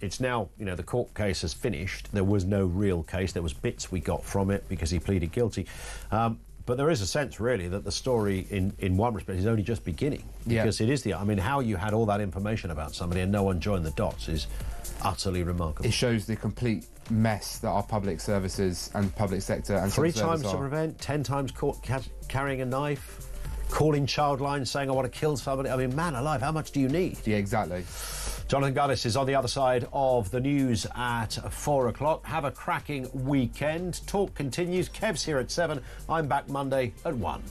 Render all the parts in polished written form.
It's now, you know, the court case has finished. There was no real case. There was bits we got from it because he pleaded guilty. But there is a sense, really, that the story, in one respect, is only just beginning. Because it is I mean, how you had all that information about somebody and no one joined the dots is utterly remarkable. It shows the complete mess that our public services and public sector and 3 times to prevent, 10 times caught carrying a knife, calling Childline saying, I want to kill somebody. I mean, man alive, how much do you need? Yeah, exactly. Jonathan Gullis is on the other side of the news at 4 o'clock. Have a cracking weekend. Talk continues. Kev's here at 7. I'm back Monday at 1.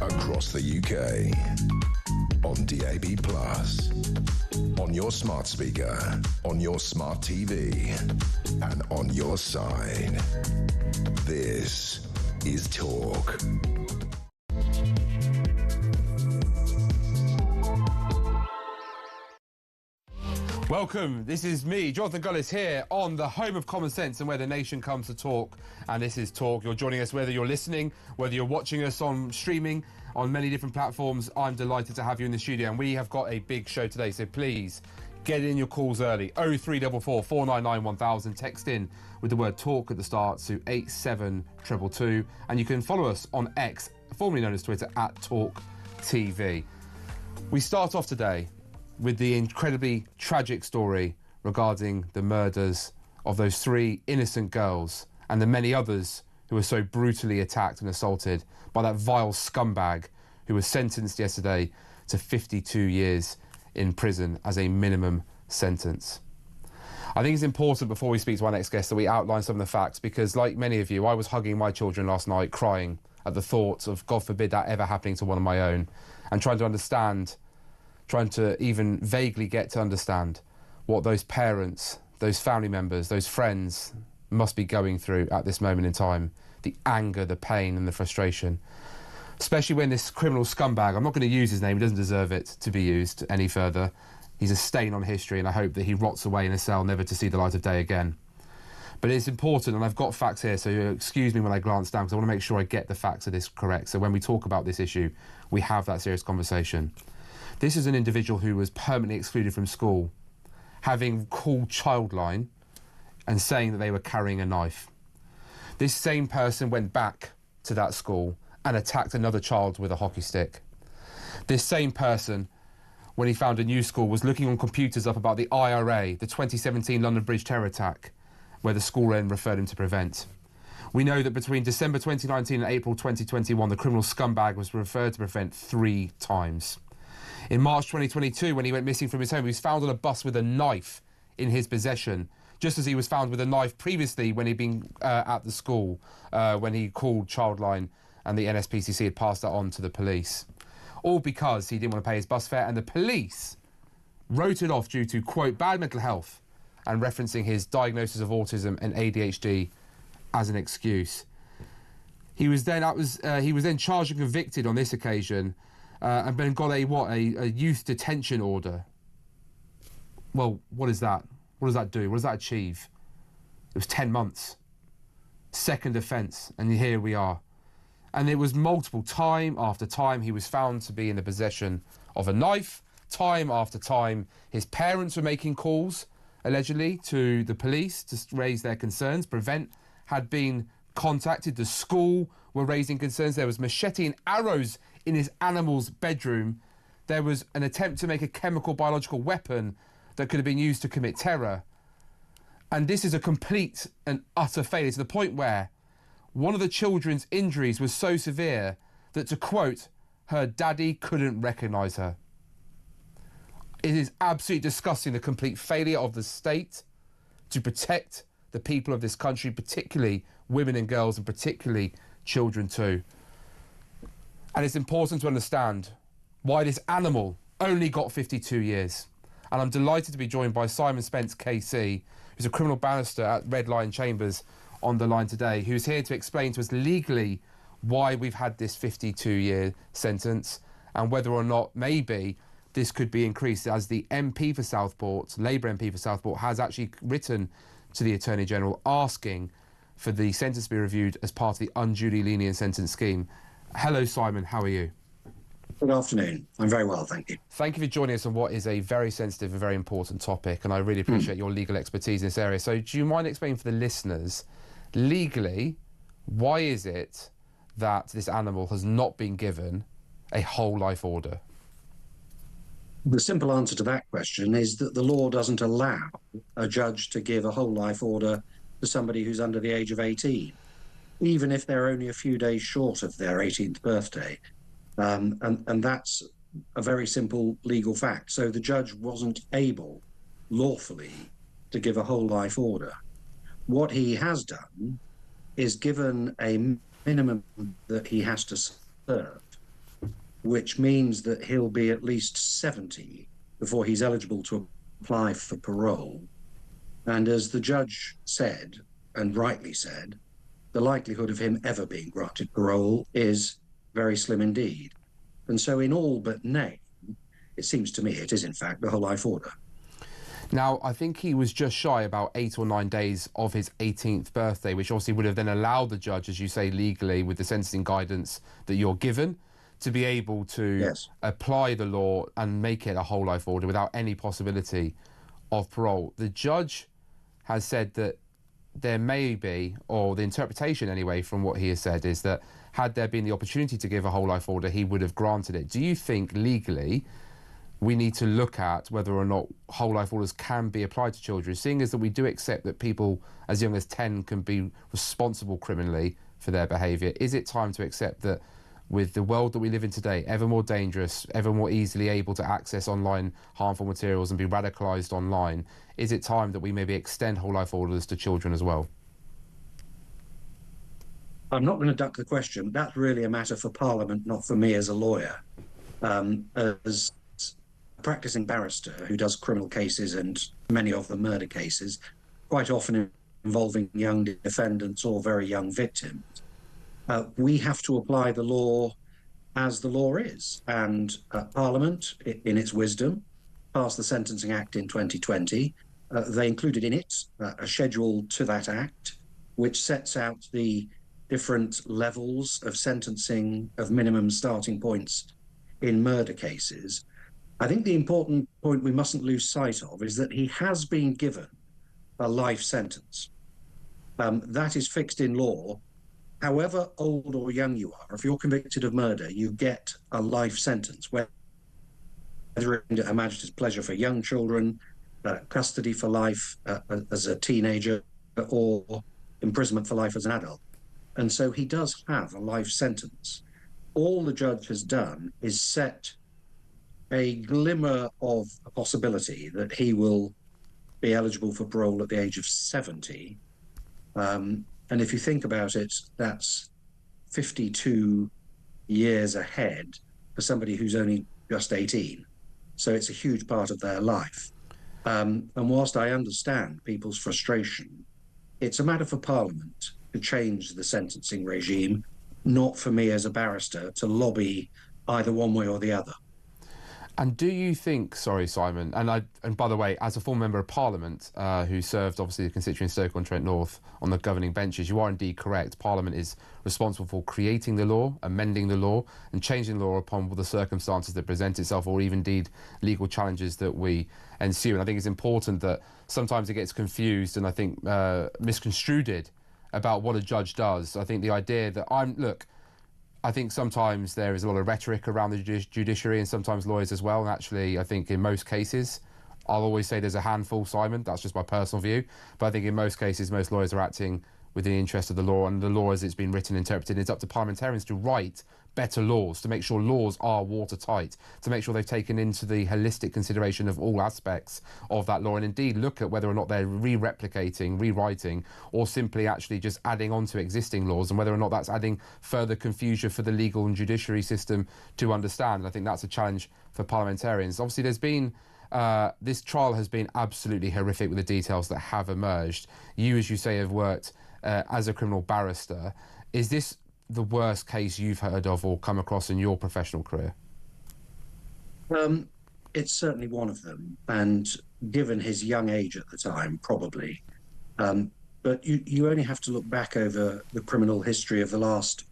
Across the UK, on DAB+, on your smart speaker, on your smart TV, and on your side. This is Talk. Welcome, this is me, Jonathan Gullis, here on the home of common sense and where the nation comes to talk, and this is Talk. You're joining us whether you're listening, whether you're watching us on streaming, on many different platforms. I'm delighted to have you in the studio, and we have got a big show today, so please get in your calls early. 0344 499 1000, text in with the word Talk at the start to 87222, and you can follow us on X, formerly known as Twitter, at talkTV. We start off today with the incredibly tragic story regarding the murders of those 3 innocent girls and the many others who were so brutally attacked and assaulted by that vile scumbag who was sentenced yesterday to 52 years in prison as a minimum sentence. I think it's important, before we speak to our next guest, that we outline some of the facts, because like many of you, I was hugging my children last night, crying at the thought of, God forbid, that ever happening to one of my own, and trying to even vaguely get to understand what those parents, those family members, those friends must be going through at this moment in time. The anger, the pain and the frustration. Especially when this criminal scumbag, I'm not going to use his name, he doesn't deserve it to be used any further. He's a stain on history, and I hope that he rots away in a cell never to see the light of day again. But it's important, and I've got facts here, so excuse me when I glance down, because I want to make sure I get the facts of this correct. So when we talk about this issue, we have that serious conversation. This is an individual who was permanently excluded from school, having called Childline and saying that they were carrying a knife. This same person went back to that school and attacked another child with a hockey stick. This same person, when he found a new school, was looking on computers up about the IRA, the 2017 London Bridge terror attack, where the school then referred him to prevent. We know that between December 2019 and April 2021, the criminal scumbag was referred to prevent 3 times. In March 2022, when he went missing from his home, he was found on a bus with a knife in his possession, just as he was found with a knife previously when he'd been at the school, when he called Childline and the NSPCC had passed that on to the police. All because he didn't want to pay his bus fare, and the police wrote it off due to, quote, bad mental health, and referencing his diagnosis of autism and ADHD as an excuse. He was then charged and convicted on this occasion, and then got a youth detention order. Well, what is that? What does that do? What does that achieve? It was 10 months. Second offence, and here we are. And it was multiple, time after time, he was found to be in the possession of a knife. Time after time, his parents were making calls, allegedly, to the police to raise their concerns. Prevent had been contacted. The school were raising concerns. There was machete and arrows in his animal's bedroom. There was an attempt to make a chemical biological weapon that could have been used to commit terror. And this is a complete and utter failure, to the point where one of the children's injuries was so severe that, to quote, her daddy couldn't recognise her. It is absolutely disgusting, the complete failure of the state to protect the people of this country, particularly women and girls, and particularly children too. And it's important to understand why this animal only got 52 years. And I'm delighted to be joined by Simon Spence KC, who's a criminal barrister at Red Lion Chambers, on the line today, who's here to explain to us legally why we've had this 52-year sentence and whether or not maybe this could be increased, as the MP for Southport, Labour MP for Southport, has actually written to the Attorney General asking for the sentence to be reviewed as part of the unduly lenient sentence scheme. Hello, Simon, how are you? Good afternoon. I'm very well, thank you. Thank you for joining us on what is a very sensitive and very important topic, and I really appreciate your legal expertise in this area. So do you mind explaining for the listeners, legally, why is it that this animal has not been given a whole life order? The simple answer to that question is that the law doesn't allow a judge to give a whole life order to somebody who's under the age of 18, even if they're only a few days short of their 18th birthday. And that's a very simple legal fact. So the judge wasn't able lawfully to give a whole life order. What he has done is given a minimum that he has to serve, which means that he'll be at least 70 before he's eligible to apply for parole. And as the judge said, and rightly said, the likelihood of him ever being granted parole is very slim indeed. And so in all but name, it seems to me it is in fact the whole life order. Now, I think he was just shy about 8 or 9 days of his 18th birthday, which obviously would have then allowed the judge, as you say, legally, with the sentencing guidance that you're given, to be able to apply the law and make it a whole life order without any possibility of parole. The judge has said that there may be, or the interpretation anyway from what he has said, is that had there been the opportunity to give a whole life order, he would have granted it. Do you think legally we need to look at whether or not whole life orders can be applied to children, seeing as that we do accept that people as young as 10 can be responsible criminally for their behaviour? Is it time to accept that with the world that we live in today, ever more dangerous, ever more easily able to access online harmful materials and be radicalised online, is it time that we maybe extend whole life orders to children as well? I'm not going to duck the question. That's really a matter for Parliament, not for me as a lawyer. As a practising barrister who does criminal cases, and many of them murder cases, quite often involving young defendants or very young victims, we have to apply the law as the law is. And Parliament, in its wisdom, passed the Sentencing Act in 2020, they included in it a schedule to that act, which sets out the different levels of sentencing of minimum starting points in murder cases. I think the important point we mustn't lose sight of is that he has been given a life sentence. That is fixed in law. However old or young you are, if you're convicted of murder, you get a life sentence, whether at Her Majesty's pleasure for young children, custody for life as a teenager, or imprisonment for life as an adult. And so he does have a life sentence. All the judge has done is set a glimmer of a possibility that he will be eligible for parole at the age of 70. And if you think about it, that's 52 years ahead for somebody who's only just 18. So it's a huge part of their life. And whilst I understand people's frustration, it's a matter for Parliament to change the sentencing regime, not for me as a barrister to lobby either one way or the other. And do you think, sorry, Simon, and by the way, as a former member of Parliament who served obviously the constituency in Stoke-on-Trent North on the governing benches, you are indeed correct. Parliament is responsible for creating the law, amending the law, and changing the law upon the circumstances that present itself, or even indeed legal challenges that we ensue. And I think it's important that sometimes it gets confused and I think misconstrued about what a judge does. I think the idea that I think sometimes there is a lot of rhetoric around the judiciary and sometimes lawyers as well. And actually, I think in most cases, I'll always say there's a handful, Simon. That's just my personal view. But I think in most cases, most lawyers are acting within the interest of the law. And the law as it's been written and interpreted, it's up to parliamentarians to write better laws, to make sure laws are watertight, to make sure they've taken into the holistic consideration of all aspects of that law, and indeed look at whether or not they're re-replicating, rewriting, or simply actually just adding on to existing laws, and whether or not that's adding further confusion for the legal and judiciary system to understand. And I think that's a challenge for parliamentarians. Obviously, there's been this trial has been absolutely horrific with the details that have emerged. You, as you say, have worked as a criminal barrister. Is this the worst case you've heard of or come across in your professional career? It's certainly one of them, and given his young age at the time, probably. But you only have to look back over the criminal history of the last,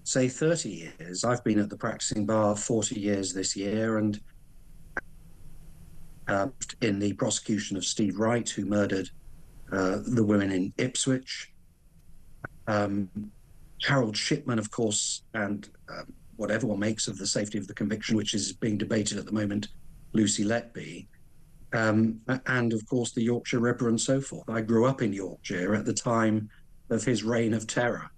say, 30 years. I've been at the practicing bar 40 years this year, and in the prosecution of Steve Wright, who murdered the women in Ipswich. Harold Shipman, of course, and what everyone makes of the safety of the conviction, which is being debated at the moment, Lucy Letby, and of course the Yorkshire Ripper and so forth. I grew up in Yorkshire at the time of his reign of terror.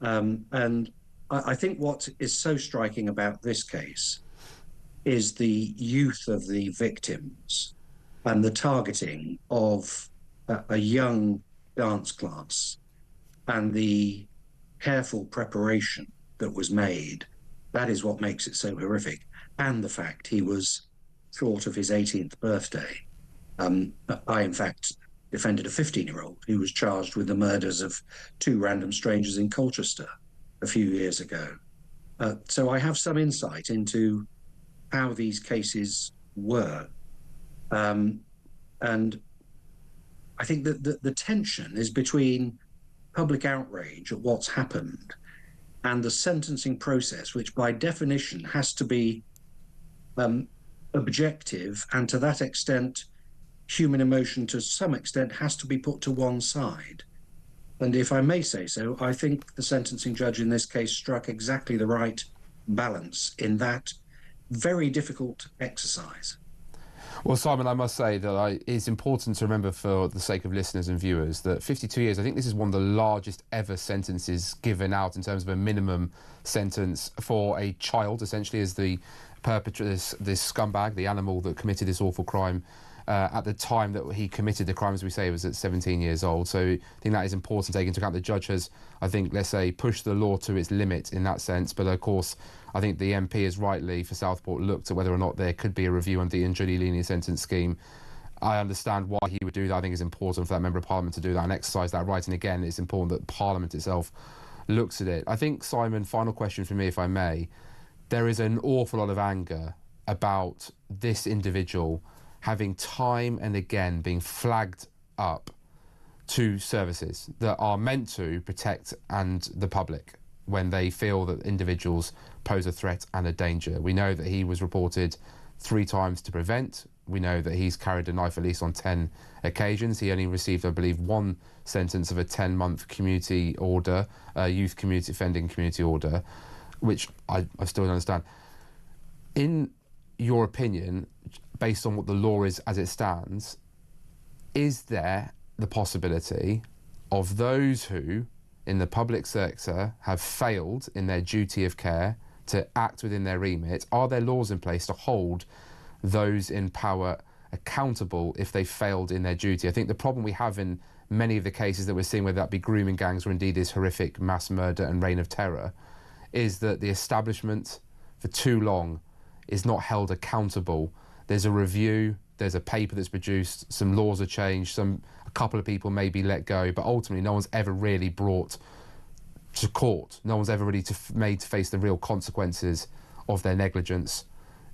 And I think what is so striking about this case is the youth of the victims and the targeting of a young dance class and the careful preparation that was made. That is what makes it so horrific. And the fact he was short of his 18th birthday. I, in fact, defended a 15-year-old who was charged with the murders of 2 random strangers in Colchester a few years ago. So I have some insight into how these cases were. And I think that the tension is between public outrage at what's happened and the sentencing process, which by definition has to be objective, and to that extent, human emotion to some extent has to be put to one side. And if I may say so, I think the sentencing judge in this case struck exactly the right balance in that very difficult exercise. Well, Simon, I must say that it's important to remember, for the sake of listeners and viewers, that 52 years, I think this is one of the largest ever sentences given out in terms of a minimum sentence for a child, essentially, as the perpetrator, this scumbag, the animal that committed this awful crime. At the time that he committed the crime, as we say, he was at 17 years old. So I think that is important to take into account. The judge has, I think, let's say, pushed the law to its limit in that sense. But of course, I think the MP has rightly, for Southport, looked at whether or not there could be a review under the unduly lenient sentence scheme. I understand why he would do that. I think it's important for that Member of Parliament to do that and exercise that right. And again, it's important that Parliament itself looks at it. I think, Simon, final question for me, if I may. There is an awful lot of anger about this individual having time and again being flagged up to services that are meant to protect the public when they feel that individuals pose a threat and a danger. We know that he was reported 3 times to prevent. We know that he's carried a knife at least on 10 occasions. He only received, I believe, 1 sentence of a 10-month community order, youth community offending community order, which I still don't understand. In your opinion, based on what the law is as it stands, is there the possibility of those who, in the public sector, have failed in their duty of care to act within their remit, are there laws in place to hold those in power accountable if they failed in their duty? I think the problem we have in many of the cases that we're seeing, whether that be grooming gangs or indeed this horrific mass murder and reign of terror, is that the establishment for too long is not held accountable. There's a review, there's a paper that's produced, some laws are changed, a couple of people may be let go, but ultimately no one's ever really brought to court. No one's ever really made to face the real consequences of their negligence.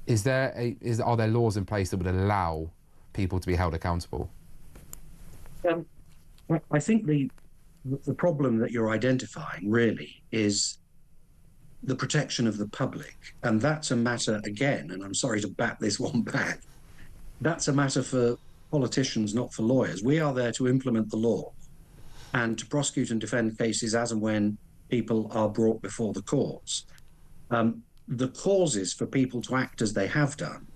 Are there laws in place that would allow people to be held accountable? I think the problem that you're identifying really is the protection of the public, and that's a matter, again, and I'm sorry to bat this one back, that's a matter for politicians, not for lawyers. We are there to implement the law and to prosecute and defend cases as and when people are brought before the courts. The causes for people to act as they have done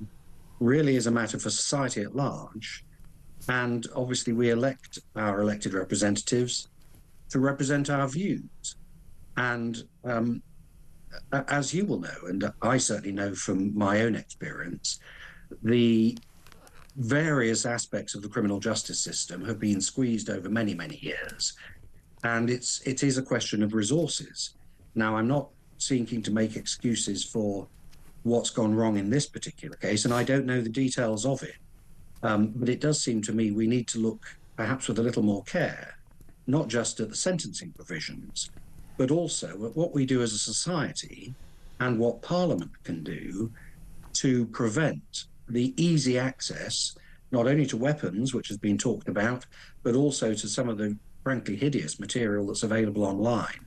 really is a matter for society at large. And obviously we elect our elected representatives to represent our views. And as you will know, and I certainly know from my own experience, the various aspects of the criminal justice system have been squeezed over many, many years. And it is a question of resources. Now, I'm not seeking to make excuses for what's gone wrong in this particular case, and I don't know the details of it. But it does seem to me we need to look perhaps with a little more care, not just at the sentencing provisions, but also at what we do as a society and what Parliament can do to prevent the easy access, not only to weapons, which has been talked about, but also to some of the frankly hideous material that's available online.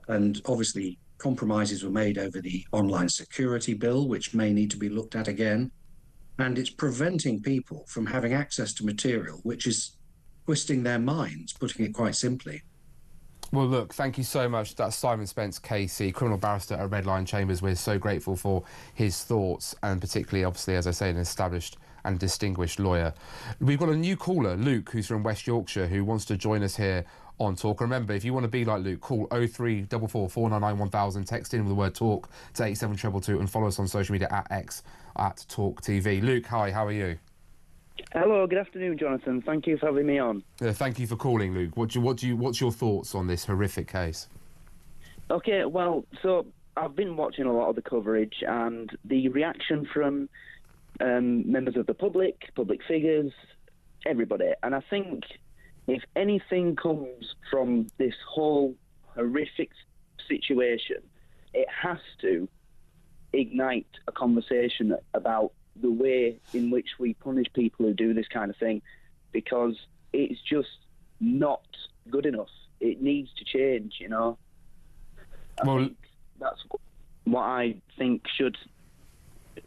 And obviously compromises were made over the online security bill, which may need to be looked at again. And it's preventing people from having access to material which is twisting their minds, putting it quite simply. Well, look, thank you so much. That's Simon Spence, KC, criminal barrister at Red Lion Chambers. We're so grateful for his thoughts, and particularly, obviously, as I say, an established and distinguished lawyer. We've got a new caller, Luke, who's from West Yorkshire, who wants to join us here on Talk. Remember, if you want to be like Luke, call 0344 499 1000, text in with the word talk to 87222 and follow us on social media at X at talkTV. Luke, hi, how are you? Hello, good afternoon, Jonathan. Thank you for having me on. Thank you for calling, Luke. What's your thoughts on this horrific case? Okay, well, so I've been watching a lot of the coverage, and the reaction from members of the public figures, everybody. And I think if anything comes from this whole horrific situation, it has to ignite a conversation about the way in which we punish people who do this kind of thing, because it's just not good enough. It needs to change, you know. I think that's what I think should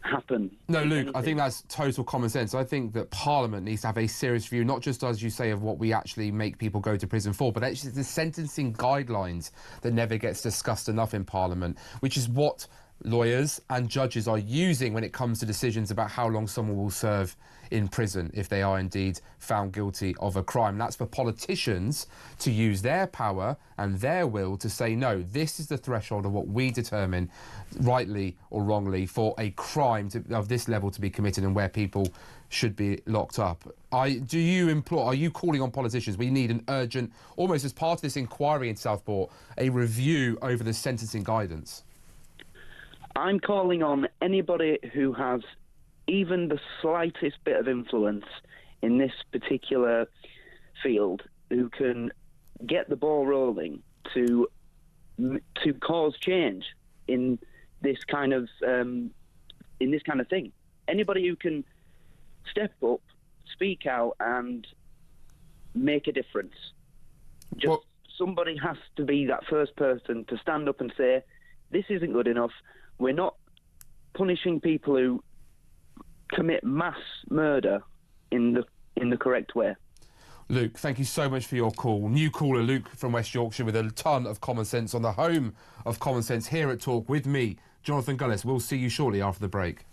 happen. No, Luke, I think that's total common sense. I think that Parliament needs to have a serious view, not just, as you say, of what we actually make people go to prison for, but actually the sentencing guidelines that never gets discussed enough in Parliament, which is what lawyers and judges are using when it comes to decisions about how long someone will serve in prison if they are indeed found guilty of a crime. And that's for politicians to use their power and their will to say, no, this is the threshold of what we determine, rightly or wrongly, for a crime of this level to be committed and where people should be locked up. Are you calling on politicians? We need an urgent, almost as part of this inquiry in Southport, a review over the sentencing guidance. I'm calling on anybody who has even the slightest bit of influence in this particular field, who can get the ball rolling to cause change in this kind of thing. Anybody who can step up, speak out, and make a difference. Somebody has to be that first person to stand up and say, this isn't good enough. We're not punishing people who commit mass murder in the correct way. Luke, thank you so much for your call. New caller Luke from West Yorkshire with a ton of common sense on the home of common sense here at Talk with me, Jonathan Gullis. We'll see you shortly after the break.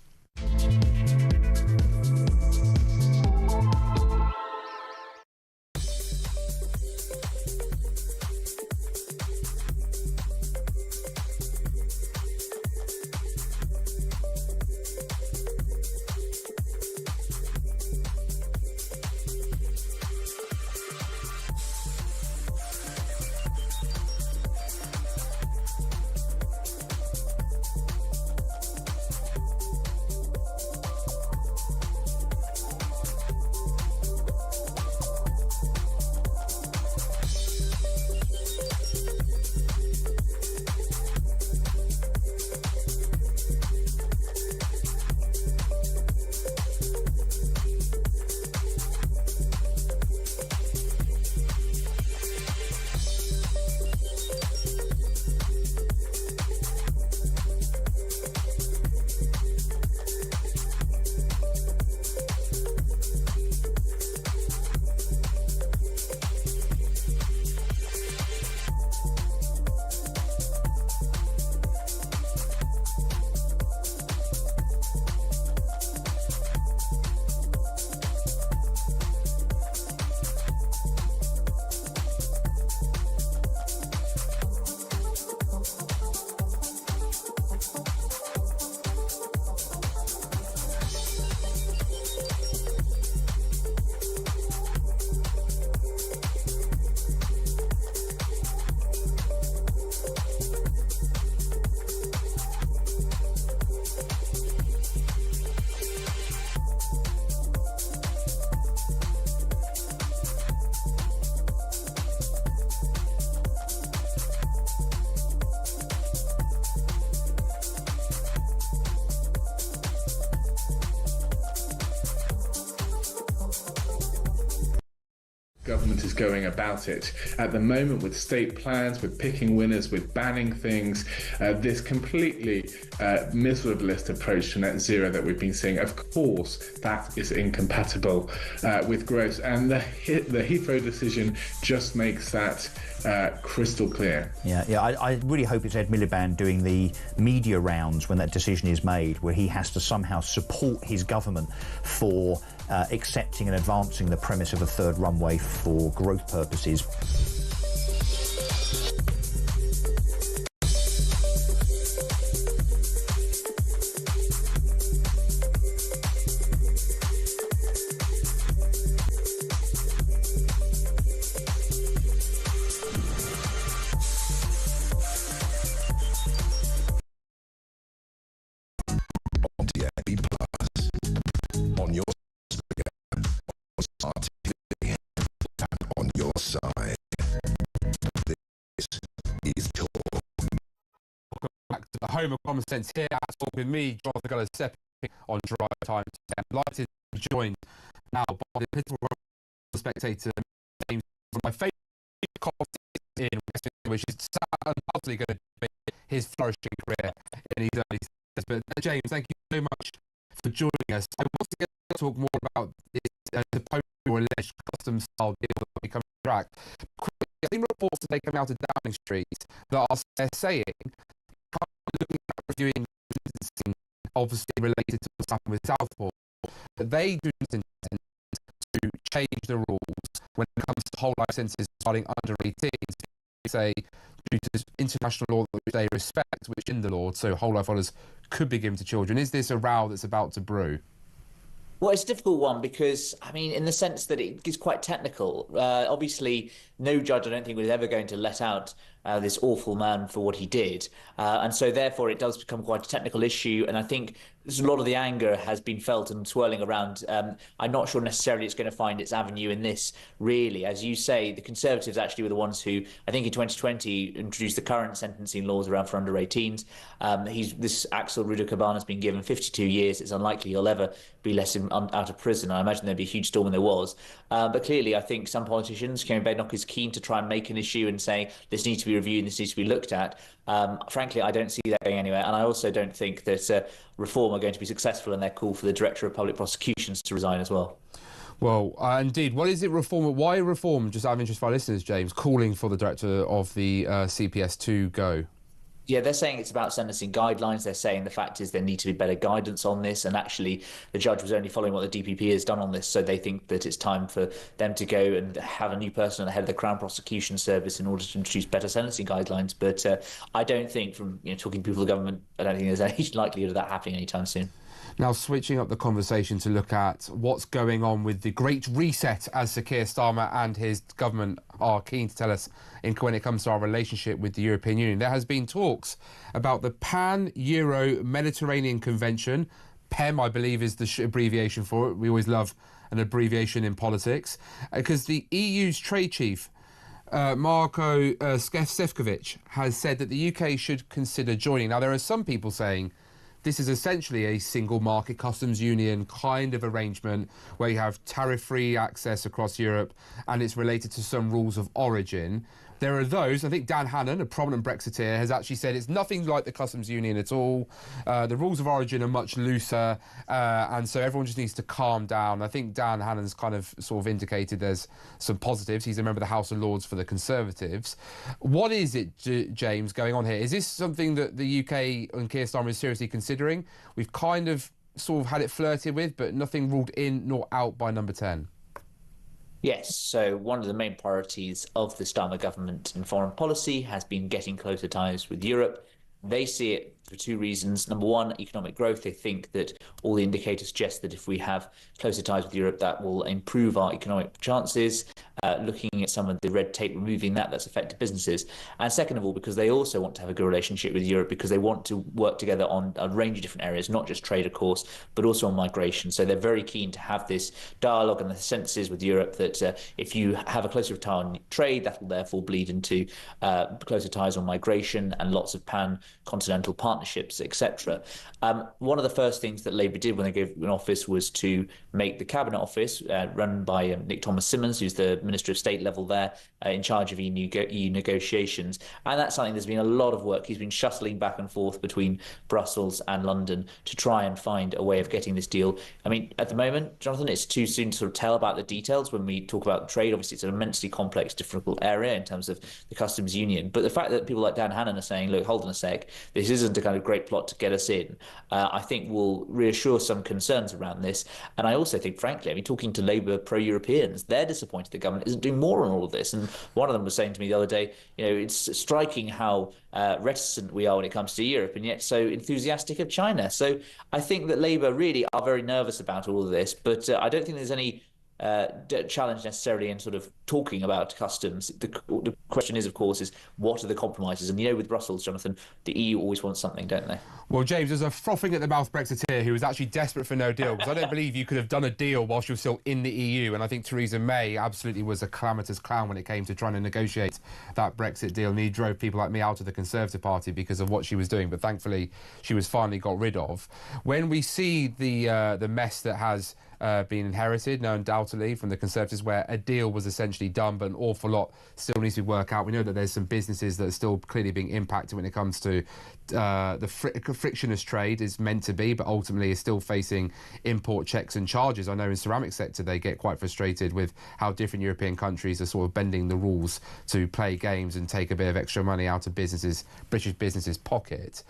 Government is going about it at the moment with state plans, with picking winners, with banning things. This completely miserablest approach to net zero that we've been seeing, of course, that is incompatible with growth. And the Heathrow decision just makes that crystal clear. Yeah. I really hope it's Ed Miliband doing the media rounds when that decision is made, where he has to somehow support his government for accepting and advancing the premise of a third runway for growth purposes. On DAB Plus, on your smart TV, and on your side. This is Talk. Welcome back to the home of common sense here at Talk with me, Jonathan Gullis, stepping on Drive Time. I'm delighted to be joined now by the political spectator, James, from my favourite conference in West, which is undoubtedly going to be his flourishing career in his early days. But James, thank you so much for joining us. I want to get to talk more about this supposed or alleged custom-style deal that will become track. I've seen reports today coming out of Downing Street that are saying, looking at reviewing sentencing, obviously related to what's happened with Southport, but they do not intend to change the rules when it comes to whole life sentences starting under 18. They say, due to international law which they respect, which in the law, so whole life orders could be given to children. Is this a row that's about to brew? Well, it's a difficult one because, I mean, in the sense that it is quite technical. Obviously, no judge, I don't think, was ever going to let out this awful man for what he did. And so therefore it does become quite a technical issue. And I think a lot of the anger has been felt and swirling around. I'm not sure necessarily it's going to find its avenue in this, really. As you say, the Conservatives actually were the ones who, I think in 2020, introduced the current sentencing laws around for under 18s. This Axel Ruder-Cabana has been given 52 years. It's unlikely he'll ever be let out of prison. I imagine there'd be a huge storm when there was. But clearly, I think some politicians, Kieran Badenoch is keen to try and make an issue and say this needs to be reviewed, this needs to be looked at. Frankly, I don't see that going anywhere. And I also don't think that Reform are going to be successful in their call for the Director of Public Prosecutions to resign as well. Well, indeed. What is it, Reform? Why Reform, just out of interest for our listeners, James, calling for the Director of the CPS to go? Yeah, they're saying it's about sentencing guidelines. They're saying the fact is there needs to be better guidance on this. And actually, the judge was only following what the DPP has done on this. So they think that it's time for them to go and have a new person at the head of the Crown Prosecution Service in order to introduce better sentencing guidelines. But I don't think, from talking to people of the government, I don't think there's any likelihood of that happening anytime soon. Now, switching up the conversation to look at what's going on with the Great Reset, as Sir Keir Starmer and his government are keen to tell us when it comes to our relationship with the European Union. There has been talks about the Pan-Euro-Mediterranean Convention. PEM, I believe, is the abbreviation for it. We always love an abbreviation in politics. Because the EU's trade chief, Marko Sefcovic, has said that the UK should consider joining. Now, there are some people saying this is essentially a single market customs union kind of arrangement where you have tariff-free access across Europe and it's related to some rules of origin. There are those, I think Dan Hannan, a prominent Brexiteer, has actually said it's nothing like the customs union at all. The rules of origin are much looser, and so everyone just needs to calm down. I think Dan Hannan's kind of sort of indicated there's some positives. He's a member of the House of Lords for the Conservatives. What is it, James, going on here? Is this something that the UK and Keir Starmer is seriously considering? We've kind of sort of had it flirted with, but nothing ruled in nor out by number 10. Yes, so one of the main priorities of the Starmer government in foreign policy has been getting closer ties with Europe. They see it for two reasons. Number one, economic growth. They think that all the indicators suggest that if we have closer ties with Europe, that will improve our economic chances. Looking at some of the red tape, removing that's affected businesses. And second of all, because they also want to have a good relationship with Europe, because they want to work together on a range of different areas, not just trade, of course, but also on migration. So they're very keen to have this dialogue, and the sense is with Europe that if you have a closer tie on trade, that will therefore bleed into closer ties on migration and lots of pan-continental partnerships, etc. One of the first things that Labour did when they gave an office was to make the Cabinet Office, run by Nick Thomas-Symonds, who's the Minister of State level there, in charge of EU negotiations. And that's something there's been a lot of work. He's been shuttling back and forth between Brussels and London to try and find a way of getting this deal. I mean, at the moment, Jonathan, it's too soon to sort of tell about the details when we talk about trade. Obviously, it's an immensely complex, difficult area in terms of the customs union. But the fact that people like Dan Hannan are saying, look, hold on a sec, this isn't a kind of great plot to get us in, I think will reassure some concerns around this. And I also think, frankly, I mean, talking to Labour pro-Europeans, they're disappointed the government isn't doing more on all of this. And one of them was saying to me the other day, it's striking how reticent we are when it comes to Europe and yet so enthusiastic of China. So I think that Labour really are very nervous about all of this, but I don't think there's any challenge necessarily in sort of talking about customs. The question is, of course, is what are the compromises? And with Brussels, Jonathan, the EU always wants something, don't they? Well, James, there's a frothing at the mouth Brexiteer who was actually desperate for no deal, because I don't believe you could have done a deal whilst you're still in the EU. And I think Theresa May absolutely was a calamitous clown when it came to trying to negotiate that Brexit deal. And he drove people like me out of the Conservative Party because of what she was doing. But thankfully, she was finally got rid of. When we see the mess that has been inherited, no undoubtedly, from the Conservatives, where a deal was essentially done, but an awful lot still needs to be worked out. We know that there's some businesses that are still clearly being impacted when it comes to the frictionless trade is meant to be, but ultimately is still facing import checks and charges. I know in the ceramic sector they get quite frustrated with how different European countries are sort of bending the rules to play games and take a bit of extra money out of British businesses' pocket.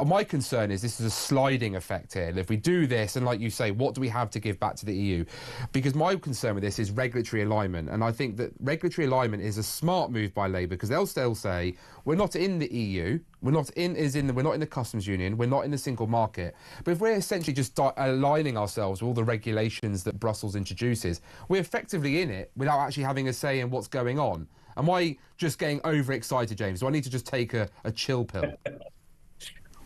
My concern is this is a sliding effect here. If we do this, and like you say, what do we have to give back to the EU? Because my concern with this is regulatory alignment. And I think that regulatory alignment is a smart move by Labour, because they'll still say, we're not in the EU, we're not in the customs union, we're not in the single market. But if we're essentially just aligning ourselves with all the regulations that Brussels introduces, we're effectively in it without actually having a say in what's going on. Am I just getting overexcited, James? Do I need to just take a chill pill?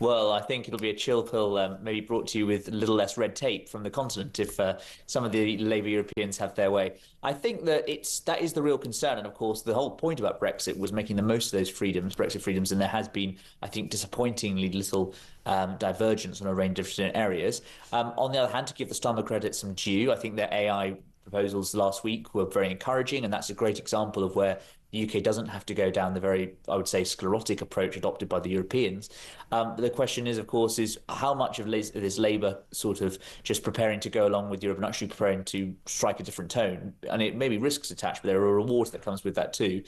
Well, I think it'll be a chill pill, maybe brought to you with a little less red tape from the continent if some of the Labour Europeans have their way. I think that that is the real concern. And of course, the whole point about Brexit was making the most of those Brexit freedoms. And there has been, I think, disappointingly little divergence on a range of different areas. On the other hand, to give the Starmer credit some due, I think their AI proposals last week were very encouraging. And that's a great example of where the UK doesn't have to go down the very, I would say, sclerotic approach adopted by the Europeans. But the question is, of course, is how much of this Labour sort of just preparing to go along with Europe and actually preparing to strike a different tone? And it may be risks attached, but there are rewards that comes with that too.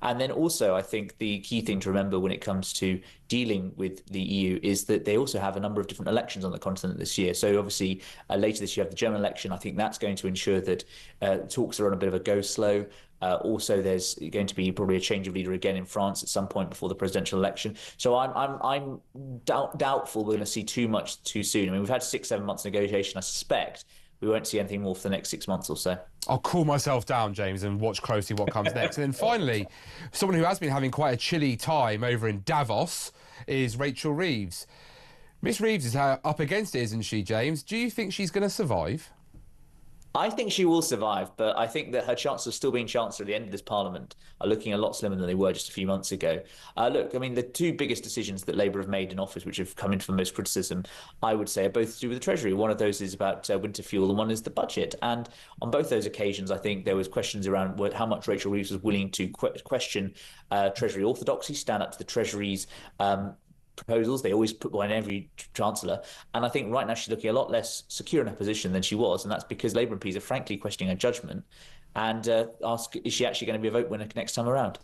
And then also, I think the key thing to remember when it comes to dealing with the EU is that they also have a number of different elections on the continent this year. So obviously, later this year, you have the German election. I think that's going to ensure that talks are on a bit of a go slow. Also, there's going to be probably a change of leader again in France at some point before the presidential election. So I'm doubtful we're going to see too much too soon. I mean, we've had 6-7 months negotiation. I suspect we won't see anything more for the next 6 months or so. I'll cool myself down, James, and watch closely what comes next. And then finally, someone who has been having quite a chilly time over in Davos is Rachel Reeves. Miss Reeves is up against it, isn't she, James? Do you think she's going to survive? I think she will survive, but I think that her chances of still being Chancellor at the end of this Parliament are looking a lot slimmer than they were just a few months ago. Look, I mean, the two biggest decisions that Labour have made in office, which have come into the most criticism, I would say, are both to do with the Treasury. One of those is about winter fuel, and one is the budget. And on both those occasions, I think there was questions around how much Rachel Reeves was willing to question Treasury orthodoxy, stand up to the Treasury's proposals. They always put one in every chancellor. And I think right now she's looking a lot less secure in her position than she was. And that's because Labour MPs are frankly questioning her judgment and ask, is she actually going to be a vote winner next time around?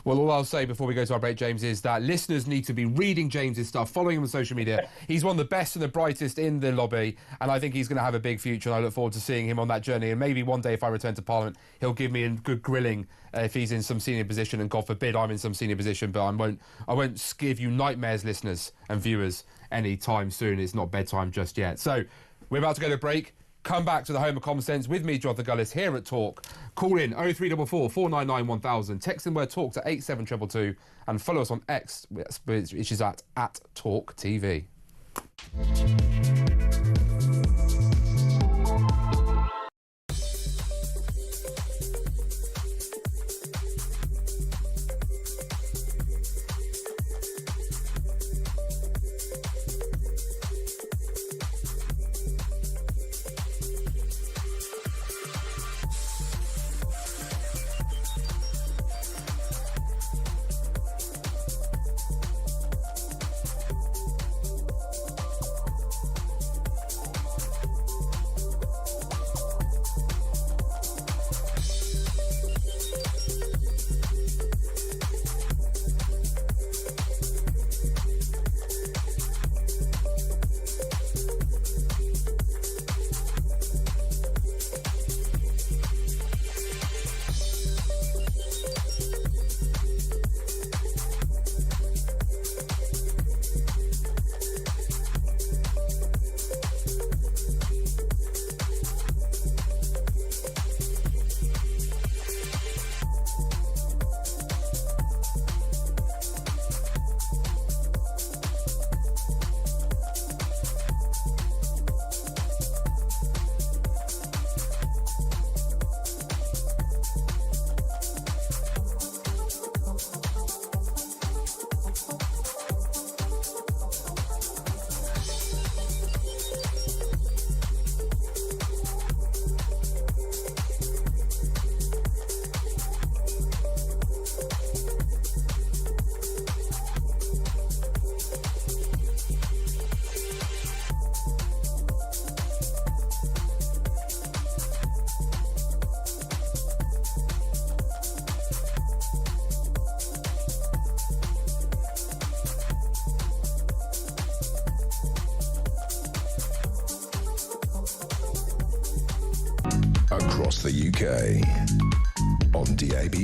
Well, all I'll say before we go to our break, James, is that listeners need to be reading James's stuff, following him on social media. He's one of the best and the brightest in the lobby, and I think he's going to have a big future, and I look forward to seeing him on that journey. And maybe one day, if I return to Parliament, he'll give me a good grilling if he's in some senior position, and God forbid I'm in some senior position, but I won't give you nightmares, listeners and viewers, any time soon. It's not bedtime just yet. So we're about to go to break. Come back to the home of common sense with me, Jonathan Gullis, here at Talk. Call in 0344 499 1000. Text in word Talk to 87222 and follow us on X, which is at talkTV. Across the UK, on DAB+,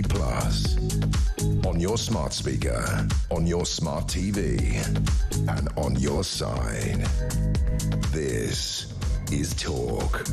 on your smart speaker, on your smart TV, and on your side. This is Talk.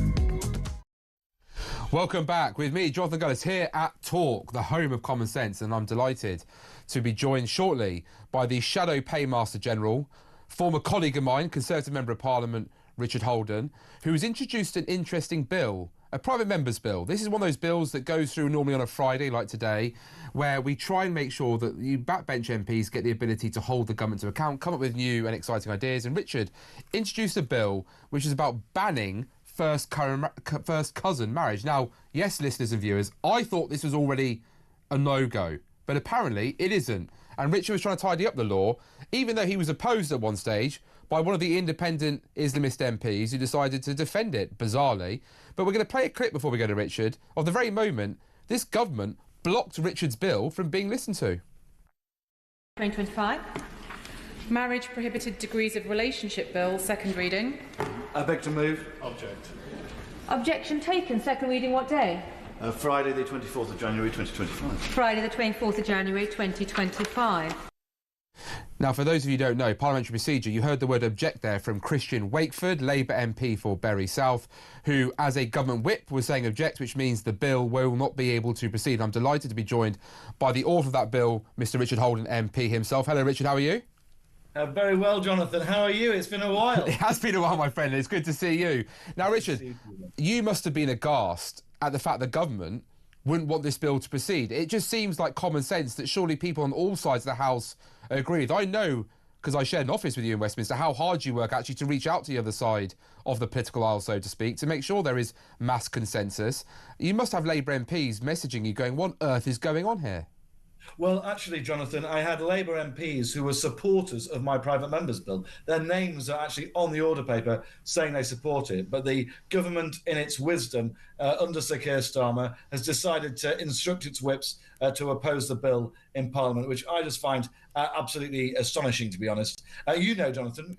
Welcome back with me, Jonathan Gullis, here at Talk, the home of common sense, and I'm delighted to be joined shortly by the Shadow Paymaster General, former colleague of mine, Conservative Member of Parliament, Richard Holden, who has introduced an interesting bill, a private member's bill. This is one of those bills that goes through normally on a Friday like today, where we try and make sure that you backbench MPs get the ability to hold the government to account, come up with new and exciting ideas. And Richard introduced a bill which is about banning first cousin marriage. Now, yes, listeners and viewers, I thought this was already a no-go, but apparently it isn't. And Richard was trying to tidy up the law, even though he was opposed at one stage by one of the independent Islamist MPs who decided to defend it, bizarrely. But we're going to play a clip before we go to Richard of the very moment this government blocked Richard's bill from being listened to. 2025. Marriage Prohibited Degrees of Relationship Bill, second reading. I beg to move. Object. Objection taken. Second reading what day? Friday the 24th of January 2025. Friday the 24th of January 2025. Now, for those of you who don't know, parliamentary procedure, you heard the word object there from Christian Wakeford, Labour MP for Bury South, who, as a government whip, was saying object, which means the bill will not be able to proceed. I'm delighted to be joined by the author of that bill, Mr Richard Holden MP himself. Hello, Richard, how are you? Very well, Jonathan. How are you? It's been a while. It has been a while, my friend. It's good to see you. Now, Richard, you must have been aghast at the fact the government wouldn't want this bill to proceed. It just seems like common sense that surely people on all sides of the House agree. I know, because I shared an office with you in Westminster, how hard you work actually to reach out to the other side of the political aisle, so to speak, to make sure there is mass consensus. You must have Labour MPs messaging you going, what on earth is going on here? Well, actually, Jonathan, I had Labour MPs who were supporters of my private member's bill. Their names are actually on the order paper saying they support it. But the government, in its wisdom, under Sir Keir Starmer, has decided to instruct its whips to oppose the bill in Parliament, which I just find absolutely astonishing, to be honest. You know, Jonathan,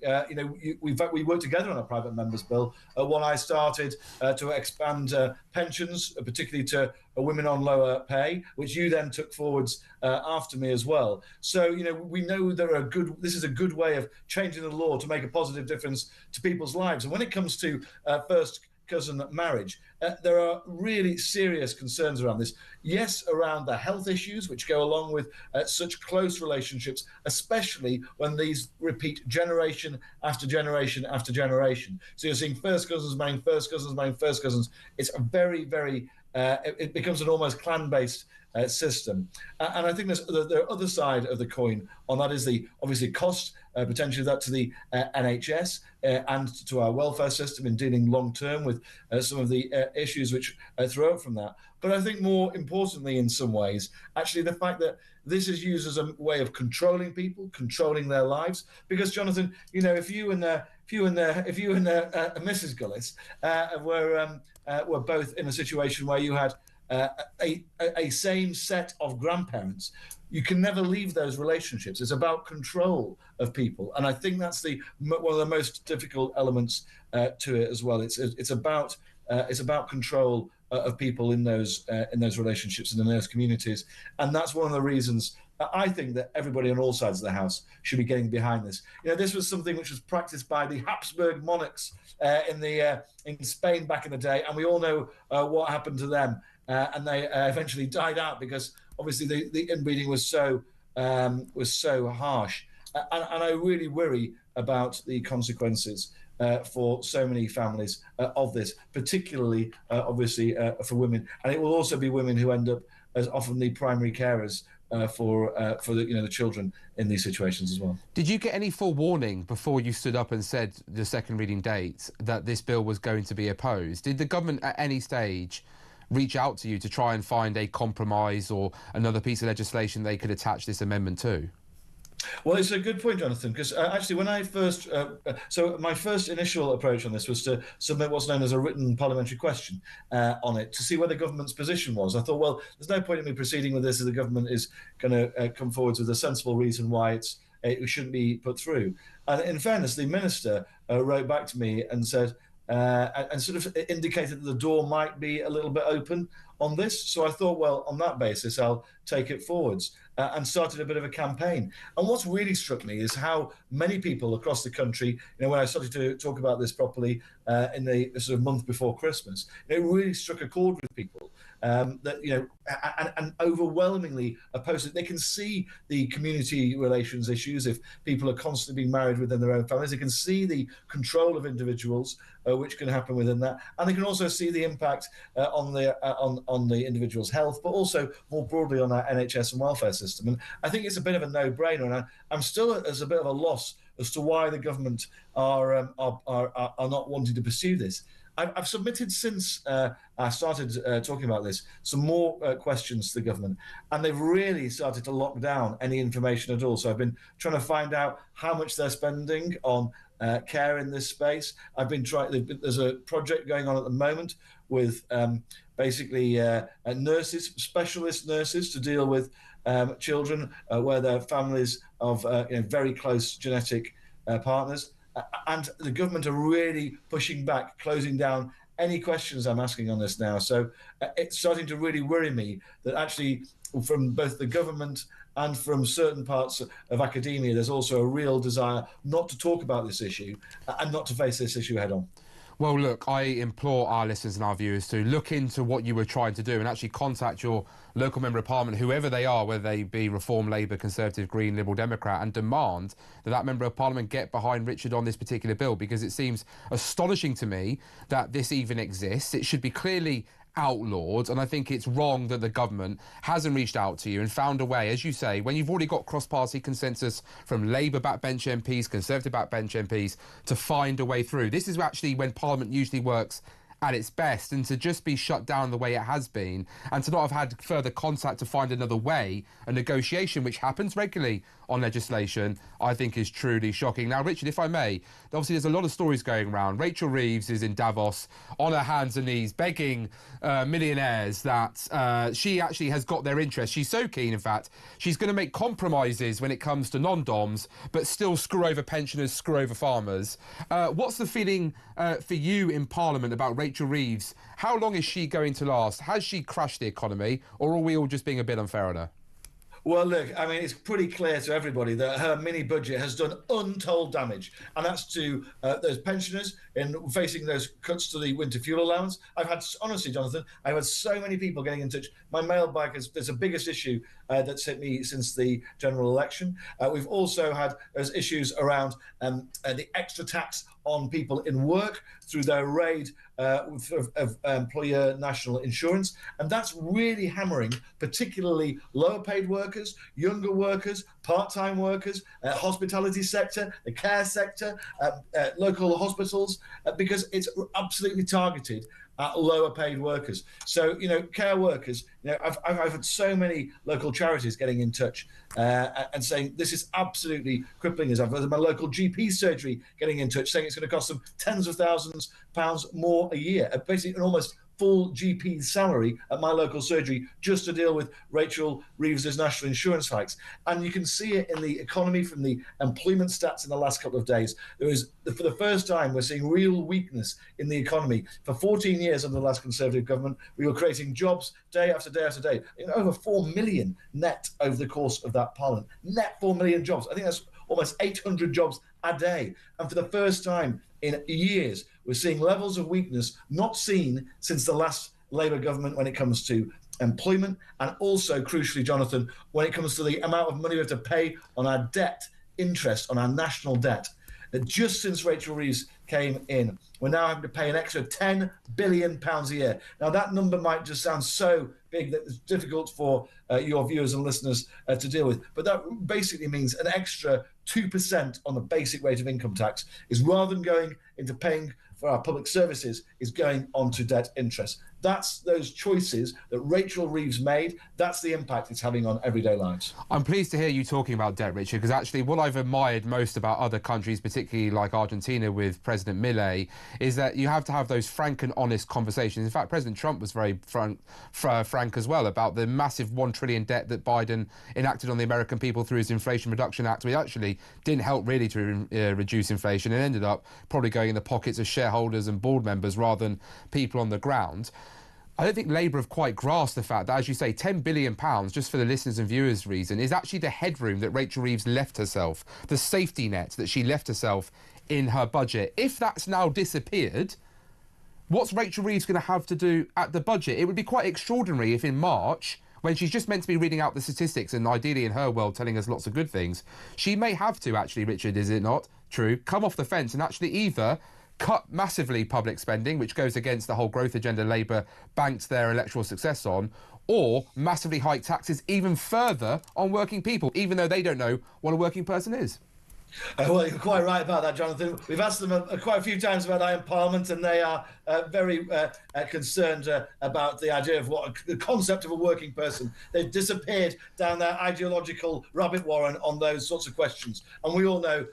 we worked together on a private member's bill when I started to expand pensions, particularly to women on lower pay, which you then took forwards after me as well. So, we know this is a good way of changing the law to make a positive difference to people's lives. And when it comes to first cousin marriage, there are really serious concerns around this. Yes, around the health issues which go along with such close relationships, especially when these repeat generation after generation after generation. So you're seeing first cousins marrying first cousins marrying first cousins. It's a very, very it becomes an almost clan-based system. And I think the other side of the coin on that is the obviously cost, potentially that to the NHS and to our welfare system in dealing long-term with some of the issues which throw up from that. But I think more importantly, in some ways, actually the fact that this is used as a way of controlling people, controlling their lives. Because, Jonathan, if you and Mrs. Gullis were both in a situation where you had a same set of grandparents, you can never leave those relationships. It's about control of people, and I think that's one of the most difficult elements to it as well. It's about control of people in those relationships and in those communities, and that's one of the reasons I think that everybody on all sides of the House should be getting behind this. This was something which was practiced by the Habsburg monarchs in Spain back in the day, and we all know what happened to them. And they eventually died out because obviously the inbreeding was so harsh. And I really worry about the consequences for so many families of this, particularly obviously for women. And it will also be women who end up as often the primary carers for the children in these situations as well. Did you get any forewarning before you stood up and said the second reading date that this bill was going to be opposed? Did the government at any stage reach out to you to try and find a compromise or another piece of legislation they could attach this amendment to? Well, it's a good point, Jonathan, because actually when I first... so my first initial approach on this was to submit what's known as a written parliamentary question on it to see where the government's position was. I thought, well, there's no point in me proceeding with this if the government is going to come forward with a sensible reason why it shouldn't be put through. And in fairness, the minister wrote back to me and said... and sort of indicated that the door might be a little bit open on this. So I thought, well, on that basis, I'll take it forwards. and started a bit of a campaign. And what's really struck me is how many people across the country, when I started to talk about this properly in the sort of month before Christmas, it really struck a chord with people. That and overwhelmingly opposed it. They can see the community relations issues if people are constantly being married within their own families. They can see the control of individuals, which can happen within that, and they can also see the impact on the individual's health, but also more broadly on our NHS and welfare system. And I think it's a bit of a no-brainer, and I'm still as a bit of a loss as to why the government are not wanting to pursue this. I've submitted since I started talking about this some more questions to the government, and they've really started to lock down any information at all. So I've been trying to find out how much they're spending on care in this space. I've been trying. There's a project going on at the moment with basically nurses, specialist nurses, to deal with children where their families of very close genetic partners. And the government are really pushing back, closing down any questions I'm asking on this now. So it's starting to really worry me that actually from both the government and from certain parts of academia, there's also a real desire not to talk about this issue and not to face this issue head on. Well, look, I implore our listeners and our viewers to look into what you were trying to do and actually contact your local member of parliament, whoever they are, whether they be Reform, Labour, Conservative, Green, Liberal, Democrat, and demand that that member of parliament get behind Richard on this particular bill, because it seems astonishing to me that this even exists. It should be clearly outlawed, and I think it's wrong that the government hasn't reached out to you and found a way, as you say, when you've already got cross-party consensus from Labour backbench MPs, Conservative backbench MPs, to find a way through. This is actually when Parliament usually works at its best, and to just be shut down the way it has been and to not have had further contact to find another way, a negotiation which happens regularly on legislation, I think is truly shocking. Now, Richard, if I may, obviously there's a lot of stories going around. Rachel Reeves is in Davos on her hands and knees begging millionaires that she actually has got their interest. She's so keen, in fact, she's going to make compromises when it comes to non-doms, but still screw over pensioners, screw over farmers. What's the feeling for you in Parliament about Rachel Reeves? How long is she going to last? Has she crushed the economy, or are we all just being a bit unfair on her? Well, look, I mean, it's pretty clear to everybody that her mini budget has done untold damage, and that's to those pensioners in facing those cuts to the winter fuel allowance. I've had, honestly, Jonathan, I've had so many people getting in touch. My mailbag is the biggest issue that's hit me since the general election. We've also had those issues around the extra tax on people in work through their raid of employer national insurance. And that's really hammering particularly lower paid workers, younger workers, part-time workers, hospitality sector, the care sector, local hospitals, because it's absolutely targeted at lower paid workers. So, care workers, I've had so many local charities getting in touch and saying this is absolutely crippling us. I've had my local GP surgery getting in touch saying it's going to cost them tens of thousands of pounds more a year, basically an almost full GP salary at my local surgery just to deal with Rachel Reeves' national insurance hikes. And you can see it in the economy from the employment stats in the last couple of days. There is, for the first time, we're seeing real weakness in the economy. For 14 years under the last Conservative government, we were creating jobs day after day after day. Over 4 million net over the course of that parliament. Net 4 million jobs. I think that's almost 800 jobs a day. And for the first time in years, we're seeing levels of weakness not seen since the last Labour government when it comes to employment, and also, crucially, Jonathan, when it comes to the amount of money we have to pay on our debt, interest on our national debt. Just since Rachel Reeves came in, we're now having to pay an extra £10 billion a year. Now, that number might just sound so big that it's difficult for your viewers and listeners to deal with, but that basically means an extra 2% on the basic rate of income tax is, rather than going into paying for our public services, is going on to debt interest. That's those choices that Rachel Reeves made. That's the impact it's having on everyday lives. I'm pleased to hear you talking about debt, Richard, because actually what I've admired most about other countries, particularly like Argentina with President Milei, is that you have to have those frank and honest conversations. In fact, President Trump was very frank as well about the massive $1 trillion debt that Biden enacted on the American people through his Inflation Reduction Act, which actually didn't help really to reduce inflation and ended up probably going in the pockets of shareholders and board members rather than people on the ground. I don't think Labour have quite grasped the fact that, as you say, £10 billion, just for the listeners and viewers' reason, is actually the headroom that Rachel Reeves left herself, the safety net that she left herself in her budget. If that's now disappeared, what's Rachel Reeves going to have to do at the budget? It would be quite extraordinary if in March, when she's just meant to be reading out the statistics and ideally in her world telling us lots of good things, she may have to actually, Richard, is it not true, come off the fence and actually either cut massively public spending, which goes against the whole growth agenda Labour banked their electoral success on, or massively hike taxes even further on working people, even though they don't know what a working person is. Well, you're quite right about that, Jonathan. We've asked them quite a few times about that in Parliament, and they are very concerned about the idea of the concept of a working person. They've disappeared down their ideological rabbit warren on those sorts of questions. And we all know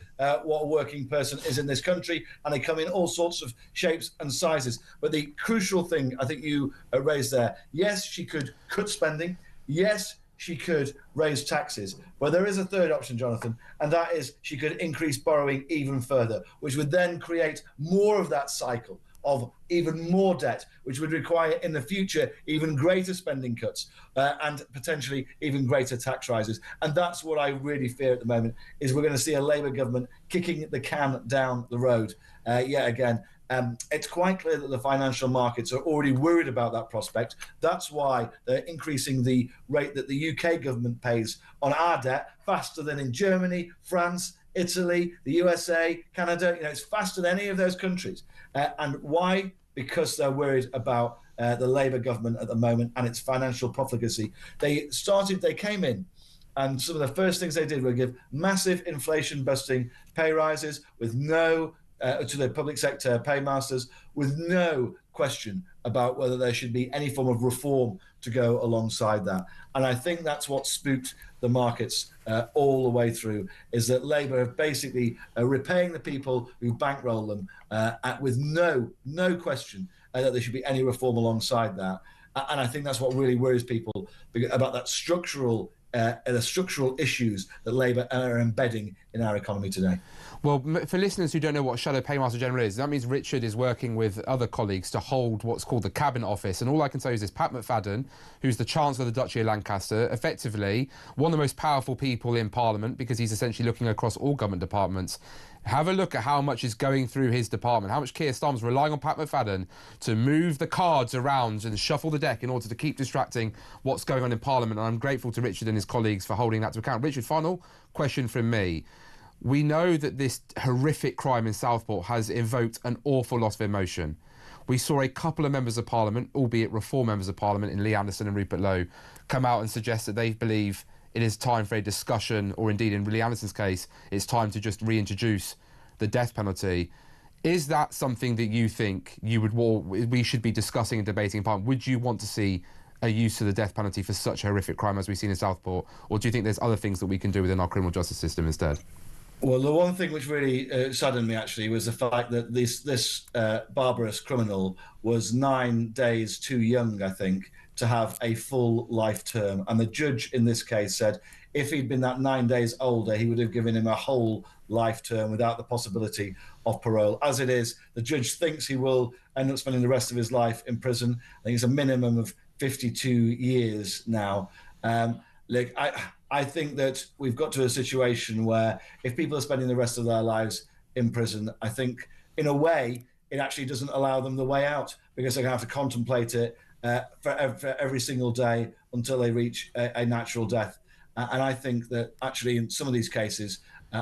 what a working person is in this country, and they come in all sorts of shapes and sizes. But the crucial thing I think you raised there, yes, she could cut spending. Yes, she could raise taxes. But there is a third option, Jonathan, and that is she could increase borrowing even further, which would then create more of that cycle of even more debt, which would require in the future even greater spending cuts and potentially even greater tax rises. And that's what I really fear at the moment, is we're going to see a Labour government kicking the can down the road yet again. It's quite clear that the financial markets are already worried about that prospect. That's why they're increasing the rate that the UK government pays on our debt faster than in Germany, France, Italy, the USA, Canada. You know, it's faster than any of those countries. And why? Because they're worried about the Labour government at the moment and its financial profligacy. They came in, and some of the first things they did were give massive inflation-busting pay rises with no to the public sector paymasters, with no question about whether there should be any form of reform to go alongside that. And I think that's what spooked the markets all the way through, is that Labour are basically repaying the people who bankroll them with no question that there should be any reform alongside that. And I think that's what really worries people about that the structural issues that Labour are embedding in our economy today. Well, for listeners who don't know what Shadow Paymaster General is, that means Richard is working with other colleagues to hold what's called the Cabinet Office. And all I can tell you is this: Pat McFadden, who's the Chancellor of the Duchy of Lancaster, effectively one of the most powerful people in Parliament, because he's essentially looking across all government departments. Have a look at how much is going through his department, how much Keir Starmer's relying on Pat McFadden to move the cards around and shuffle the deck in order to keep distracting what's going on in Parliament. And I'm grateful to Richard and his colleagues for holding that to account. Richard, final question from me. We know that this horrific crime in Southport has evoked an awful lot of emotion. We saw a couple of members of Parliament, albeit reform members of Parliament, in Lee Anderson and Rupert Lowe, come out and suggest that they believe it is time for a discussion, or indeed in Lee Anderson's case, it's time to just reintroduce the death penalty. Is that something that you think we should be discussing and debating in Parliament? Would you want to see a use of the death penalty for such a horrific crime as we've seen in Southport? Or do you think there's other things that we can do within our criminal justice system instead? Well, the one thing which really saddened me, actually, was the fact that this barbarous criminal was 9 days too young, I think, to have a full life term. And the judge in this case said if he'd been that 9 days older, he would have given him a whole life term without the possibility of parole. As it is, the judge thinks he will end up spending the rest of his life in prison. I think it's a minimum of 52 years now. I think that we've got to a situation where if people are spending the rest of their lives in prison, I think in a way it actually doesn't allow them the way out, because they're going to have to contemplate it for every single day until they reach a natural death. And I think that actually in some of these cases,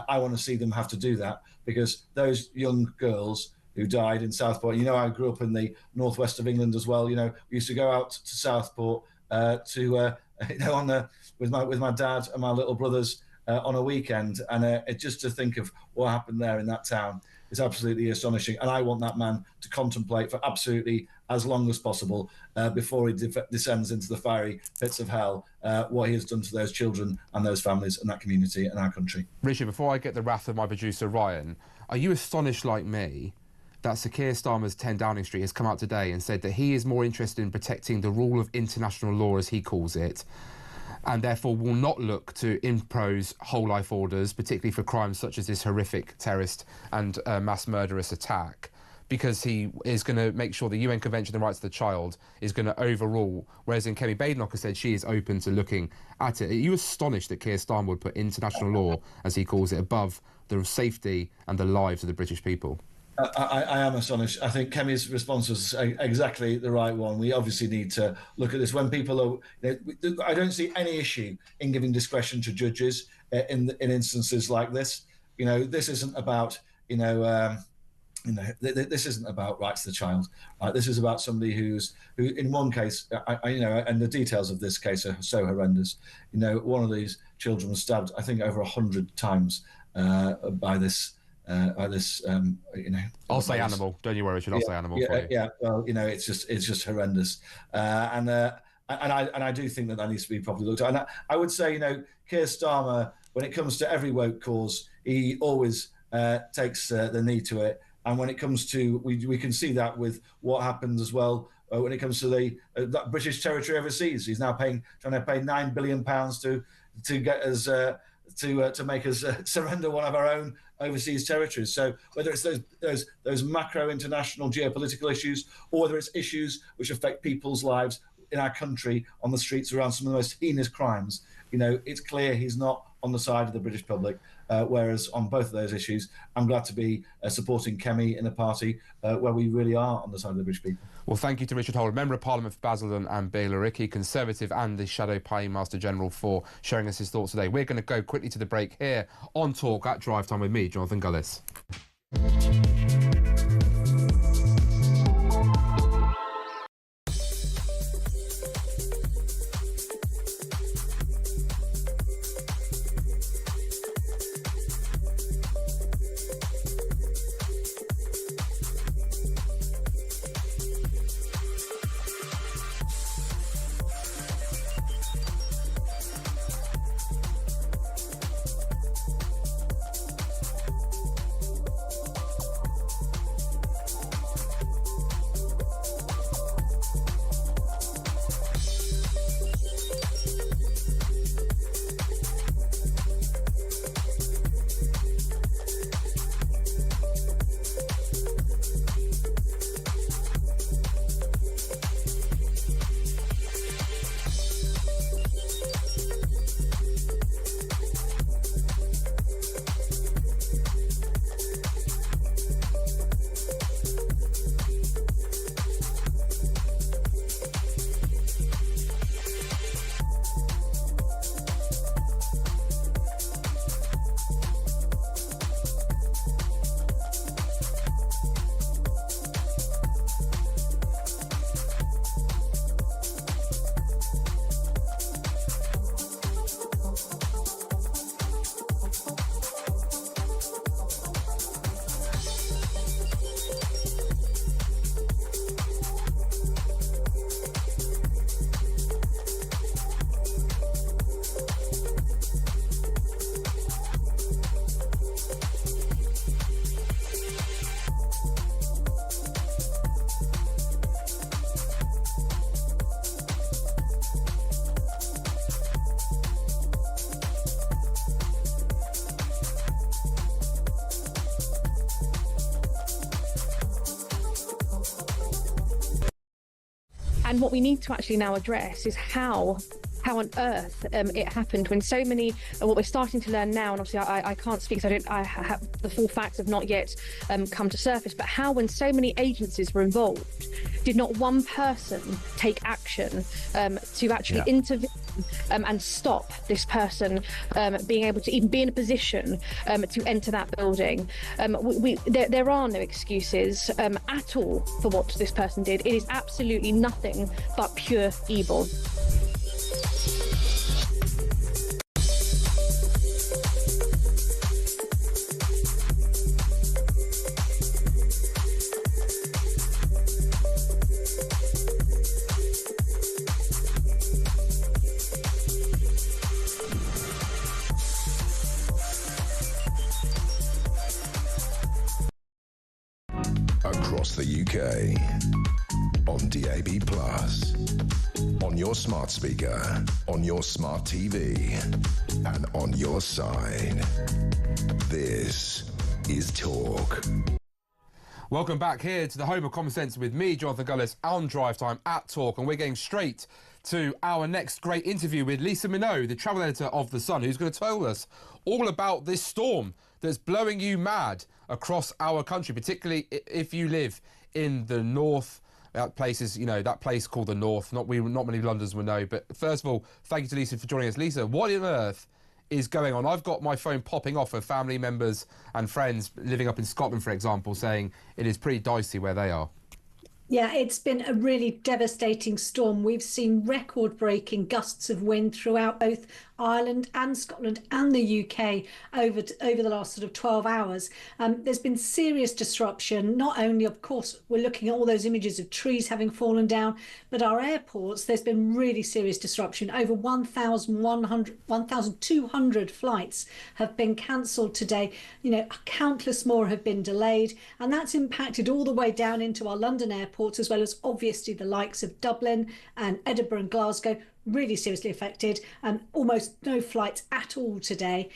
I want to see them have to do that, because those young girls who died in Southport, I grew up in the northwest of England as well. We used to go out to Southport with my dad and my little brothers on a weekend, and just to think of what happened there in that town is absolutely astonishing. And I want that man to contemplate for absolutely as long as possible before he descends into the fiery pits of hell what he has done to those children and those families and that community and our country. Richard, before I get the wrath of my producer Ryan, are you astonished like me that Sir Keir Starmer's 10 Downing Street has come out today and said that he is more interested in protecting the rule of international law, as he calls it, and therefore will not look to impose whole life orders, particularly for crimes such as this horrific terrorist and mass murderous attack, because he is going to make sure the UN Convention on the Rights of the Child is going to overrule, whereas in Kemi Badenoch has said she is open to looking at it. Are you astonished that Keir Starmer would put international law, as he calls it, above the safety and the lives of the British people? I am astonished. I think Kemi's response was exactly the right one. We obviously need to look at this. When people are, I don't see any issue in giving discretion to judges in instances like this. This isn't about, this isn't about rights of the child. Right? This is about somebody who, in one case, and the details of this case are so horrendous. One of these children was stabbed, I think, over 100 times by this. I'll say animal. Don't you worry, Richard. I'll say animal for you. Yeah. Well, it's just horrendous, and I do think that needs to be properly looked at. And I would say, Keir Starmer, when it comes to every woke cause, he always takes the knee to it. And when it comes to, we can see that with what happens as well when it comes to the British territory overseas. He's now trying to pay £9 billion to get us to make us surrender one of our own overseas territories. So whether it's those macro international geopolitical issues, or whether it's issues which affect people's lives in our country on the streets around some of the most heinous crimes, it's clear he's not on the side of the British public. Whereas on both of those issues, I'm glad to be supporting Kemi in a party where we really are on the side of the British people. Well, thank you to Richard Holland, Member of Parliament for Basildon and Bailiwick, Conservative and the Shadow Paymaster General, for sharing us his thoughts today. We're going to go quickly to the break here on Talk at Drive Time with me, Jonathan Gullis. And what we need to actually now address is how on earth it happened when so many, what we're starting to learn now, and obviously I can't speak because I have the full facts have not yet come to surface, but how when so many agencies were involved, did not one person take action to actually intervene and stop this person being able to even be in a position to enter that building. There are no excuses at all for what this person did. It is absolutely nothing but pure evil. Across the UK, on DAB+, on your smart speaker, on your smart TV, and on your side. This is Talk. Welcome back here to the home of common sense with me, Jonathan Gullis, on Drive Time at Talk, and we're getting straight to our next great interview with Lisa Minogue, the travel editor of The Sun, who's going to tell us all about this storm that's blowing you mad across our country, particularly if you live in the north. That place is, that place called the North. Not many Londoners will know. But first of all, thank you to Lisa for joining us. Lisa, what on earth is going on? I've got my phone popping off of family members and friends living up in Scotland, for example, saying it is pretty dicey where they are. Yeah, it's been a really devastating storm. We've seen record-breaking gusts of wind throughout both Ireland and Scotland and the UK over the last sort of 12 hours. There's been serious disruption. Not only, of course, we're looking at all those images of trees having fallen down, but our airports, there's been really serious disruption. Over 1,200 flights have been cancelled today. Countless more have been delayed, and that's impacted all the way down into our London airports, as well as obviously the likes of Dublin and Edinburgh and Glasgow, really seriously affected. Almost no flights at all today.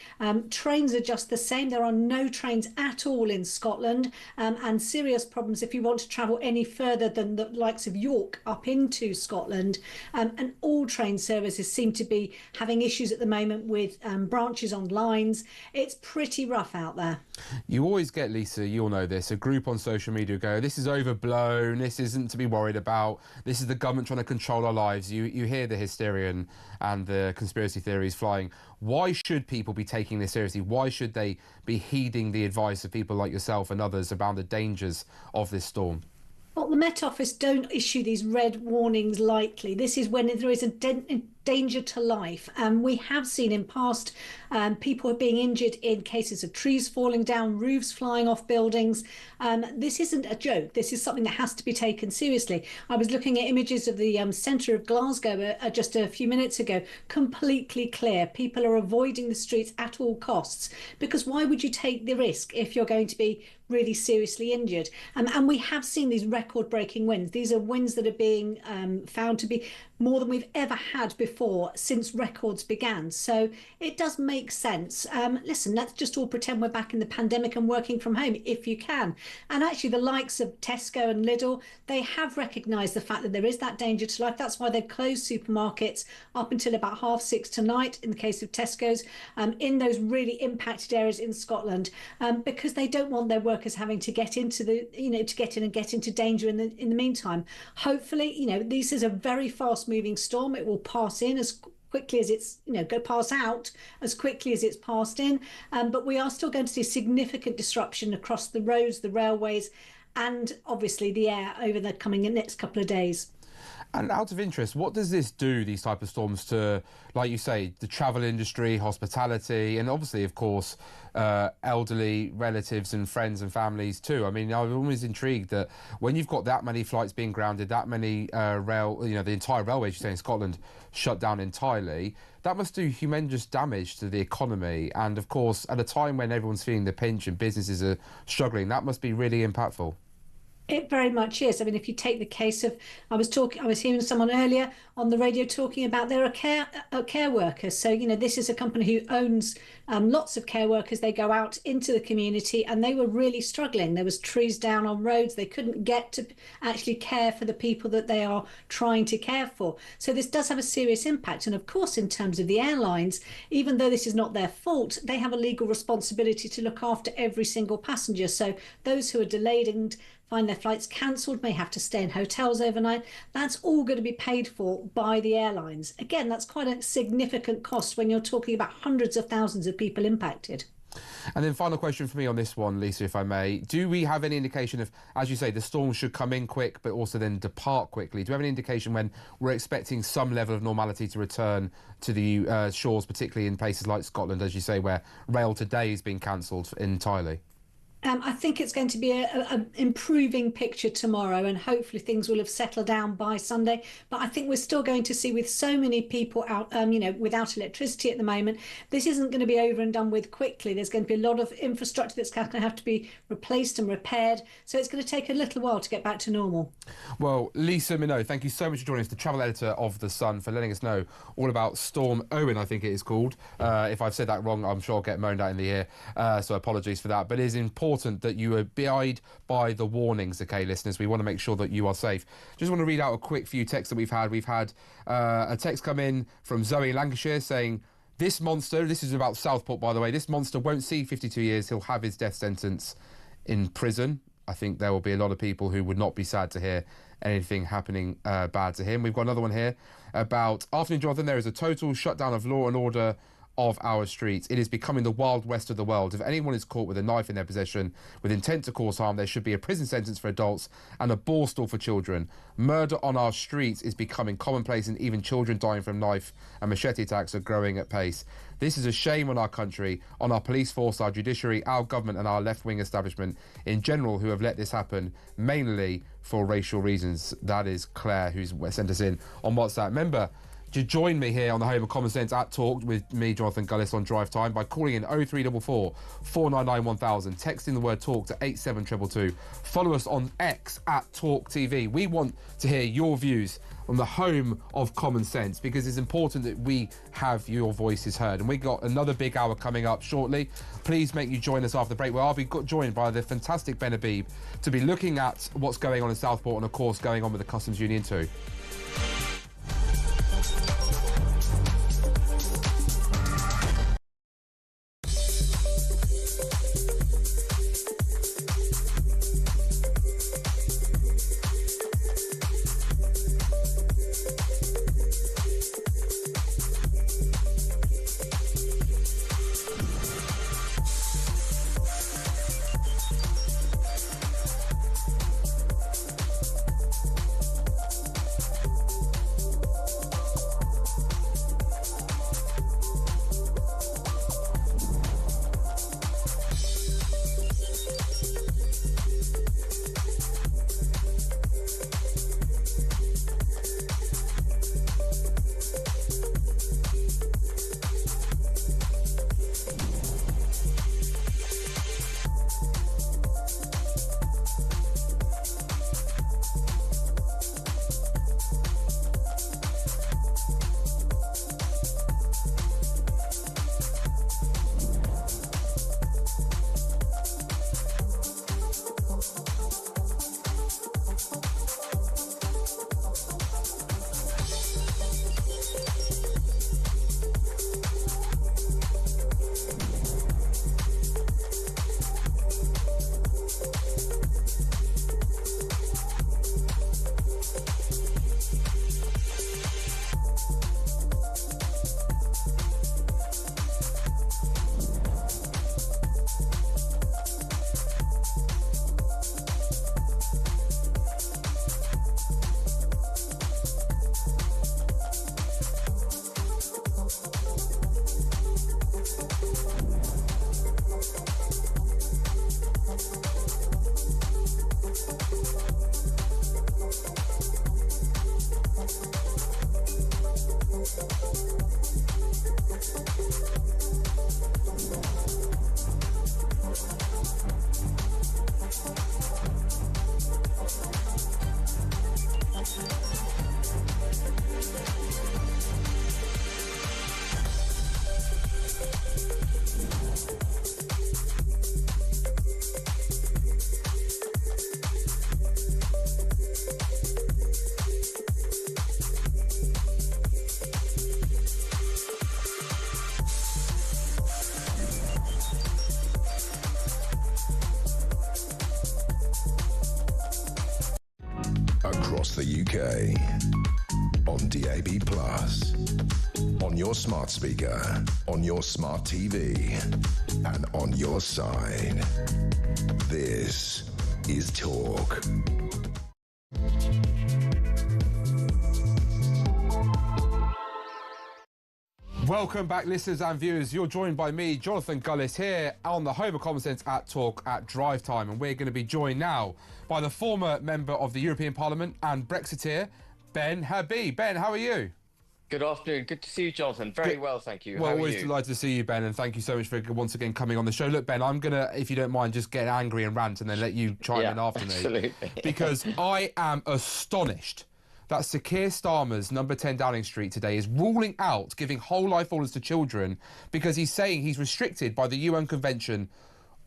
Trains are just the same. There are no trains at all in Scotland, and serious problems if you want to travel any further than the likes of York up into Scotland. And all train services seem to be having issues at the moment with branches on lines. It's pretty rough out there. You always get, Lisa, you'll know this, a group on social media go, this is overblown, this isn't to be worried about, this is the government trying to control our lives. You hear the hysteria and the conspiracy theories flying. Why should people be taking this seriously? Why should they be heeding the advice of people like yourself and others about the dangers of this storm? Well, the Met Office don't issue these red warnings lightly. This is when there is a danger to life. And we have seen in past people being injured in cases of trees falling down, roofs flying off buildings. This isn't a joke. This is something that has to be taken seriously. I was looking at images of the centre of Glasgow just a few minutes ago, completely clear. People are avoiding the streets at all costs, because why would you take the risk if you're going to be really seriously injured? And we have seen these record-breaking winds. These are winds that are being found to be more than we've ever had before since records began. So it does make sense. Listen, let's just all pretend we're back in the pandemic and working from home if you can. And actually the likes of Tesco and Lidl, they have recognised the fact that there is that danger to life. That's why they've closed supermarkets up until about 6:30 tonight in the case of Tesco's, in those really impacted areas in Scotland, because they don't want their workers having to get into to get in and get into danger in the meantime. Hopefully, this is a very fast moving storm. It will pass in as quickly as it's pass out as quickly as it's passed in, but we are still going to see significant disruption across the roads, the railways, and obviously the air over the next couple of days. And out of interest, what does this do, these type of storms, to, like you say, the travel industry, hospitality, and obviously, of course, elderly relatives and friends and families too? I mean, I'm always intrigued that when you've got that many flights being grounded, that many the entire railway, you say, in Scotland shut down entirely, that must do humongous damage to the economy. And of course, at a time when everyone's feeling the pinch and businesses are struggling, that must be really impactful. It very much is. I mean, if you take the case of, I was hearing someone earlier on the radio talking about there are care workers. So, this is a company who owns lots of care workers. They go out into the community and they were really struggling. There was trees down on roads. They couldn't get to actually care for the people that they are trying to care for. So this does have a serious impact. And of course, in terms of the airlines, even though this is not their fault, they have a legal responsibility to look after every single passenger. So those who are delayed and find their flights cancelled may have to stay in hotels overnight. That's all going to be paid for by the airlines. Again, that's quite a significant cost when you're talking about hundreds of thousands of people impacted. And then final question for me on this one, Lisa, if I may. Do we have any indication of, as you say, the storm should come in quick but also then depart quickly? Do we have any indication when we're expecting some level of normality to return to the shores, particularly in places like Scotland, as you say, where rail today is being cancelled entirely? I think it's going to be an improving picture tomorrow, and hopefully things will have settled down by Sunday. But I think we're still going to see, with so many people out, without electricity at the moment, this isn't going to be over and done with quickly. There's going to be a lot of infrastructure that's going to have to be replaced and repaired. So it's going to take a little while to get back to normal. Well, Lisa Minogue, thank you so much for joining us, the travel editor of The Sun, for letting us know all about Storm Owen, I think it is called. If I've said that wrong, I'm sure I'll get moaned out in the ear. So apologies for that. But it is important important that you abide by the warnings, okay, listeners? We want to make sure that you are safe. Just want to read out a quick few texts that we've had. We've had a text come in from Zoe in Lancashire saying, this monster, this is about Southport, by the way, this monster won't see 52 years. He'll have his death sentence in prison. I think there will be a lot of people who would not be sad to hear anything happening bad to him. We've got another one here about, afternoon, Jonathan, there is a total shutdown of law and order of our streets. It is becoming the Wild West of the world. If anyone is caught with a knife in their possession with intent to cause harm, there should be a prison sentence for adults and a ball stall for children. Murder on our streets is becoming commonplace, and even children dying from knife and machete attacks are growing at pace. This is a shame on our country, on our police force, our judiciary, our government and our left-wing establishment in general who have let this happen, mainly for racial reasons. That is Claire, who's sent us in on WhatsApp. Remember to join me here on the Home of Common Sense at Talk with me, Jonathan Gullis, on Drive Time by calling in 0344 499 1000, texting the word TALK to 87222. Follow us on X at talkTV. We want to hear your views on the home of common sense, because it's important that we have your voices heard. And we got another big hour coming up shortly. Please make you join us after the break, where I'll be joined by the fantastic Ben Habib to be looking at what's going on in Southport and, of course, going on with the Customs Union too. Across the UK, on DAB+, on your smart speaker, on your smart TV, and on your side. This is Talk. Welcome back, listeners and viewers. You're joined by me, Jonathan Gullis, here on the Home of Common Sense at Talk at Drive Time. And we're going to be joined now by the former member of the European Parliament and Brexiteer, Ben Habib. Ben, how are you? Good afternoon. Good to see you, Jonathan. Very well, thank you. Well, how are always you? delighted to see you, Ben, and thank you so much for once again coming on the show. Look, Ben, I'm going to, if you don't mind, just get angry and rant and then let you chime in after me. Absolutely. Because I am astonished that Sir Keir Starmer's number 10 Downing Street today is ruling out giving whole life orders to children because he's saying he's restricted by the UN Convention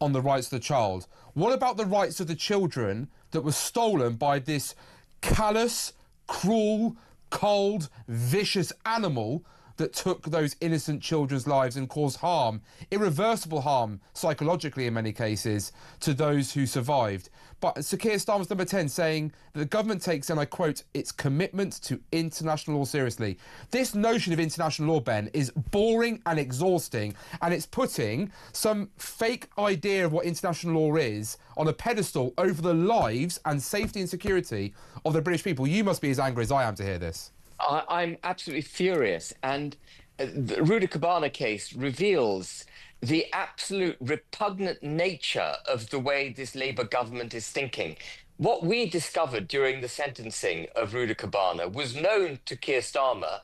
on the rights of the child? What about the rights of the children that were stolen by this callous, cruel, cold, vicious animal that took those innocent children's lives and caused harm, irreversible harm, psychologically in many cases, to those who survived? But Sir Keir Starmer's number 10 saying that the government takes, and I quote, its commitment to international law seriously. This notion of international law, Ben, is boring and exhausting, and it's putting some fake idea of what international law is on a pedestal over the lives and safety and security of the British people. You must be as angry as I am to hear this. I'm absolutely furious. And the Ruda Cabana case reveals the absolute repugnant nature of the way this Labour government is thinking. What we discovered during the sentencing of Ruda Cabana was known to Keir Starmer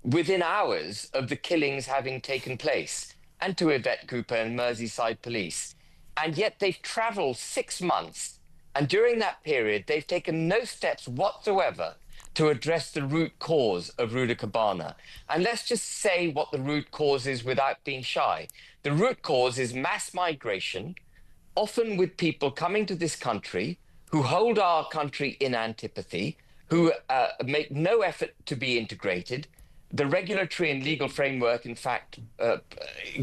within hours of the killings having taken place, and to Yvette Cooper and Merseyside Police. And yet they've travelled 6 months, and during that period they've taken no steps whatsoever to address the root cause of Ruda Cabana. And let's just say what the root cause is without being shy. The root cause is mass migration, often with people coming to this country who hold our country in antipathy, who make no effort to be integrated. The regulatory and legal framework, in fact,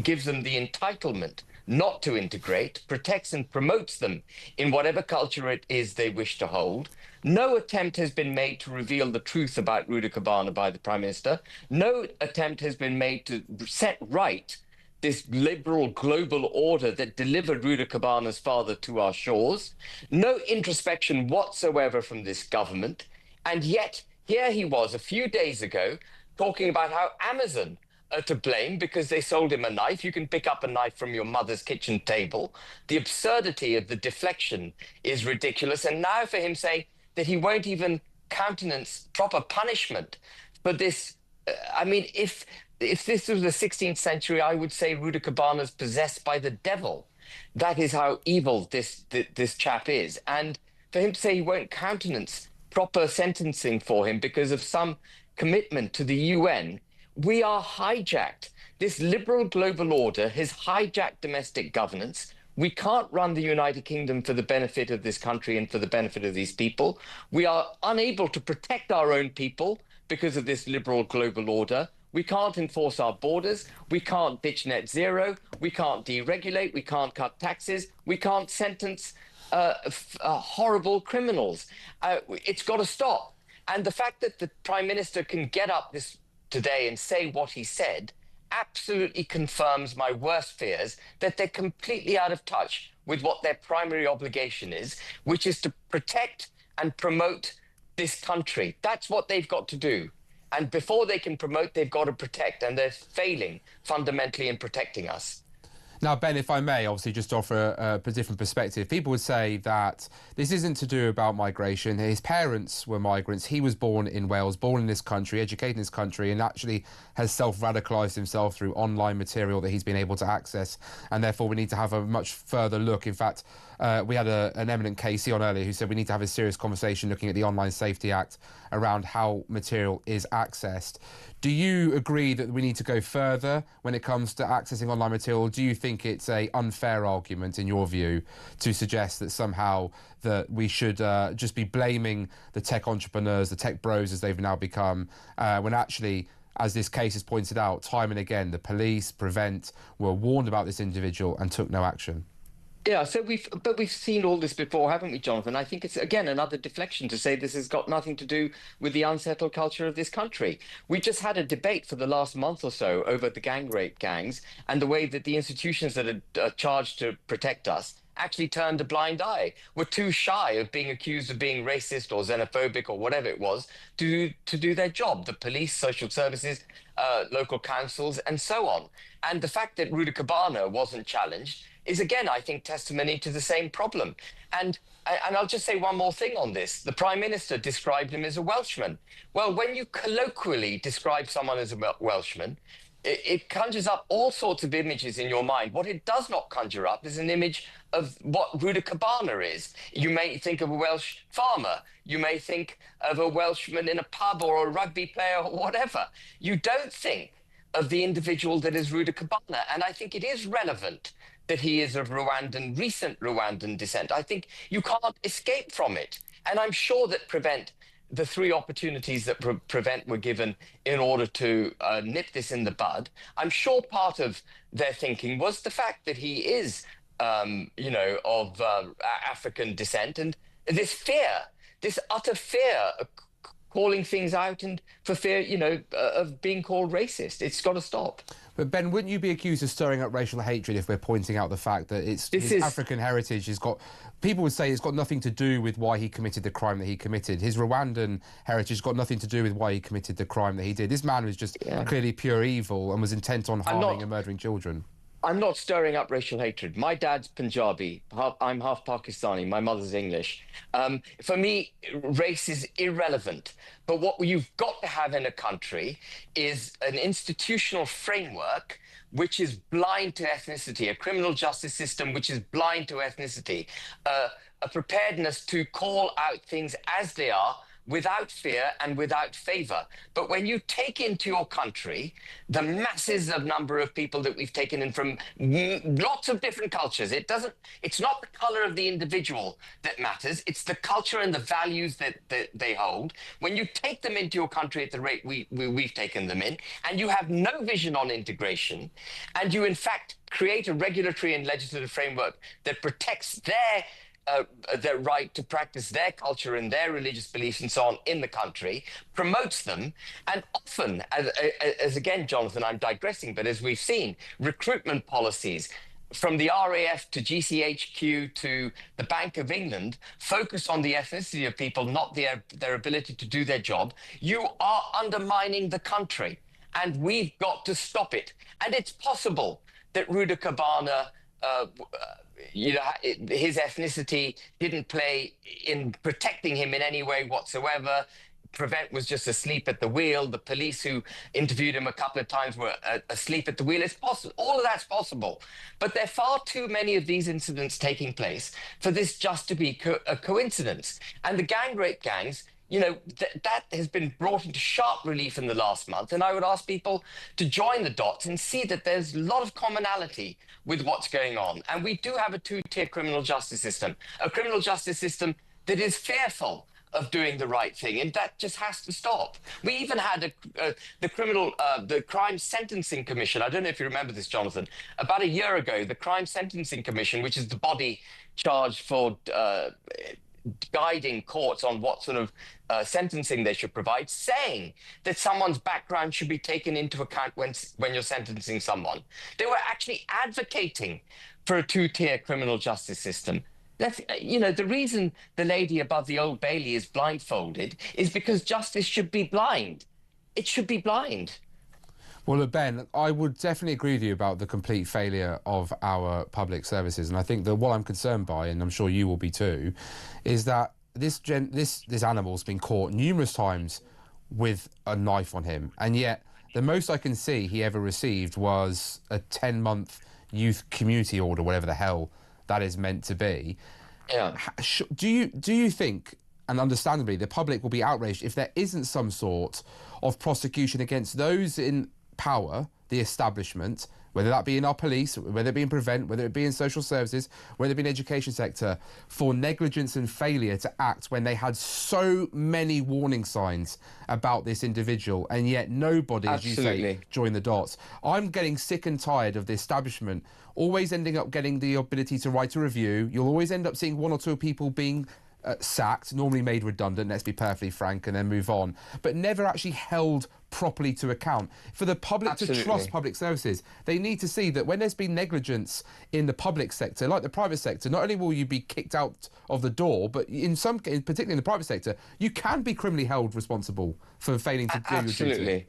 gives them the entitlement not to integrate, protects and promotes them in whatever culture it is they wish to hold. No attempt has been made to reveal the truth about Ruda Cabana by the Prime Minister. No attempt has been made to set right this liberal global order that delivered Ruda Cabana's father to our shores. No introspection whatsoever from this government. And yet, here he was a few days ago talking about how Amazon are to blame because they sold him a knife. You can pick up a knife from your mother's kitchen table. The absurdity of the deflection is ridiculous. And now for him saying that he won't even countenance proper punishment for this. I mean, if this was the 16th century, I would say Ruda Cabana's possessed by the devil. That is how evil this chap is. And for him to say he won't countenance proper sentencing for him because of some commitment to the UN, we are hijacked. This liberal global order has hijacked domestic governance. We can't run the United Kingdom for the benefit of this country and for the benefit of these people. We are unable to protect our own people because of this liberal global order. We can't enforce our borders. We can't ditch net zero. We can't deregulate. We can't cut taxes. We can't sentence horrible criminals. It's got to stop. And the fact that the Prime Minister can get up this today and say what he said absolutely confirms my worst fears that they're completely out of touch with what their primary obligation is, which is to protect and promote this country. That's what they've got to do. And before they can promote, they've got to protect, and they're failing fundamentally in protecting us. Now, Ben, if I may, obviously just offer a different perspective. People would say that this isn't to do about migration. His parents were migrants. He was born in Wales, born in this country, educated in this country, and actually has self-radicalised himself through online material that he's been able to access. And therefore, we need to have a much further look. In fact, we had an eminent KC on earlier who said we need to have a serious conversation looking at the Online Safety Act around how material is accessed. Do you agree that we need to go further when it comes to accessing online material? Do you think it's an unfair argument, in your view, to suggest that somehow that we should just be blaming the tech entrepreneurs, the tech bros as they've now become, when actually, as this case has pointed out, time and again, the police, Prevent, were warned about this individual and took no action? Yeah, so we've seen all this before, haven't we, Jonathan? I think it's, again, another deflection to say this has got nothing to do with the unsettled culture of this country. We just had a debate for the last month or so over the gang rape gangs and the way that the institutions that are charged to protect us actually turned a blind eye, were too shy of being accused of being racist or xenophobic or whatever it was to do their job. The police, social services, local councils, and so on. And the fact that Ruda Cabana wasn't challenged is, again, I think, testimony to the same problem. And I'll just say one more thing on this. The Prime Minister described him as a Welshman. Well, when you colloquially describe someone as a Welshman, it conjures up all sorts of images in your mind. What it does not conjure up is an image of what Ruda Cabana is. You may think of a Welsh farmer. You may think of a Welshman in a pub or a rugby player or whatever. You don't think of the individual that is Ruda Cabana. And I think it is relevant that he is of recent Rwandan descent. I think you can't escape from it. And I'm sure that the three opportunities that Prevent were given in order to nip this in the bud, I'm sure part of their thinking was the fact that he is, of African descent, and this utter fear of calling things out, and for fear, of being called racist. It's got to stop. But Ben, wouldn't you be accused of stirring up racial hatred if we're pointing out the fact that his African heritage has got... People would say it's got nothing to do with why he committed the crime that he committed. His Rwandan heritage has got nothing to do with why he committed the crime that he did. This man was just clearly pure evil and was intent on harming and murdering children. I'm not stirring up racial hatred. My dad's Punjabi. I'm half Pakistani. My mother's English. For me, race is irrelevant. But what you've got to have in a country is an institutional framework which is blind to ethnicity, a criminal justice system which is blind to ethnicity, a preparedness to call out things as they are, without fear and without favor. But when you take into your country the masses of number of people that we've taken in from lots of different cultures, it's not the color of the individual that matters, it's the culture and the values that they hold. When you take them into your country at the rate we've taken them in, and you have no vision on integration, and you in fact create a regulatory and legislative framework that protects their right to practice their culture and their religious beliefs and so on in the country, promotes them, and often, as again, Jonathan, I'm digressing, but as we've seen, recruitment policies from the RAF to GCHQ to the Bank of England focus on the ethnicity of people, not their ability to do their job. You are undermining the country, and we've got to stop it. And it's possible that Ruda Kabana his ethnicity didn't play in protecting him in any way whatsoever. Prevent was just asleep at the wheel. The police who interviewed him a couple of times were asleep at the wheel. It's possible. All of that's possible. But there are far too many of these incidents taking place for this just to be a coincidence. And the gang rape gangs, that has been brought into sharp relief in the last month. And I would ask people to join the dots and see that there's a lot of commonality with what's going on. And we do have a two-tier criminal justice system, a criminal justice system that is fearful of doing the right thing, and that just has to stop. We even had the Crime Sentencing Commission. I don't know if you remember this, Jonathan. About a year ago, the Crime Sentencing Commission, which is the body charged for guiding courts on what sort of sentencing they should provide, saying that someone's background should be taken into account when you're sentencing someone. They were actually advocating for a two-tier criminal justice system. That's, the reason the lady above the Old Bailey is blindfolded is because justice should be blind. It should be blind. Well, look, Ben, I would definitely agree with you about the complete failure of our public services. And I think that what I'm concerned by, and I'm sure you will be too, is that this animal's been caught numerous times with a knife on him. And yet the most I can see he ever received was a 10-month youth community order, whatever the hell that is meant to be. Yeah. Do you think, and understandably, the public will be outraged if there isn't some sort of prosecution against those in power, the establishment, whether that be in our police, whether it be in Prevent, whether it be in social services, whether it be in the education sector, for negligence and failure to act when they had so many warning signs about this individual, and yet nobody, as you say, joined the dots. I'm getting sick and tired of the establishment always ending up getting the ability to write a review. You'll always end up seeing one or two people being sacked, normally made redundant, let's be perfectly frank, and then move on, but never actually held properly to account. For the public to trust public services, they need to see that when there's been negligence in the public sector, like the private sector, not only will you be kicked out of the door, but in some cases, particularly in the private sector, you can be criminally held responsible for failing to do your duty.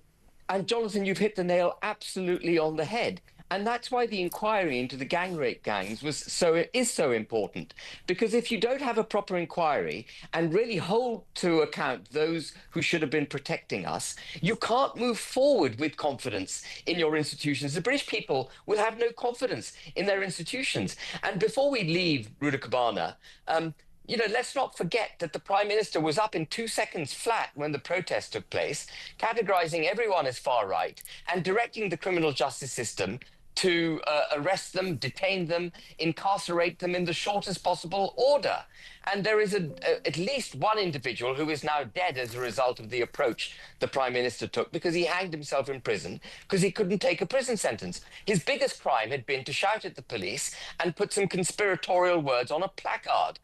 And Jonathan, you've hit the nail absolutely on the head. And that's why the inquiry into the gang rape gangs is so important. Because if you don't have a proper inquiry and really hold to account those who should have been protecting us, you can't move forward with confidence in your institutions. The British people will have no confidence in their institutions. And before we leave Ruda Kabana, let's not forget that the Prime Minister was up in 2 seconds flat when the protest took place, categorising everyone as far right and directing the criminal justice system to arrest them, detain them, incarcerate them in the shortest possible order. And there is at least one individual who is now dead as a result of the approach the Prime Minister took, because he hanged himself in prison because he couldn't take a prison sentence. His biggest crime had been to shout at the police and put some conspiratorial words on a placard.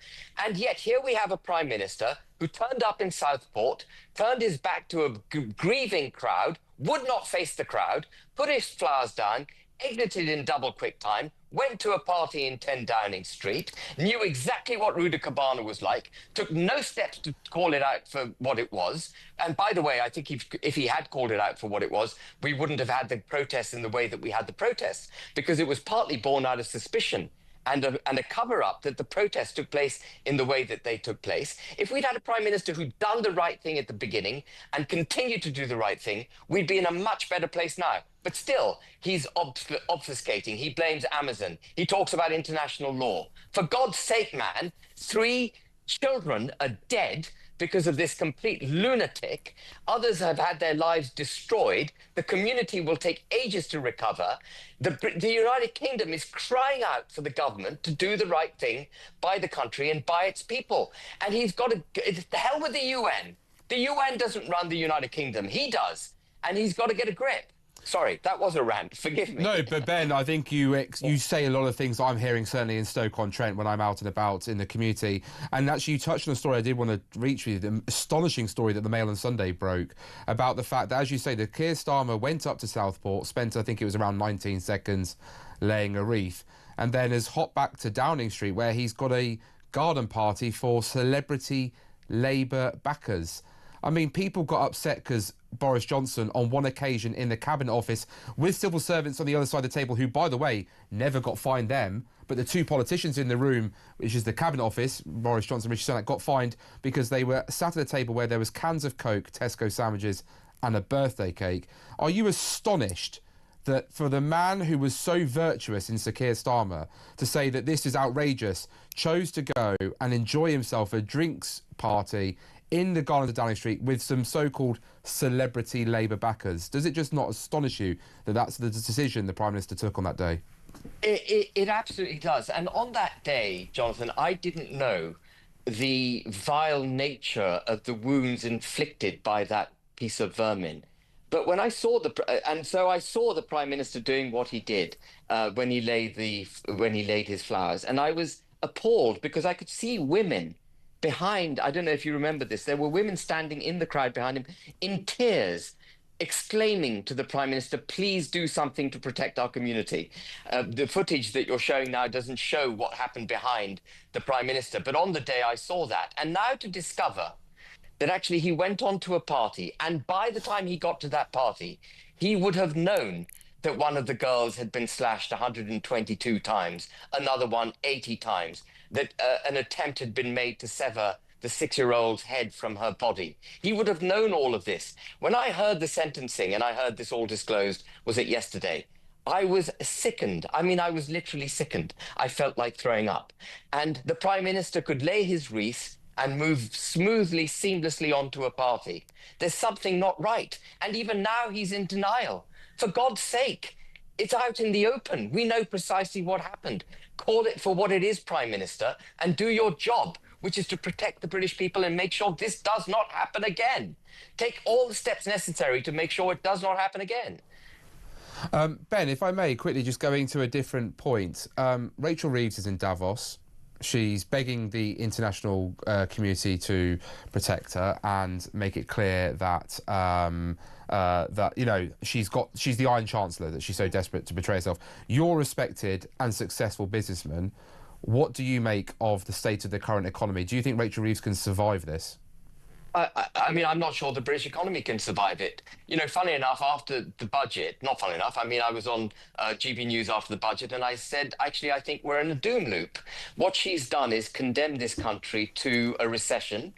And yet here we have a Prime Minister who turned up in Southport, turned his back to a grieving crowd, would not face the crowd, put his flowers down, exited in double quick time, went to a party in 10 Downing Street, knew exactly what Ruda Cabana was like, took no steps to call it out for what it was. And by the way, I think if he had called it out for what it was, we wouldn't have had the protests in the way that we had the protests, because it was partly born out of suspicion and a cover-up that the protests took place in the way that they took place. If we'd had a Prime Minister who'd done the right thing at the beginning and continued to do the right thing, we'd be in a much better place now. But still, he's obfuscating. He blames Amazon. He talks about international law. For God's sake, man, 3 children are dead because of this complete lunatic. Others have had their lives destroyed. The community will take ages to recover. The United Kingdom is crying out for the government to do the right thing by the country and by its people. And he's got to, the hell with the UN. The UN doesn't run the United Kingdom. He does. And he's got to get a grip. Sorry, that was a rant. Forgive me. No, but Ben, I think you say a lot of things I'm hearing, certainly in Stoke-on-Trent when I'm out and about in the community. And actually, you touched on a story I did want to reach with you, the astonishing story that the Mail on Sunday broke about the fact that, as you say, the Keir Starmer went up to Southport, spent, I think it was around 19 seconds, laying a wreath, and then has hopped back to Downing Street, where he's got a garden party for celebrity Labour backers. I mean, people got upset because Boris Johnson, on one occasion in the Cabinet Office, with civil servants on the other side of the table, who, by the way, never got fined them, but the 2 politicians in the room, which is the Cabinet Office, Boris Johnson and Rishi Sunak, got fined because they were sat at a table where there was cans of Coke, Tesco sandwiches and a birthday cake. Are you astonished that for the man who was so virtuous in Sir Keir Starmer to say that this is outrageous, chose to go and enjoy himself a drinks party in the Gardens of Downing Street with some so-called celebrity Labour backers? Does it just not astonish you that that's the decision the Prime Minister took on that day? It absolutely does. And on that day, Jonathan, I didn't know the vile nature of the wounds inflicted by that piece of vermin. But when I saw I saw the Prime Minister doing what he did when he laid his flowers, and I was appalled because I could see women behind. I don't know if you remember this. There were women standing in the crowd behind him in tears, exclaiming to the Prime Minister, please do something to protect our community. The footage that you're showing now doesn't show what happened behind the Prime Minister, but on the day I saw that. And now to discover that actually he went on to a party, and by the time he got to that party, he would have known that one of the girls had been slashed 122 times, another one 80 times, that an attempt had been made to sever the 6-year-old's head from her body. He would have known all of this. When I heard the sentencing and I heard this all disclosed, was it yesterday? I was sickened. I mean, I was literally sickened. I felt like throwing up. And the Prime Minister could lay his wreath and move smoothly, seamlessly onto a party. There's something not right. And even now he's in denial. For God's sake, it's out in the open. We know precisely what happened. Call it for what it is, Prime Minister, and do your job, which is to protect the British people and make sure this does not happen again. Take all the steps necessary to make sure it does not happen again. Ben, if I may, quickly just going to a different point. Rachel Reeves is in Davos. She's begging the international community to protect her and make it clear that that, you know, she's the Iron Chancellor, that she's so desperate to betray herself. You're a respected and successful businessman. What do you make of the state of the current economy? Do you think Rachel Reeves can survive this? I mean, I'm not sure the British economy can survive it. You know, funny enough, after the budget, not funny enough, I mean, I was on GB News after the budget and I said, actually, I think we're in a doom loop. What she's done is condemn this country to a recession,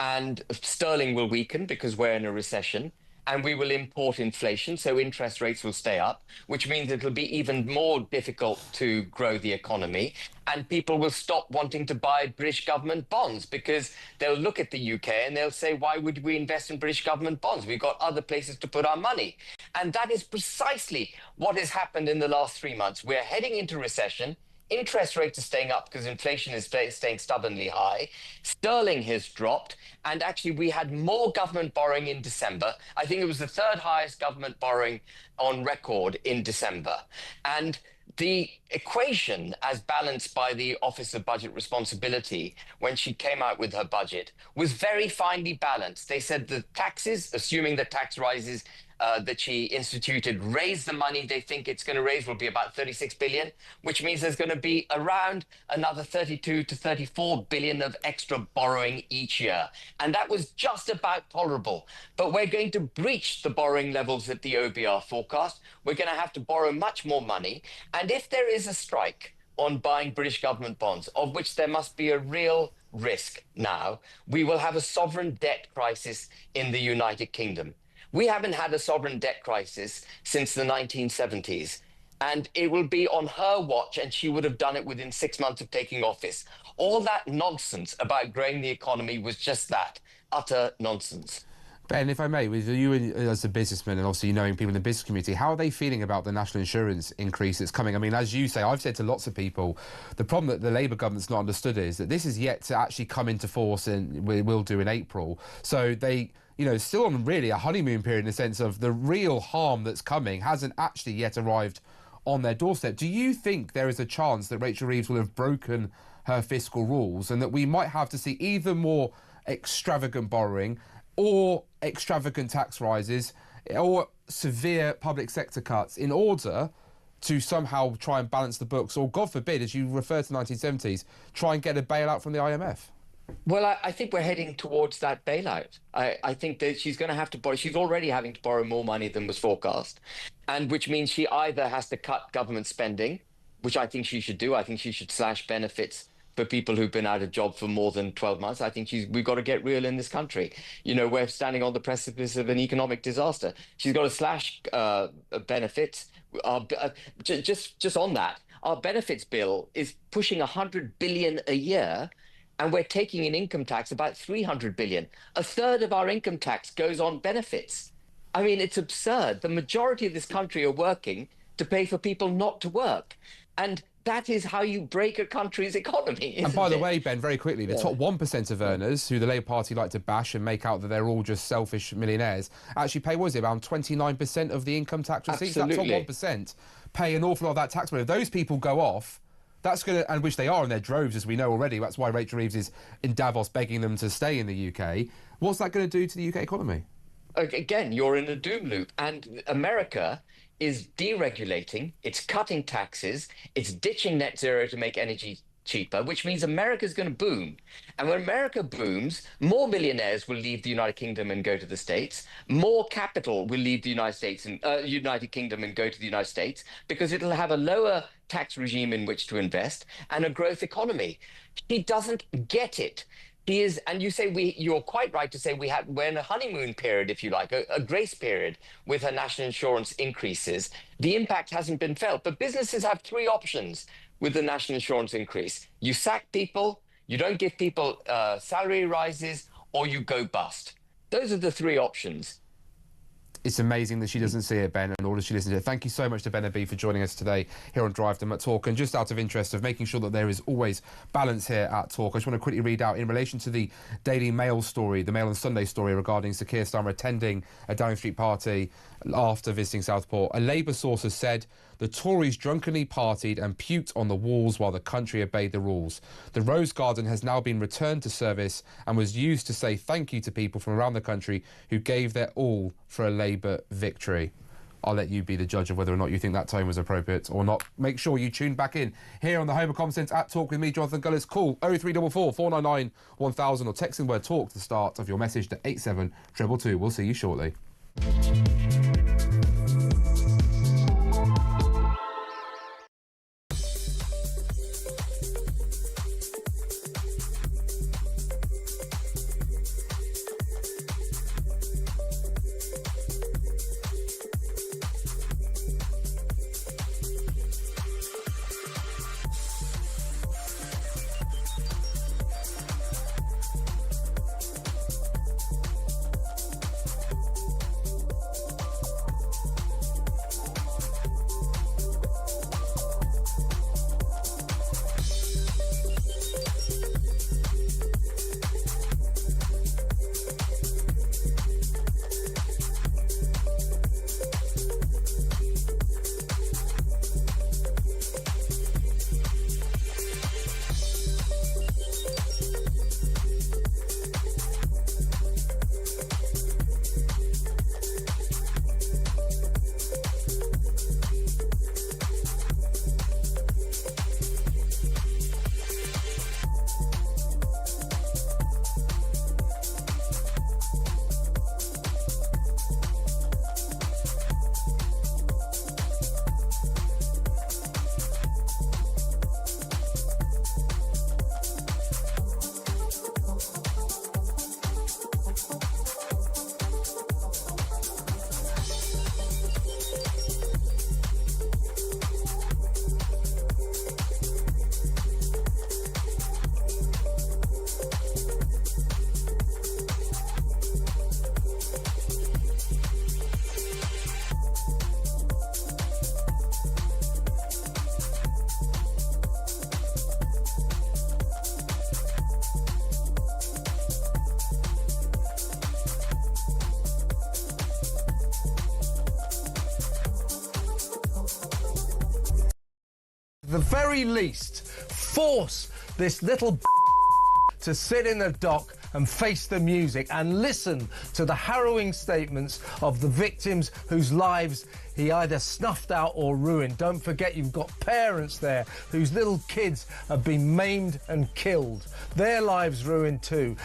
and sterling will weaken because we're in a recession, and we will import inflation, so interest rates will stay up, which means it'll be even more difficult to grow the economy, and people will stop wanting to buy British government bonds because they'll look at the UK and they'll say, why would we invest in British government bonds? We've got other places to put our money. And that is precisely what has happened in the last 3 months. We're heading into recession. Interest rates are staying up because inflation is staying stubbornly high. Sterling has dropped. And actually, we had more government borrowing in December. I think it was the third highest government borrowing on record in December. And the equation, as balanced by the Office of Budget Responsibility when she came out with her budget, was very finely balanced. They said the taxes, assuming the tax rises that she instituted, raise the money they think it's going to raise will be about 36 billion, which means there's going to be around another 32 to 34 billion of extra borrowing each year. And that was just about tolerable. But we're going to breach the borrowing levels that the OBR forecast. We're going to have to borrow much more money. And if there is a strike on buying British government bonds, of which there must be a real risk now, we will have a sovereign debt crisis in the United Kingdom. We haven't had a sovereign debt crisis since the 1970s, and it will be on her watch, and she would have done it within 6 months of taking office. All that nonsense about growing the economy was just that, utter nonsense. Ben, if I may, with you as a businessman and obviously knowing people in the business community, how are they feeling about the national insurance increase that's coming? I mean, as you say, I've said to lots of people, the problem that the Labour government's not understood is that this is yet to actually come into force, and we will do in April. So they, still on really a honeymoon period in the sense of the real harm that's coming hasn't actually yet arrived on their doorstep. Do you think there is a chance that Rachel Reeves will have broken her fiscal rules and that we might have to see either more extravagant borrowing or extravagant tax rises or severe public sector cuts in order to somehow try and balance the books, or God forbid, as you refer to 1970s, try and get a bailout from the IMF? Well, I think we're heading towards that bailout. I think that she's going to have to borrow. She's already having to borrow more money than was forecast, and which means she either has to cut government spending, which I think she should do. I think she should slash benefits for people who've been out of job for more than 12 months. I think we've got to get real in this country. We're standing on the precipice of an economic disaster. She's got to slash benefits. Just on that, our benefits bill is pushing 100 billion a year. And we're taking in income tax about 300 billion. A third of our income tax goes on benefits. I mean, it's absurd. The majority of this country are working to pay for people not to work. And that is how you break a country's economy. And by the way, Ben, very quickly, the top 1% of earners, who the Labour Party like to bash and make out that they're all just selfish millionaires, actually pay, what is it, around 29% of the income tax receipts? Absolutely. That top 1% pay an awful lot of that tax money. If those people go off, that's going to, and which they are in their droves, as we know already. That's why Rachel Reeves is in Davos begging them to stay in the UK. What's that going to do to the UK economy? Again, you're in a doom loop. And America is deregulating, it's cutting taxes, it's ditching net zero to make energy cheaper, which means America's going to boom. And when America booms, more millionaires will leave the United Kingdom and go to the States. More capital will leave the United Kingdom and go to the United States, because it'll have a lower tax regime in which to invest and a growth economy. She doesn't get it. She is, and you say you're quite right to say we're in a honeymoon period, if you like, a grace period with her national insurance increases. The impact hasn't been felt, but businesses have three options with the national insurance increase. You sack people, you don't give people salary rises, or you go bust. Those are the three options. It's amazing that she doesn't see it, Ben, and all that she listens to it. Thank you so much to Ben Abi for joining us today here on Drive Them at Talk. And just out of interest of making sure that there is always balance here at Talk, I just want to quickly read out in relation to the Daily Mail story, the Mail on Sunday story regarding Sir Keir Starmer attending a Downing Street party after visiting Southport. A Labour source has said the Tories drunkenly partied and puked on the walls while the country obeyed the rules. The Rose Garden has now been returned to service and was used to say thank you to people from around the country who gave their all for a Labour victory. I'll let you be the judge of whether or not you think that tone was appropriate or not. Make sure you tune back in here on the Home of Common Sense at Talk with me, Jonathan Gullis. Call 0344 499 1000 or text in word TALK to the start of your message to 87222. We'll see you shortly. the very least, force this little to sit in the dock and face the music and listen to the harrowing statements of the victims whose lives he either snuffed out or ruined. Don't forget, you've got parents there whose little kids have been maimed and killed. Their lives ruined too.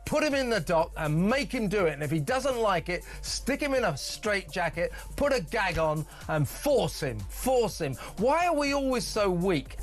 Put him in the dock and make him do it. And if he doesn't like it, stick him in a straitjacket, put a gag on and force him. Force him. Why are we always so weak?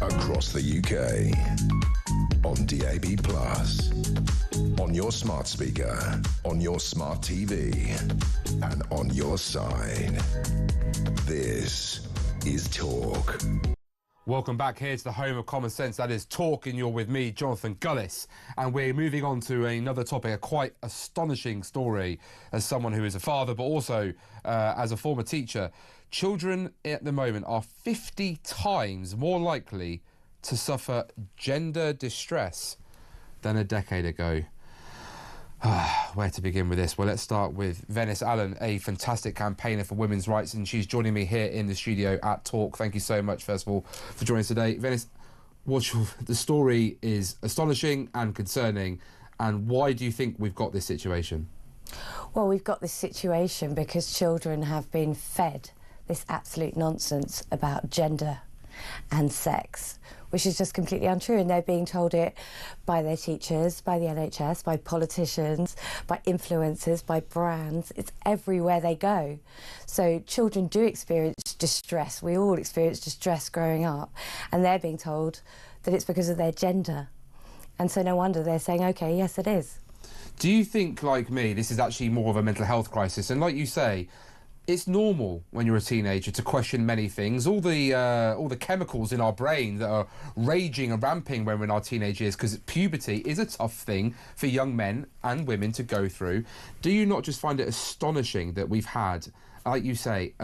Across the UK, on DAB+, on your smart speaker, on your smart TV, and on your side. This is Talk. Welcome back here to the home of common sense. That is Talk, and you're with me, Jonathan Gullis. And we're moving on to another topic, a quite astonishing story as someone who is a father, but also as a former teacher. Children at the moment are 50 times more likely to suffer gender distress than a decade ago. Where to begin with this? Well, let's start with Venice Allen, a fantastic campaigner for women's rights, and she's joining me here in the studio at Talk. Thank you so much, first of all, for joining us today. Venice, the story is astonishing and concerning, and why do you think we've got this situation? Well, we've got this situation because children have been fed this absolute nonsense about gender and sex, which is just completely untrue, and they're being told it by their teachers, by the NHS, by politicians, by influencers, by brands. It's everywhere they go. So children do experience distress. We all experience distress growing up, and they're being told that it's because of their gender. And so no wonder they're saying, OK, yes, it is. Do you think, like me, this is actually more of a mental health crisis? And like you say, it's normal when you're a teenager to question many things. All the chemicals in our brain that are raging and ramping when we're in our teenage years, because puberty is a tough thing for young men and women to go through. Do you not just find it astonishing that we've had, like you say,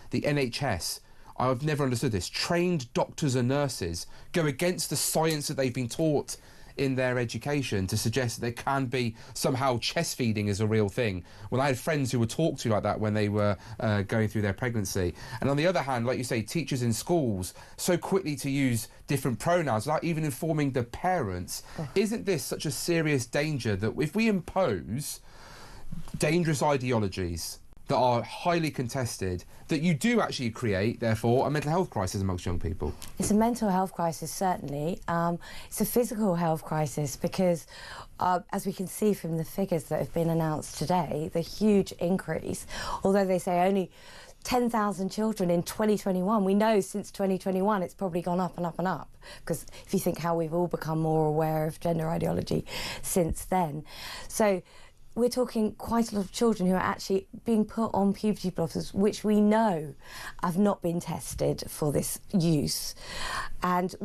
the NHS, I've never understood this, trained doctors and nurses go against the science that they've been taught in their education to suggest that there can be somehow chest feeding is a real thing. Well, I had friends who were talked to like that when they were going through their pregnancy. And on the other hand, like you say, teachers in schools so quickly to use different pronouns, like even informing the parents. Isn't this such a serious danger that if we impose dangerous ideologies that are highly contested, that you do actually create, therefore, a mental health crisis amongst young people? It's a mental health crisis, certainly. It's a physical health crisis because, as we can see from the figures that have been announced today, the huge increase, although they say only 10,000 children in 2021, we know since 2021 it's probably gone up and up and up, because if you think how we've all become more aware of gender ideology since then. So we're talking quite a lot of children who are actually being put on puberty blockers, which we know have not been tested for this use. And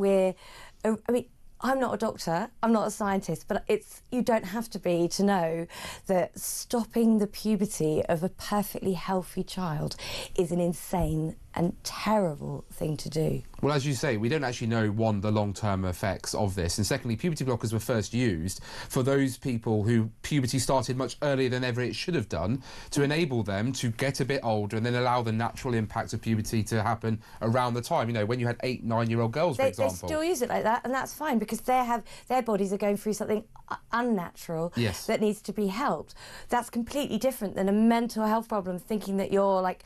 I'm not a doctor, I'm not a scientist, but you don't have to be to know that stopping the puberty of a perfectly healthy child is an insane and terrible thing to do. Well, as you say, we don't actually know, one, the long-term effects of this, and secondly, puberty blockers were first used for those people who puberty started much earlier than ever it should have done, to enable them to get a bit older and then allow the natural impact of puberty to happen around the time, you know, when you had 8, 9-year-old girls, for example. They still use it like that, and that's fine, because their bodies are going through something unnatural that needs to be helped. That's completely different than a mental health problem, thinking that you're like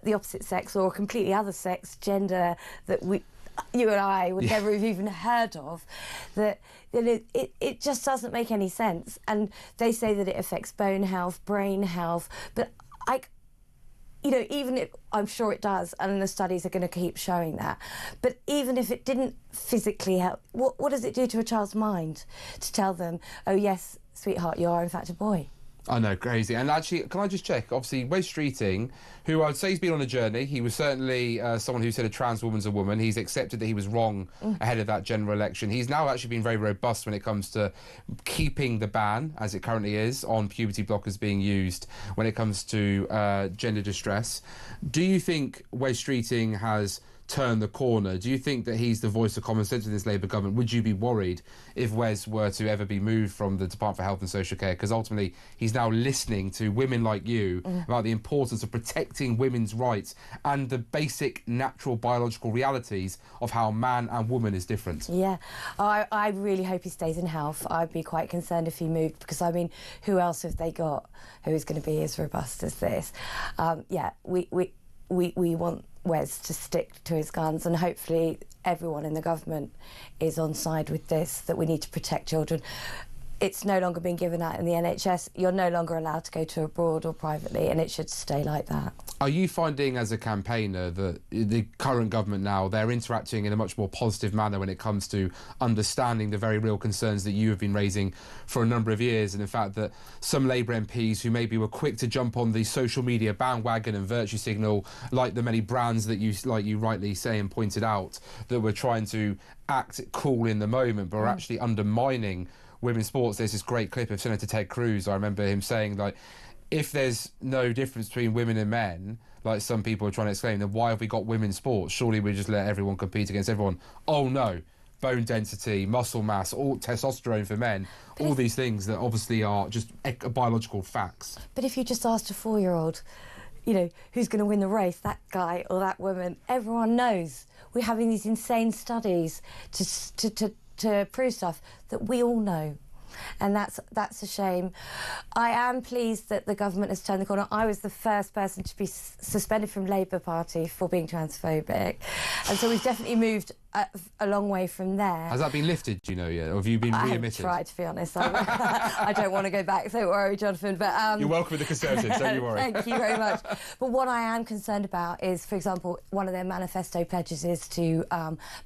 the opposite sex or a completely other sex, gender that you and I would never have even heard of. That it just doesn't make any sense. And they say that it affects bone health, brain health, but even if, I'm sure it does, and the studies are going to keep showing that. But even if it didn't physically help, what does it do to a child's mind to tell them, oh yes, sweetheart, you are in fact a boy? I know, crazy. And actually, can I just check? Obviously, Wes Streeting, who I would say has been on a journey, he was certainly someone who said a trans woman's a woman. He's accepted that he was wrong ahead of that general election. He's now actually been very robust when it comes to keeping the ban, as it currently is, on puberty blockers being used when it comes to gender distress. Do you think Wes Streeting has turn the corner? Do you think that he's the voice of common sense in this Labour government? Would you be worried if Wes were to ever be moved from the Department for Health and Social Care? Because ultimately he's now listening to women like you about the importance of protecting women's rights and the basic natural biological realities of how man and woman is different. Yeah, I really hope he stays in health. I'd be quite concerned if he moved, because I mean, who else have they got who is going to be as robust as this? Yeah, we want Wes to stick to his guns, and hopefully everyone in the government is on side with this, that we need to protect children. It's no longer being given out in the NHS. You're no longer allowed to go to abroad or privately, and it should stay like that. Are you finding, as a campaigner, that the current government now, they're interacting in a much more positive manner when it comes to understanding the very real concerns that you have been raising for a number of years, and in fact that some Labour MPs who maybe were quick to jump on the social media bandwagon and virtue signal, like the many brands that you, like you rightly say and pointed out, that were trying to act cool in the moment but are actually undermining women's sports? There's this great clip of Senator Ted Cruz. I remember him saying, like, if there's no difference between women and men, like some people are trying to exclaim, then why have we got women's sports? Surely we just let everyone compete against everyone. Oh no, bone density, muscle mass, all testosterone for men, all these things that obviously are just biological facts. But if you just asked a 4-year-old, you know, who's going to win the race, that guy or that woman, everyone knows. We're having these insane studies to prove stuff that we all know. And that's a shame. I am pleased that the government has turned the corner. I was the first person to be suspended from Labour Party for being transphobic, and so we've definitely moved a long way from there. Has that been lifted, do you know, yet? Or have you been readmitted? I have tried, to be honest. I don't want to go back, don't worry, Jonathan. But you're welcome with the Conservatives, don't you worry. Thank you very much. But what I am concerned about is, for example, one of their manifesto pledges is to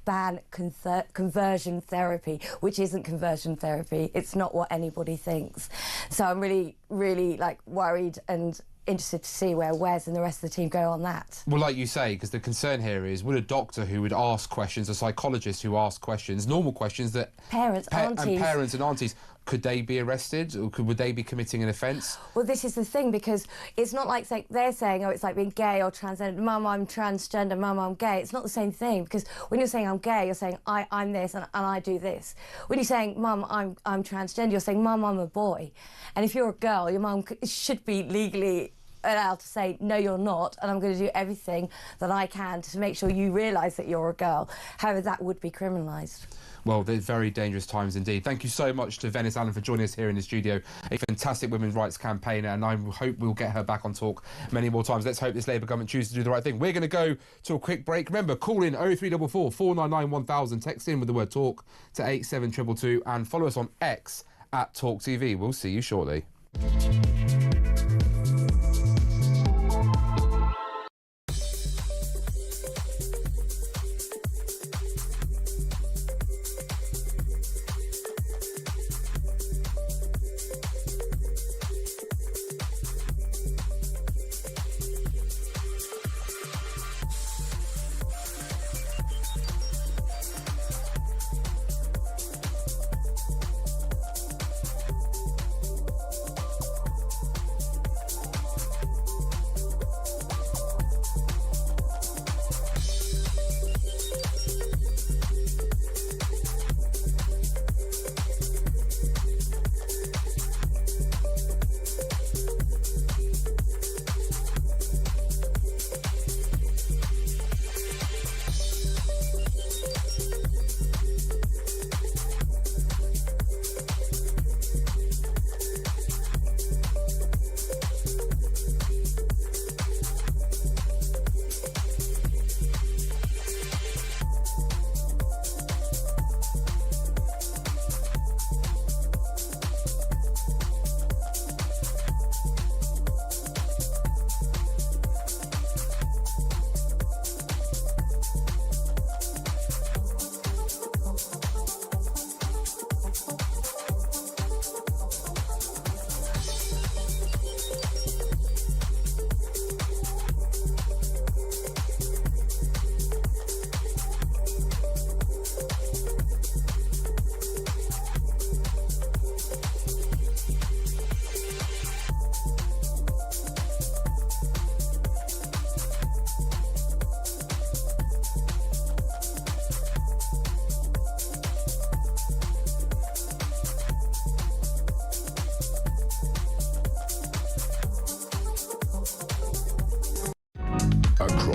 ban conversion therapy, which isn't conversion therapy. It's not what anybody thinks. So I'm really, really worried and interested to see where Wes and the rest of the team go on that. Well, like you say, because the concern here is, would a doctor who would ask questions, a psychologist who asks questions, normal questions that parents and aunties, could they be arrested, or would they be committing an offence? Well, this is the thing, because it's not like they're saying, oh, it's like being gay or transgender. Mum, I'm transgender. Mum, I'm gay. It's not the same thing, because when you're saying I'm gay, you're saying I'm this and I do this. When you're saying, Mum, I'm transgender, you're saying, Mum, I'm a boy. And if you're a girl, your mum should be legally allowed to say, no, you're not, and I'm going to do everything that I can to make sure you realise that you're a girl. However, that would be criminalised. Well, they're very dangerous times indeed. Thank you so much to Venice Allen for joining us here in the studio, a fantastic women's rights campaigner, and I hope we'll get her back on Talk many more times. Let's hope this Labour government chooses to do the right thing. We're going to go to a quick break. Remember, call in 0344 499 1000, text in with the word TALK to 87222, and follow us on X at talkTV. We'll see you shortly.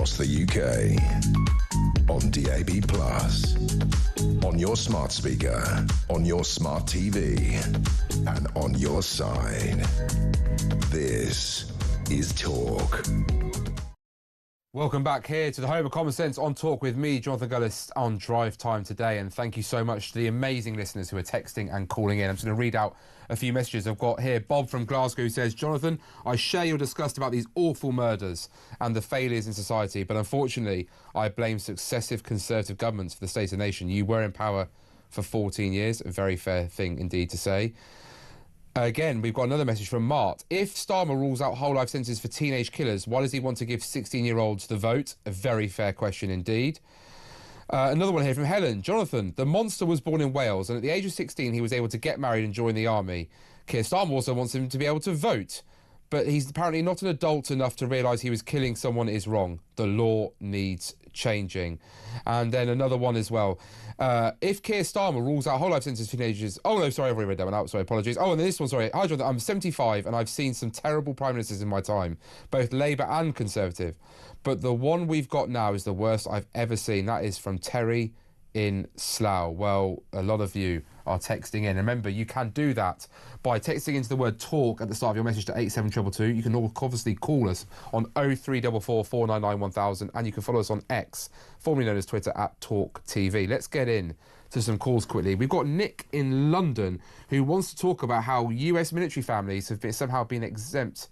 across the UK. On DAB+, on your smart speaker, on your smart TV, and on your side. This is Talk. Welcome back here to the Home of Common Sense on Talk with me, Jonathan Gullis, on Drive Time today. And thank you so much to the amazing listeners who are texting and calling in. I'm just going to read out a few messages I've got here. Bob from Glasgow says, Jonathan, I share your disgust about these awful murders and the failures in society, but unfortunately, I blame successive Conservative governments for the state of the nation. You were in power for 14 years, a very fair thing indeed to say. Again, we've got another message from Mart. If Starmer rules out whole life sentences for teenage killers, why does he want to give 16-year-olds the vote? A very fair question indeed. Another one here from Helen. Jonathan, the monster was born in Wales, and at the age of 16, he was able to get married and join the army. Keir Starmer also wants him to be able to vote, but he's apparently not an adult enough to realise he was killing someone is wrong. The law needs changing. And then another one as well. If Keir Starmer rules out whole life sentences for teenagers... Oh, no, sorry, I've already read that one out. Sorry, apologies. Oh, and this one, sorry. Hi, Jonathan. I'm 75 and I've seen some terrible prime ministers in my time, both Labour and Conservative. But the one we've got now is the worst I've ever seen. That is from Terry in Slough. Well, a lot of you are texting in. Remember, you can do that by texting into the word talk at the start of your message to 87222. You can obviously call us on 0344 499 1000, and you can follow us on X, formerly known as Twitter, at talkTV. Let's get in to some calls quickly. We've got Nick in London who wants to talk about how US military families have somehow been exempt.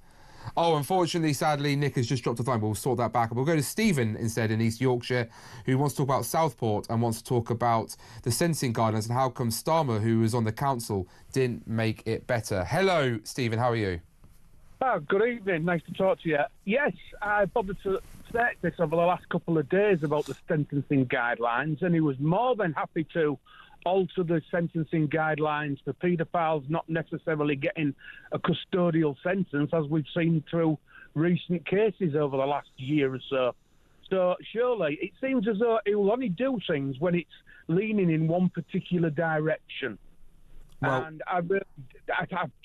Oh, unfortunately, sadly, Nick has just dropped the line. We'll sort that back. We'll go to Stephen instead in East Yorkshire, who wants to talk about Southport and wants to talk about the sentencing guidelines and how come Starmer, who was on the council, didn't make it better. Hello, Stephen. How are you? Oh, good evening. Nice to talk to you. Yes, I bothered to state this over the last couple of days about the sentencing guidelines, and he was more than happy to alter the sentencing guidelines for paedophiles not necessarily getting a custodial sentence, as we've seen through recent cases over the last year or so. So surely it seems as though he will only do things when it's leaning in one particular direction. Well, and I've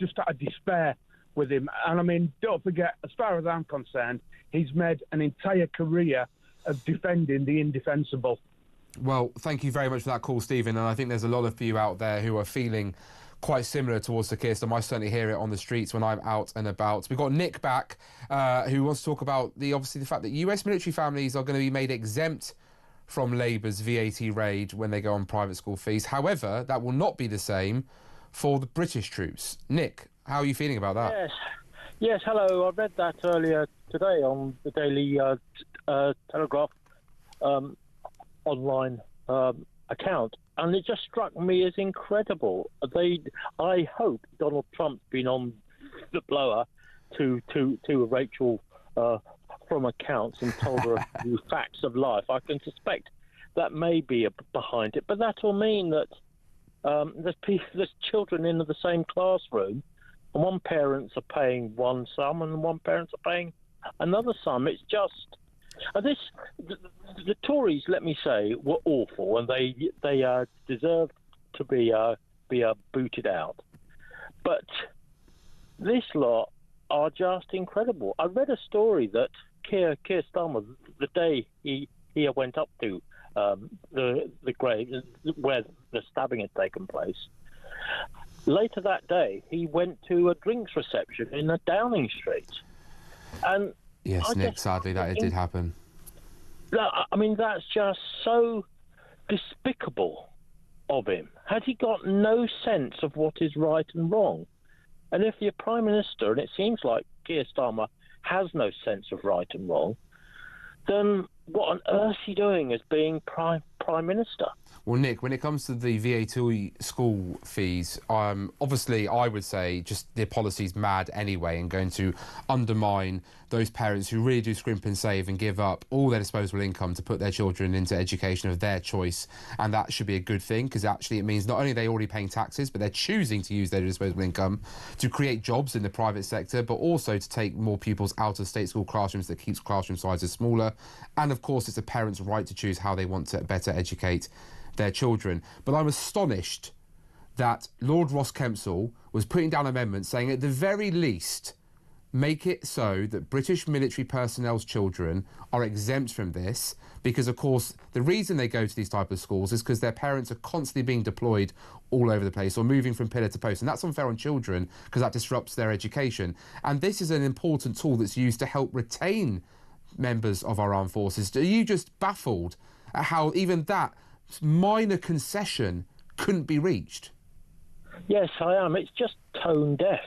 just had despair with him. And I mean, don't forget, as far as I'm concerned, he's made an entire career of defending the indefensible. Well, thank you very much for that call, Stephen. And I think there's a lot of you out there who are feeling quite similar towards the Keir Starmer. I certainly hear it on the streets when I'm out and about. We've got Nick back, who wants to talk about the fact that US military families are going to be made exempt from Labour's VAT raid when they go on private school fees. However, that will not be the same for the British troops. Nick, how are you feeling about that? Yes, hello. I read that earlier today on the Daily Telegraph online account, and it just struck me as incredible. I hope Donald Trump's been on the blower to Rachel from accounts and told her the facts of life. I can suspect that may be behind it, but that will mean that there's children in the same classroom, and one parents are paying one sum and one parents are paying another sum. It's just the Tories, let me say, were awful, and they deserved to be booted out. But this lot are just incredible. I read a story that Keir Starmer, the day he went up to the grave where the stabbing had taken place, later that day he went to a drinks reception in a Downing Street. And yes, Nick, sadly that it did happen. I mean, that's just so despicable of him. Has he got no sense of what is right and wrong? And if you're Prime Minister, and it seems like Keir Starmer has no sense of right and wrong, then what on earth is he doing as being Prime Minister? Well, Nick, when it comes to the VAT school fees, obviously I would say just the policy's mad anyway and going to undermine those parents who really do scrimp and save and give up all their disposable income to put their children into education of their choice. And that should be a good thing, because actually it means not only are they already paying taxes, but they're choosing to use their disposable income to create jobs in the private sector, but also to take more pupils out of state school classrooms that keeps classroom sizes smaller. And of course, it's a parent's right to choose how they want to better educate their children. But I'm astonished that Lord Ross Kempsall was putting down amendments saying at the very least make it so that British military personnel's children are exempt from this, because of course the reason they go to these type of schools is because their parents are constantly being deployed all over the place or moving from pillar to post, and that's unfair on children because that disrupts their education. And this is an important tool that's used to help retain members of our armed forces. Are you just baffled at how even that minor concession couldn't be reached? Yes, I am. It's just tone deaf.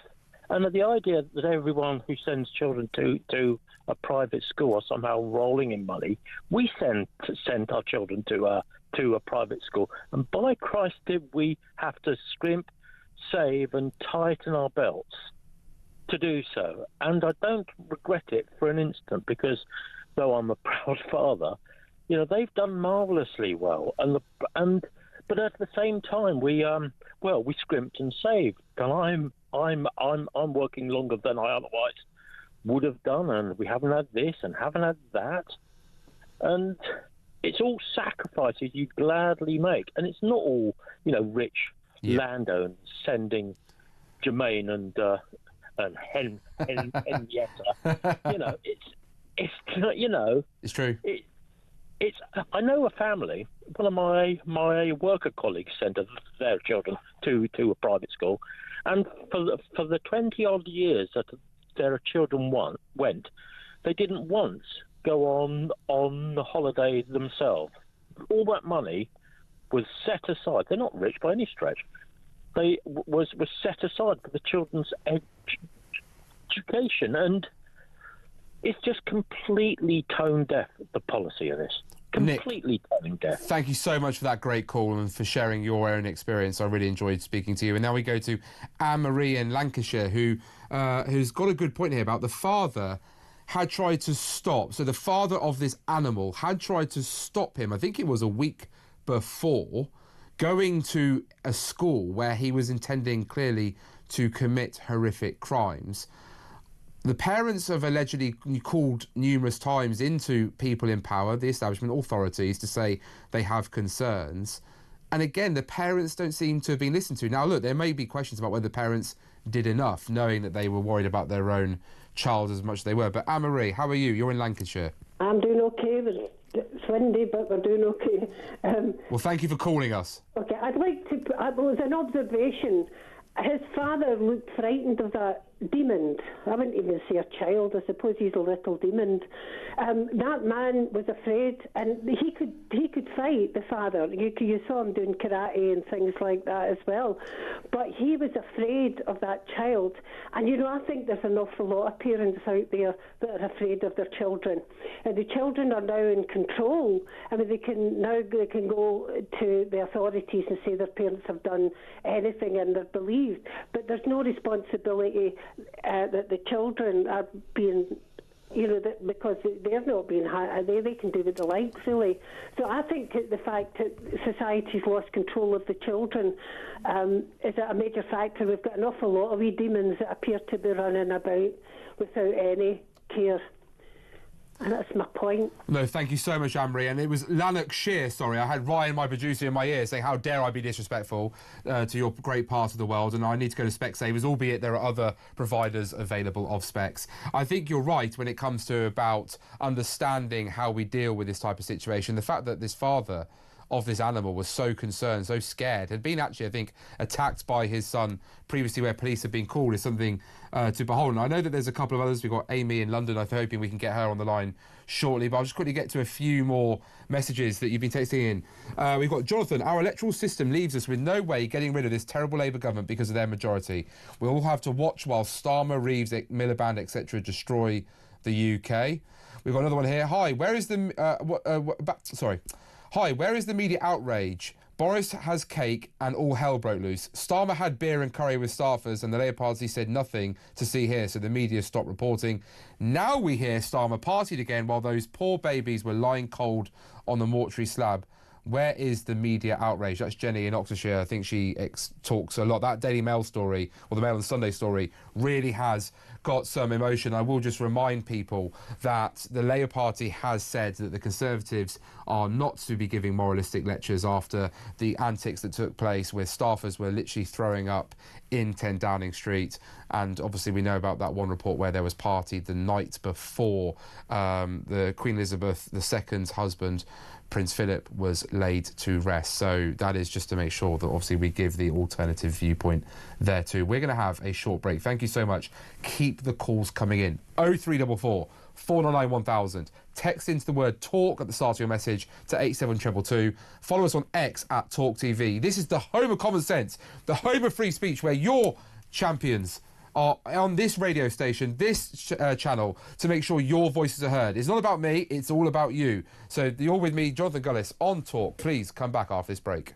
And the idea that everyone who sends children to a private school are somehow rolling in money. We sent our children to a private school, and by Christ did we have to scrimp, save and tighten our belts to do so. And I don't regret it for an instant, because though I'm a proud father, you know, they've done marvellously well. But at the same time, we scrimped and saved, and I'm working longer than I otherwise would have done, and we haven't had this and haven't had that, and it's all sacrifices you gladly make, and it's not all, you know, rich landowners sending Jermaine and Henrietta. You know, it's true. I know a family. One of my worker colleagues sent their children to a private school, and for the 20-odd years that their children went, they didn't once go on holiday themselves. All that money was set aside. They're not rich by any stretch. They was set aside for the children's education, and it's just completely tone deaf, the policy of this. Completely tone deaf. Thank you so much for that great call and for sharing your own experience. I really enjoyed speaking to you. And now we go to Anne-Marie in Lancashire, who's got a good point here about the father had tried to stop. So the father of this animal had tried to stop him, I think it was a week before, going to a school where he was intending clearly to commit horrific crimes. The parents have allegedly called numerous times into people in power, the establishment authorities, to say they have concerns. And again, the parents don't seem to have been listened to. Now, look, there may be questions about whether the parents did enough, knowing that they were worried about their own child as much as they were. But Anne-Marie, how are you? You're in Lancashire. I'm doing okay. It's windy, but we're doing okay. Well, thank you for calling us. Okay, I'd like to... It was an observation. His father looked frightened of that demon. I wouldn't even say a child. I suppose he's a little demon. That man was afraid, and he could fight, the father. You saw him doing karate and things like that as well. But he was afraid of that child. And, you know, I think there's an awful lot of parents out there that are afraid of their children. And the children are now in control. I mean, they can go to the authorities and say their parents have done anything and they're believed. But there's no responsibility that the children are being, you know, because they're not being, they can do what they like, fully. So I think the fact that society's lost control of the children is a major factor. We've got an awful lot of wee demons that appear to be running about without any care. And that's my point. No, thank you so much, Anne-Marie. And it was Lanarkshire, sorry. I had Ryan, my producer, in my ear saying, how dare I be disrespectful to your great part of the world, and I need to go to Specsavers, albeit there are other providers available of specs. I think you're right when it comes to about understanding how we deal with this type of situation. The fact that this father of this animal was so concerned, so scared, had been actually, I think, attacked by his son previously where police had been called, is something to behold. And I know that there's a couple of others. We've got Amy in London. I'm hoping we can get her on the line shortly, but I'll just quickly get to a few more messages that you've been texting in. We've got Jonathan. Our electoral system leaves us with no way getting rid of this terrible Labour government because of their majority. We'll all have to watch while Starmer, Reeves, Miliband, etc. destroy the UK. We've got another one here. Hi, where is the... Hi, where is the media outrage? Boris has cake and all hell broke loose. Starmer had beer and curry with staffers and the Labour Party said nothing to see here, so the media stopped reporting. Now we hear Starmer partied again while those poor babies were lying cold on the mortuary slab. Where is the media outrage? That's Jenny in Oxfordshire. I think she talks a lot. That Daily Mail story, or the Mail and Sunday story, really has got some emotion. I will just remind people that the Labour Party has said that the Conservatives are not to be giving moralistic lectures after the antics that took place where staffers were literally throwing up in 10 Downing Street. And obviously we know about that one report where there was party the night before the Queen Elizabeth II's husband, Prince Philip, was laid to rest. So that is just to make sure that obviously we give the alternative viewpoint there too. We're going to have a short break. Thank you so much. Keep the calls coming in. 0344 499 1000. Text into the word talk at the start of your message to 87222. Follow us on X at talkTV. This is the home of common sense, the home of free speech, where your champions are on this radio station, this channel, to make sure your voices are heard. It's not about me, it's all about you. So you're with me, Jonathan Gullis, on Talk. Please come back after this break.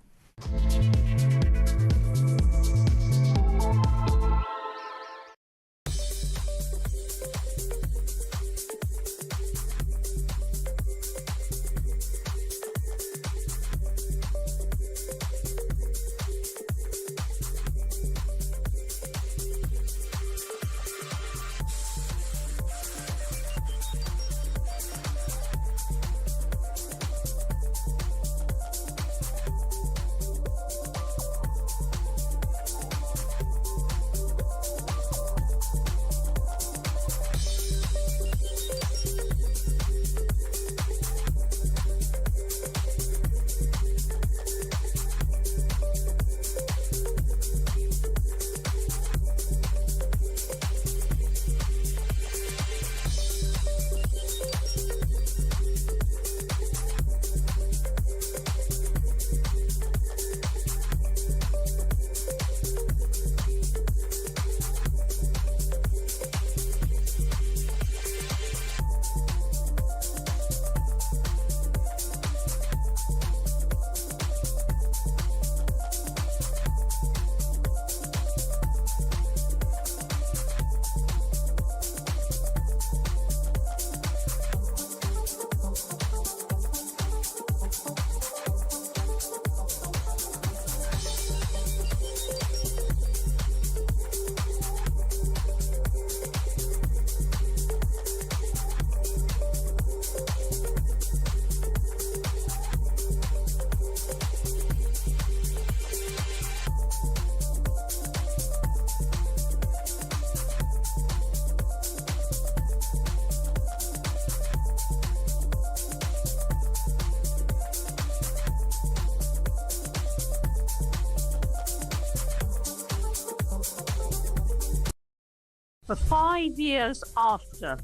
For 5 years after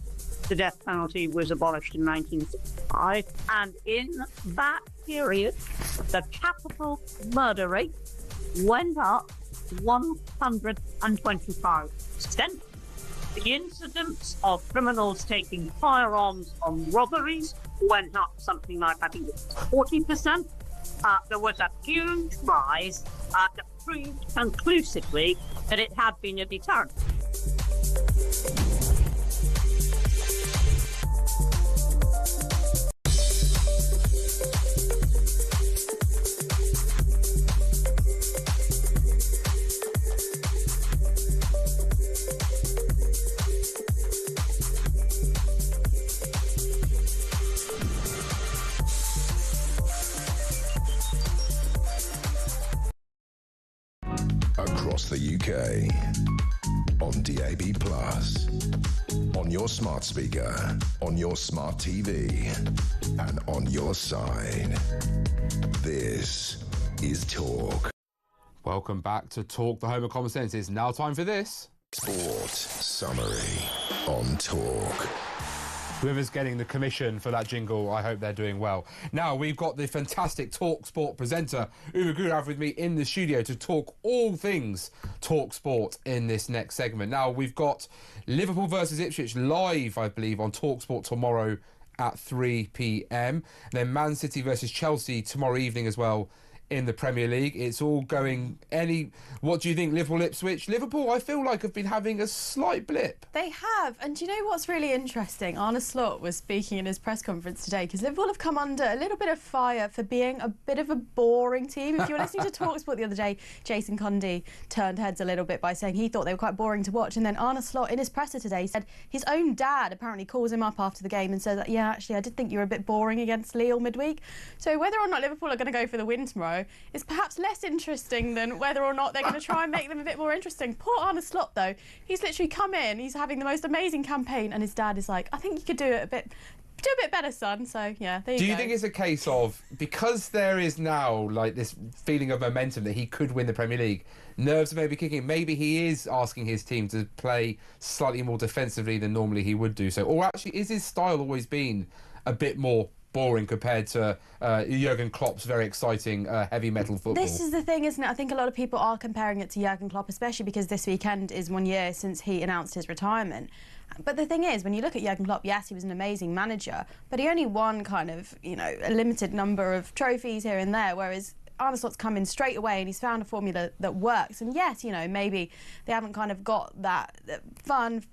the death penalty was abolished in 1965, and in that period, the capital murder rate went up 125%. The incidence of criminals taking firearms on robberies went up something like, I think, 40%. There was a huge rise that proved conclusively that it had been a deterrent. Across the UK, on DAB+, on your smart speaker, on your smart TV, and on your side. This is Talk. Welcome back to Talk, the home of common sense. It's now time for this. Sport Summary on Talk. Whoever's getting the commission for that jingle, I hope they're doing well. Now, we've got the fantastic Talk Sport presenter, Uwe Gurav, with me in the studio to talk all things Talk Sport in this next segment. Now, we've got Liverpool versus Ipswich live, I believe, on Talk Sport tomorrow at 3 p.m. Then Man City versus Chelsea tomorrow evening as well in the Premier League. It's all going what do you think, Liverpool, Ipswich? Liverpool, I feel like, have been having a slight blip. They have, and do you know what's really interesting? Arne Slot was speaking in his press conference today because Liverpool have come under a little bit of fire for being a bit of a boring team. If you were listening to talkSPORT the other day, Jason Cundy turned heads a little bit by saying he thought they were quite boring to watch, and then Arne Slot in his presser today said his own dad apparently calls him up after the game and says that, yeah, actually I did think you were a bit boring against Lille midweek. So whether or not Liverpool are going to go for the win tomorrow is perhaps less interesting than whether or not they're going to try and make them a bit more interesting. Poor Arne Slot, though. He's literally come in, he's having the most amazing campaign, and his dad is like, I think you could do a bit better, son. So, yeah, there you go. Do you think it's a case of, because there is now, like, this feeling of momentum that he could win the Premier League, nerves are maybe kicking, maybe he is asking his team to play slightly more defensively than normally he would do so? Or actually, is his style always been a bit more boring compared to Jurgen Klopp's very exciting heavy metal football? This is the thing, isn't it? I think a lot of people are comparing it to Jurgen Klopp, especially because this weekend is 1 year since he announced his retirement. But the thing is, when you look at Jurgen Klopp, yes, he was an amazing manager, but he only won kind of, you know, a limited number of trophies here and there, whereas Arne Slot's come in straight away and he's found a formula that works. And yes, you know, maybe they haven't kind of got that fun,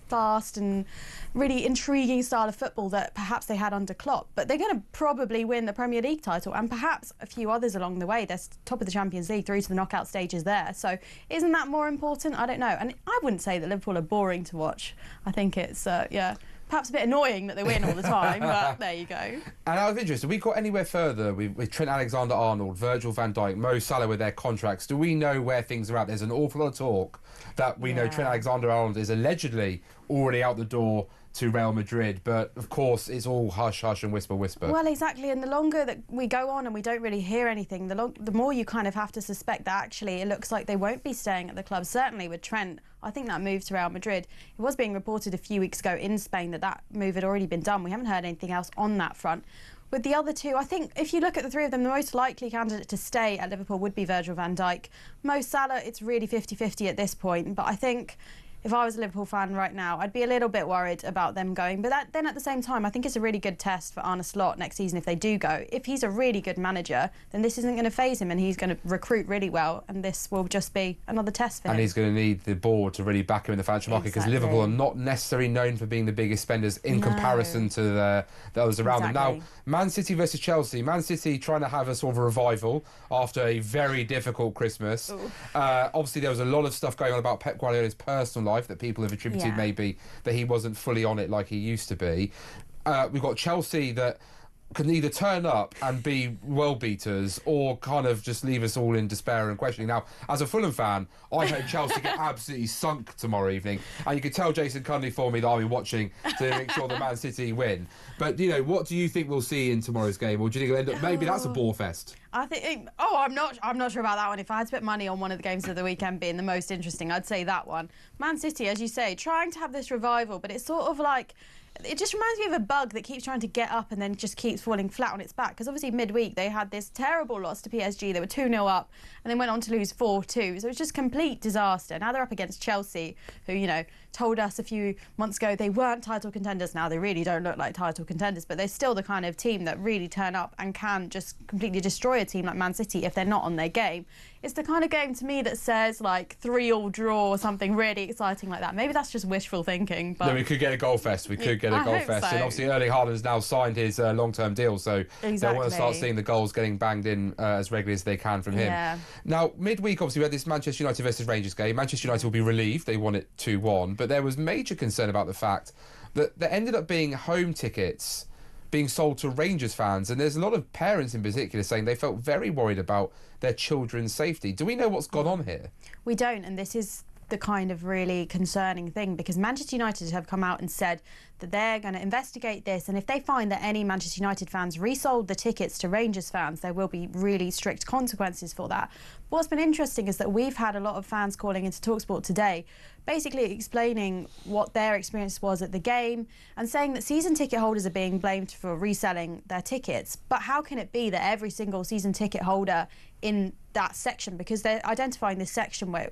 fast and really intriguing style of football that perhaps they had under Klopp, but they're going to probably win the Premier League title and perhaps a few others along the way. They're top of the Champions League through to the knockout stages there, so isn't that more important? I don't know. And I wouldn't say that Liverpool are boring to watch. I think it's perhaps a bit annoying that they win all the time, but there you go. And out of interest, have we got anywhere further with Trent Alexander-Arnold, Virgil van Dijk, Mo Salah with their contracts? Do we know where things are at? There's an awful lot of talk that we know Trent Alexander-Arnold is allegedly already out the door to Real Madrid, but of course it's all hush-hush and whisper-whisper. Well, exactly, and the longer that we go on and we don't really hear anything, the more you kind of have to suspect that actually it looks like they won't be staying at the club. Certainly with Trent, I think that move to Real Madrid, it was being reported a few weeks ago in Spain that move had already been done. We haven't heard anything else on that front. With the other two, I think if you look at the three of them, the most likely candidate to stay at Liverpool would be Virgil van Dijk. Mo Salah, it's really 50-50 at this point, but I think if I was a Liverpool fan right now, I'd be a little bit worried about them going. But then at the same time, I think it's a really good test for Arne Slot next season if they do go. If he's a really good manager, then this isn't going to faze him and he's going to recruit really well, and this will just be another test for him. And he's going to need the board to really back him in the financial market, because Liverpool are not necessarily known for being the biggest spenders in comparison to the others around them. Now, Man City versus Chelsea. Man City trying to have a sort of a revival after a very difficult Christmas. Obviously, there was a lot of stuff going on about Pep Guardiola's personal life that people have attributed maybe that he wasn't fully on it like he used to be. We've got Chelsea that can either turn up and be world beaters or kind of just leave us all in despair and questioning. Now, as a Fulham fan, I hope Chelsea get absolutely sunk tomorrow evening. And you could tell Jason Cundy for me that I'll be watching to make sure that Man City win. But, you know, what do you think we'll see in tomorrow's game? Or do you think it'll end up, maybe that's a bore fest? I think, I'm not sure about that one. If I had to put money on one of the games of the weekend being the most interesting, I'd say that one. Man City, as you say, trying to have this revival, but it's sort of like, it just reminds me of a bug that keeps trying to get up and then just keeps falling flat on its back. Because obviously midweek they had this terrible loss to PSG. They were 2-0 up and then went on to lose 4-2. So it's just complete disaster. Now they're up against Chelsea, who, you know, told us a few months ago they weren't title contenders. Now they really don't look like title contenders, but they're still the kind of team that really turn up and can just completely destroy a team like Man City if they're not on their game. It's the kind of game to me that says like 3-3 draw or something really exciting like that. Maybe that's just wishful thinking. But no, we could get a goal fest. We could get a goal fest. So. And obviously Erling Haaland's now signed his long-term deal, so they'll want to start seeing the goals getting banged in as regularly as they can from him. Yeah. Now, midweek, obviously, we had this Manchester United versus Rangers game. Manchester United will be relieved. They won it 2-1. But there was major concern about the fact that there ended up being home tickets being sold to Rangers fans, and there's a lot of parents in particular saying they felt very worried about their children's safety. Do we know what's gone on here? We don't, and this is the kind of really concerning thing, because Manchester United have come out and said that they're going to investigate this, and if they find that any Manchester United fans resold the tickets to Rangers fans, there will be really strict consequences for that. What's been interesting is that we've had a lot of fans calling into talkSPORT today, basically explaining what their experience was at the game and saying that season ticket holders are being blamed for reselling their tickets. But how can it be that every single season ticket holder in that section, because they're identifying this section where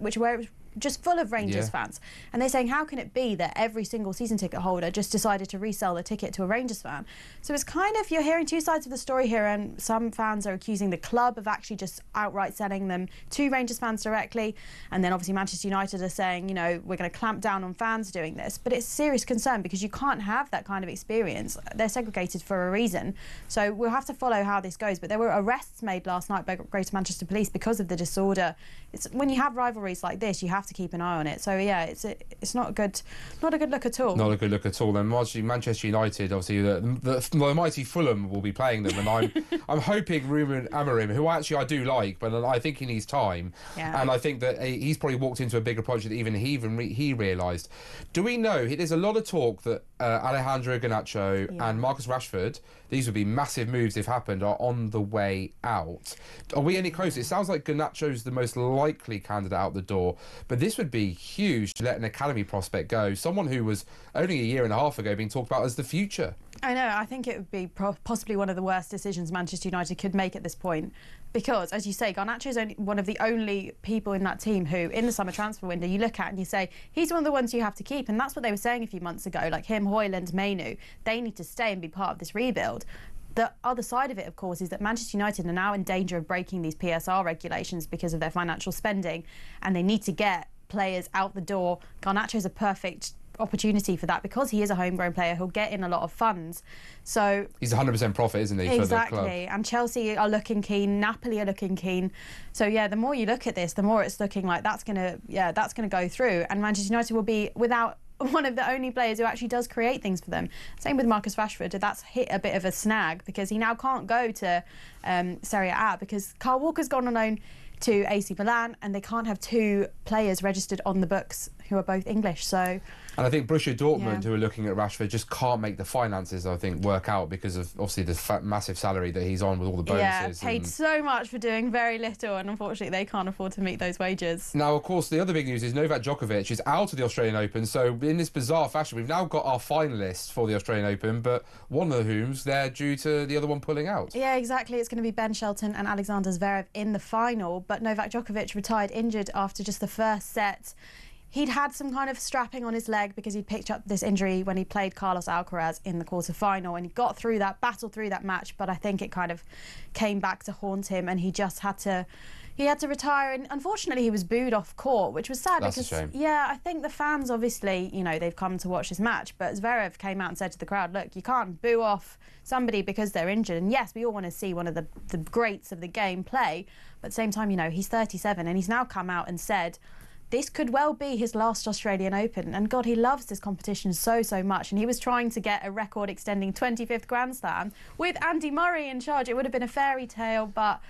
just full of Rangers fans. And they're saying, how can it be that every single season ticket holder just decided to resell the ticket to a Rangers fan? So it's kind of, you're hearing two sides of the story here, and some fans are accusing the club of actually just outright selling them to Rangers fans directly. And then obviously Manchester United are saying, you know, we're going to clamp down on fans doing this. But it's a serious concern because you can't have that kind of experience. They're segregated for a reason. So we'll have to follow how this goes. But there were arrests made last night by Greater Manchester Police because of the disorder. It's, when you have rivalries like this, you have to keep an eye on it. So yeah, it's not a good look at all. Not a good look at all. And Manchester United, obviously, the mighty Fulham will be playing them, and I'm hoping Ruben Amorim, who I do like, but I think he needs time. Yeah. And I think that he's probably walked into a bigger project than even he realised. Do we know? There's a lot of talk that Alejandro Garnacho and Marcus Rashford, these would be massive moves if happened, are on the way out. Are we any closer? It sounds like Garnacho's the most likely candidate out the door, but this would be huge to let an academy prospect go, someone who was only a year and a half ago being talked about as the future. I know, I think it would be possibly one of the worst decisions Manchester United could make at this point, because, as you say, Garnacho is one of the only people in that team who, in the summer transfer window, you look at and you say, he's one of the ones you have to keep, and that's what they were saying a few months ago, like him, Højlund, Mainu, they need to stay and be part of this rebuild. The other side of it, of course, is that Manchester United are now in danger of breaking these PSR regulations because of their financial spending, and they need to get players out the door. Garnacho is a perfect opportunity for that because he is a homegrown player. He'll get in a lot of funds. So he's 100% profit, isn't he? Exactly. For the club. And Chelsea are looking keen, Napoli are looking keen. So yeah, the more you look at this, the more it's looking like that's gonna go through, and Manchester United will be without one of the only players who actually does create things for them. Same with Marcus Rashford. That's hit a bit of a snag because he now can't go to Serie A because Kyle Walker's gone on loan to AC Milan, and they can't have two players registered on the books who are both English. So. And I think Borussia Dortmund, who are looking at Rashford, just can't make the finances, I think, work out because of, obviously, the massive salary that he's on with all the bonuses. Yeah, paid so much for doing very little, and unfortunately they can't afford to meet those wages. Now, of course, the other big news is Novak Djokovic is out of the Australian Open, so in this bizarre fashion, we've now got our finalists for the Australian Open, but one of whom's there due to the other one pulling out. Yeah, exactly. It's going to be Ben Shelton and Alexander Zverev in the final, but Novak Djokovic retired injured after just the first set. He'd had some kind of strapping on his leg because he'd picked up this injury when he played Carlos Alcaraz in the quarter-final, and he got through that, battled through that match, but I think it kind of came back to haunt him, and he just had to retire, and unfortunately he was booed off court, which was sad. That's because, a shame. Yeah, I think the fans, obviously, you know, they've come to watch this match, but Zverev came out and said to the crowd, look, you can't boo off somebody because they're injured, and yes, we all want to see one of the greats of the game play, but at the same time, you know, he's 37, and he's now come out and said this could well be his last Australian Open, and God, he loves this competition so much, and he was trying to get a record-extending 25th Grand Slam with Andy Murray in charge. It would have been a fairy tale, but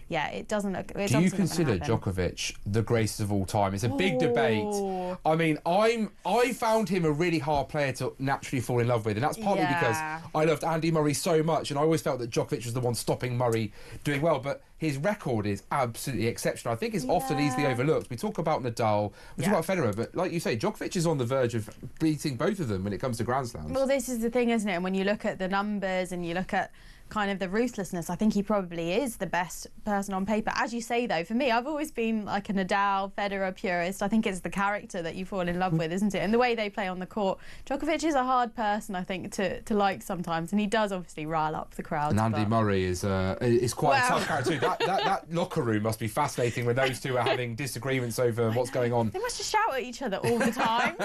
yeah, it doesn't look. Do you consider Djokovic the greatest of all time? It's a big debate. I mean, I found him a really hard player to naturally fall in love with, and that's partly because I loved Andy Murray so much, and I always felt that Djokovic was the one stopping Murray doing well. But his record is absolutely exceptional. I think it's often easily overlooked. We talk about Nadal, we talk about Federer, but like you say, Djokovic is on the verge of beating both of them when it comes to Grand Slams. Well, this is the thing, isn't it? And when you look at the numbers and you look at kind of the ruthlessness, I think he probably is the best person on paper. As you say, though, for me, I've always been like a Nadal, Federer purist. I think it's the character that you fall in love with, isn't it? And the way they play on the court. Djokovic is a hard person, I think, to like sometimes, and he does obviously rile up the crowd. And Andy Murray is quite a tough character too. That locker room must be fascinating when those two are having disagreements over what's going on. They must just shout at each other all the time.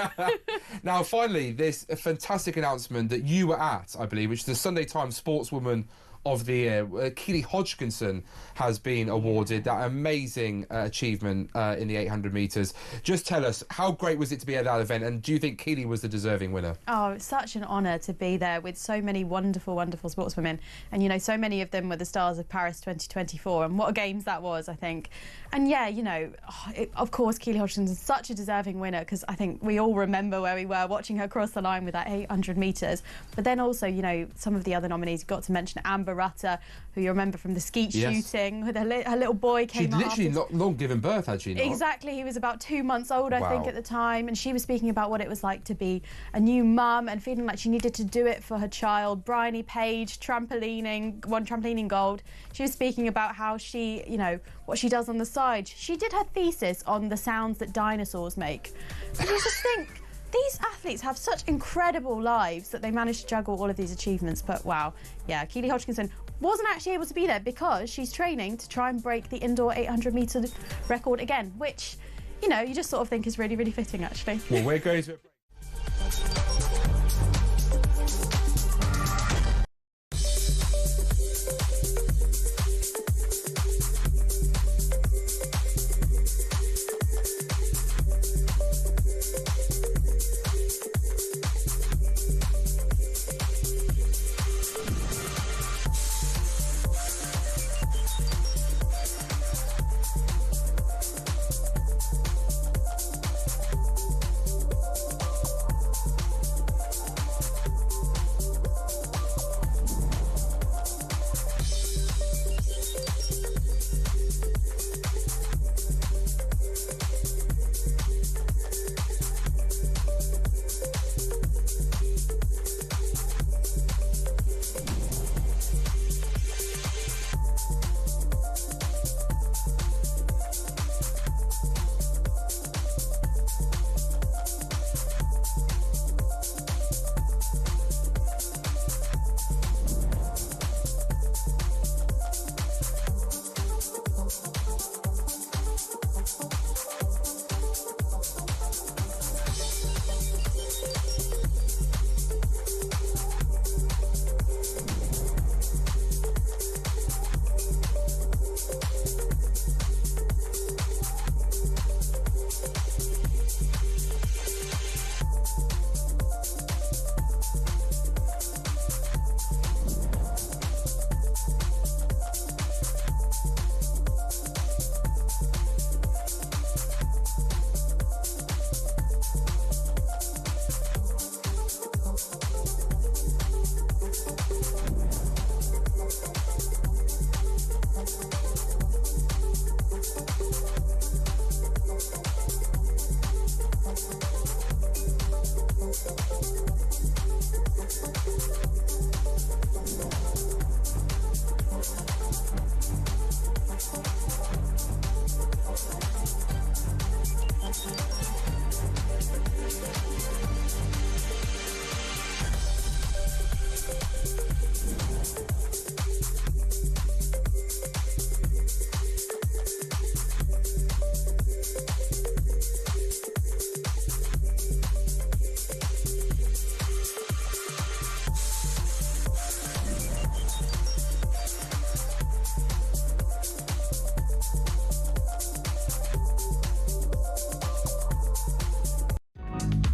Now, finally, this fantastic announcement that you were at, I believe, which is the Sunday Times Sportswoman of the year. Keely Hodgkinson has been awarded that amazing achievement in the 800 metres. Just tell us, how great was it to be at that event, and do you think Keely was the deserving winner? Oh, it's such an honour to be there with so many wonderful, wonderful sportswomen, and you know, so many of them were the stars of Paris 2024, and what a games that was, I think. And yeah, you know, of course, Keely Hodgkinson is such a deserving winner, because I think we all remember where we were watching her cross the line with that 800 metres. But then also, you know, some of the other nominees, you've got to mention Amber Barbara Rutter, who you remember from the skeet Yes. shooting, with her little boy came She'd out literally afterwards. not long given birth, had she not? Exactly, he was about 2 months old, I think, Wow. at the time, and she was speaking about what it was like to be a new mum and feeling like she needed to do it for her child. Bryony Page, trampolining, won trampolining gold. She was speaking about how she, you know, what she does on the side. She did her thesis on the sounds that dinosaurs make. And you just think, these athletes have such incredible lives that they manage to juggle all of these achievements. But wow, yeah, Keely Hodgkinson wasn't actually able to be there because she's training to try and break the indoor 800-metre record again, which, you know, you just sort of think is really, really fitting, actually. Well, we're going to...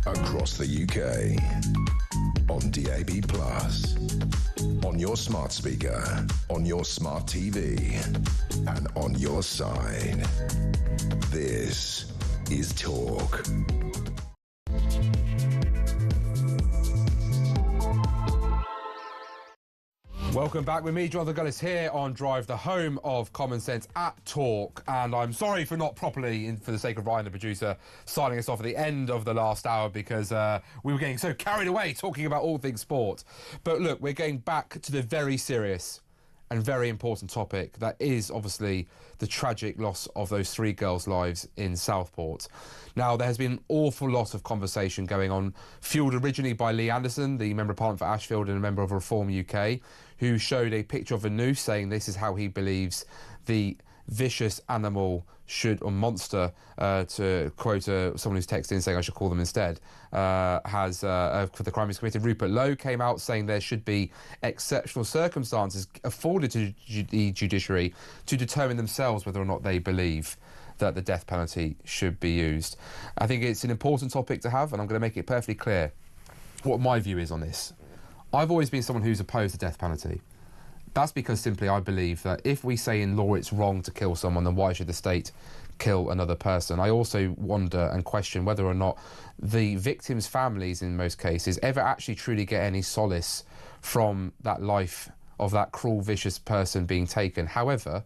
Across the UK, on DAB+, on your smart speaker, on your smart TV, and on your side. This is Talk. Welcome back with me, Jonathan Gullis, here on Drive, the home of common sense at Talk. And I'm sorry for not properly, for the sake of Ryan, the producer, signing us off at the end of the last hour because we were getting so carried away talking about all things sport. But look, we're going back to the very serious and very important topic that is obviously the tragic loss of those 3 girls' lives in Southport. Now, there has been an awful lot of conversation going on, fuelled originally by Lee Anderson, the Member of Parliament for Ashfield and a member of Reform UK, who showed a picture of a noose saying this is how he believes the vicious animal should, or monster, to quote someone who's texted in saying I should call them instead, has, for the crime he's committed. Rupert Lowe came out saying there should be exceptional circumstances afforded to the judiciary to determine themselves whether or not they believe that the death penalty should be used. I think it's an important topic to have, and I'm going to make it perfectly clear what my view is on this. I've always been someone who's opposed to death penalty. That's because simply I believe that if we say in law it's wrong to kill someone, then why should the state kill another person? I also wonder and question whether or not the victims' families, in most cases, ever actually truly get any solace from that life of that cruel, vicious person being taken. However,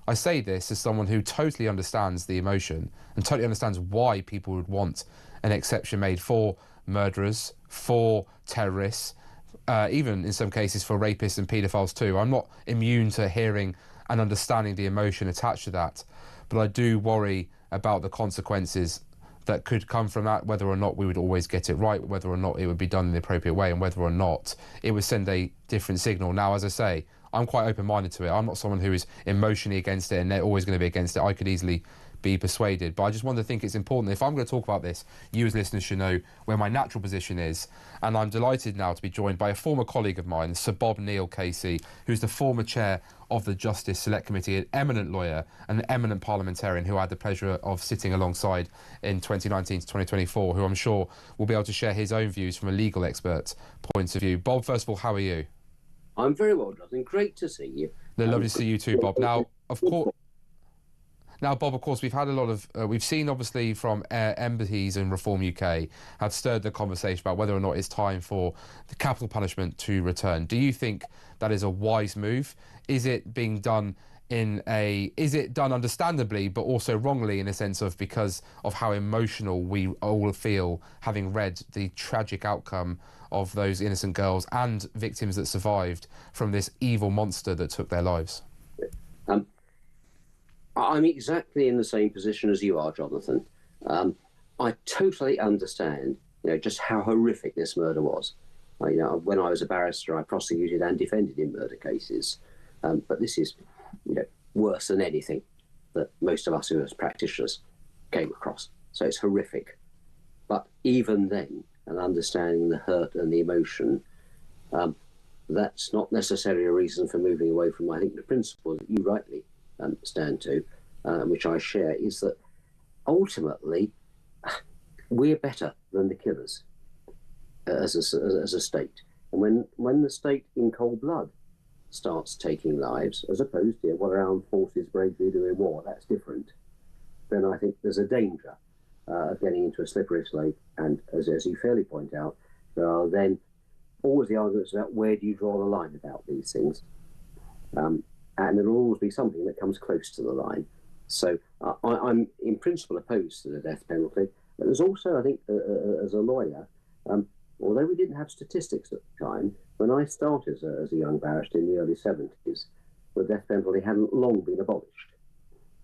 I say this as someone who totally understands the emotion and totally understands why people would want an exception made for murderers, for terrorists, even in some cases for rapists and paedophiles too. I'm not immune to hearing and understanding the emotion attached to that, but I do worry about the consequences that could come from that, whether or not we would always get it right, whether or not it would be done in the appropriate way, and whether or not it would send a different signal. Now, as I say, I'm quite open-minded to it. I'm not someone who is emotionally against it and they're always going to be against it. I could easily be persuaded, but I just want to think it's important. If I'm going to talk about this, you as listeners should know where my natural position is, and I'm delighted now to be joined by a former colleague of mine, Sir Bob Neal KC, who's the former chair of the Justice Select Committee, an eminent lawyer, an eminent parliamentarian who I had the pleasure of sitting alongside in 2019 to 2024, who I'm sure will be able to share his own views from a legal expert's point of view. Bob, first of all, how are you? I'm very well, Jonathan. Great to see you. Lovely to see you too, Bob. Now, Bob, of course, we've had a lot of... we've seen, obviously, from embassies and Reform UK have stirred the conversation about whether or not it's time for the capital punishment to return. Do you think that is a wise move? Is it being done is it done understandably, but also wrongly in a sense of because of how emotional we all feel having read the tragic outcome of those innocent girls and victims that survived from this evil monster that took their lives? I'm exactly in the same position as you are, Jonathan. I totally understand, just how horrific this murder was. When I was a barrister, I prosecuted and defended in murder cases. But this is, worse than anything that most of us who as practitioners came across. So it's horrific. But even then, and understanding the hurt and the emotion, that's not necessarily a reason for moving away from, I think, the principle that you rightly stand to, which I share, is that ultimately we're better than the killers as a state. And when the state in cold blood starts taking lives, as opposed to what our armed forces bravely do in war, that's different, then I think there's a danger of getting into a slippery slope. And as you fairly point out, there are then always the arguments about where do you draw the line about these things. And there will always be something that comes close to the line. So I'm in principle opposed to the death penalty. But there's also, I think, as a lawyer, although we didn't have statistics at the time, when I started as a young barrister in the early 70s, the death penalty hadn't long been abolished.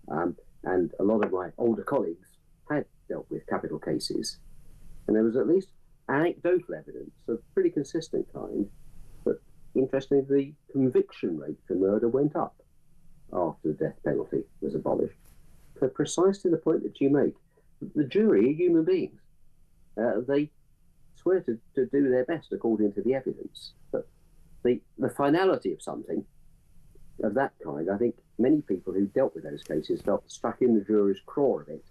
And a lot of my older colleagues had dealt with capital cases. And there was at least anecdotal evidence of pretty consistent kind. But interestingly, the conviction rate for murder went up after the death penalty was abolished. For precisely the point that you make, the jury are human beings. They swear to do their best according to the evidence. But the finality of something of that kind, I think many people who dealt with those cases felt struck in the jury's craw a bit,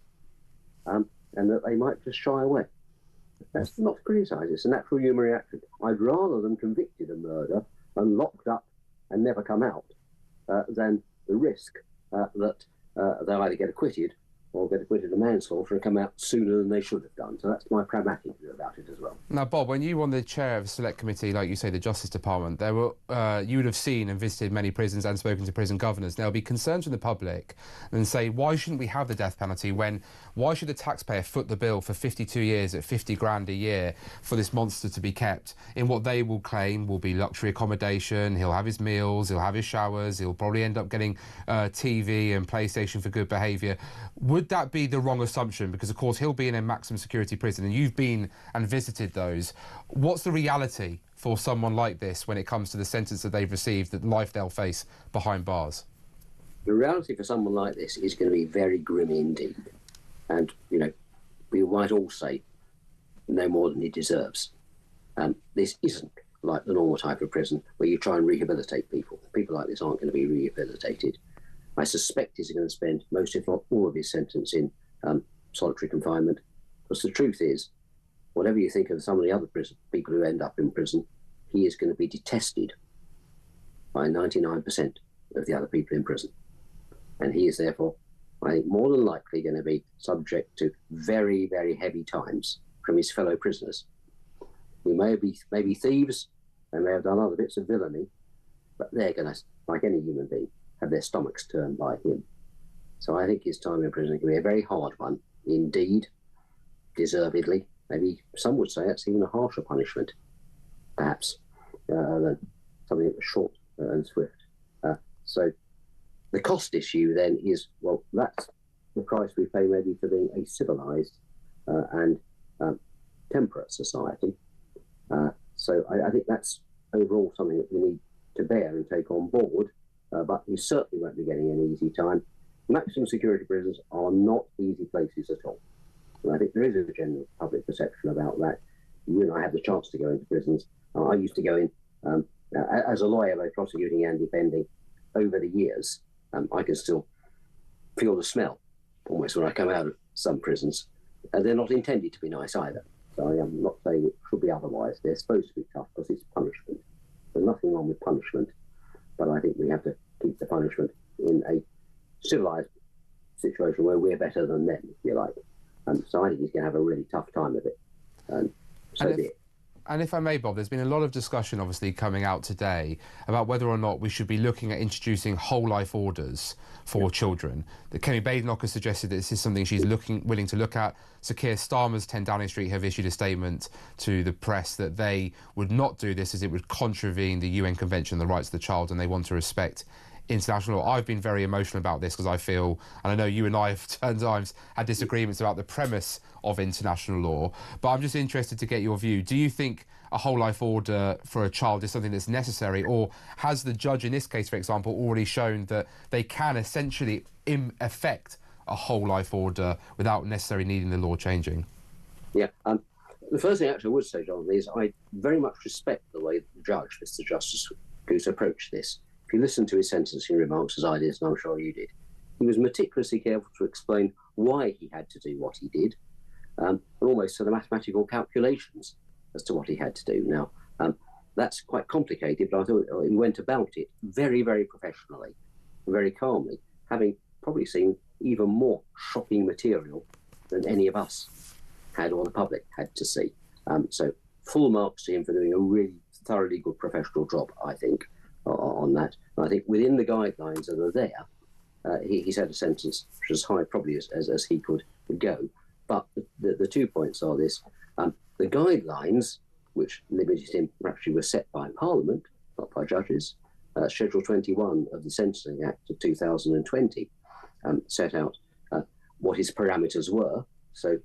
and that they might just shy away. That's not to criticise, it's a natural human reaction. I'd rather them convicted of murder and locked up and never come out than the risk that they'll either get acquitted or get acquitted of manslaughter and come out sooner than they should have done. So that's my pragmatic view about it as well. Now, Bob, when you were on the chair of a select committee, like you say, the Justice Department, there were you would have seen and visited many prisons and spoken to prison governors. There'll be concerns from the public and say, why shouldn't we have the death penalty why should the taxpayer foot the bill for 52 years at 50 grand a year for this monster to be kept in what they will claim will be luxury accommodation? He'll have his meals, he'll have his showers, he'll probably end up getting TV and PlayStation for good behaviour. Would that be the wrong assumption? Because, of course, he'll be in a maximum security prison, and you've been and visited those. What's the reality for someone like this when it comes to the sentence that they've received, the life they'll face behind bars? The reality for someone like this is going to be very grim indeed. And, we might all say no more than he deserves. This isn't like the normal type of prison where you try and rehabilitate people. People like this aren't going to be rehabilitated. I suspect he's going to spend most, if not all, of his sentence in solitary confinement. Because the truth is, whatever you think of some of the other people who end up in prison, he is going to be detested by 99% of the other people in prison. And he is therefore, I think, more than likely going to be subject to very, very heavy times from his fellow prisoners. We may be thieves, they may have done other bits of villainy, but they're going to, like any human being, have their stomachs turned by him. So I think his time in prison can be a very hard one, indeed, deservedly. Maybe some would say it's even a harsher punishment, perhaps, than something that was short and swift. So the cost issue then is, well, that's the price we pay maybe for being a civilised and temperate society. So I think that's overall something that we need to bear and take on board, but you certainly won't be getting an easy time. Maximum security prisons are not easy places at all. And I think there is a general public perception about that. You and I have the chance to go into prisons. I used to go in as a lawyer, both prosecuting and defending. Over the years, I can still feel the smell almost when I come out of some prisons. And they're not intended to be nice either. So I am not saying it should be otherwise. They're supposed to be tough because it's punishment. There's nothing wrong with punishment, but I think we have to keep the punishment in a civilised situation where we're better than them, if you like. So I think he's going to have a really tough time of it. So be it. And if I may, Bob, there's been a lot of discussion, obviously, coming out today about whether or not we should be looking at introducing whole life orders for children. Kemi Badenoch has suggested that this is something she's willing to look at. Sir Keir Starmer's 10 Downing Street have issued a statement to the press that they would not do this as it would contravene the UN Convention on the Rights of the Child, and they want to respect international law. I've been very emotional about this because I feel, and I know you and I have sometimes had disagreements about the premise of international law, but I'm just interested to get your view. Do you think a whole life order for a child is something that's necessary, or has the judge in this case, for example, already shown that they can essentially effect a whole life order without necessarily needing the law changing? Yeah. The first thing actually I would say, Jonathan, is I very much respect the way the judge, Mr. Justice Goose, approached this. If you listen to his sentencing remarks, as I did, and I'm sure you did, he was meticulously careful to explain why he had to do what he did, and almost to the mathematical calculations as to what he had to do. Now, that's quite complicated, but I thought he went about it very, very professionally, very calmly, having probably seen even more shocking material than any of us had or the public had to see. So full marks to him for doing a really thoroughly good professional job, I think, on that. And I think within the guidelines that are there, he's had a sentence which is as high probably as he could go. But the 2 points are this. The guidelines, which limited him, actually were set by Parliament, not by judges. Schedule 21 of the Sentencing Act of 2020 set out what his parameters were. So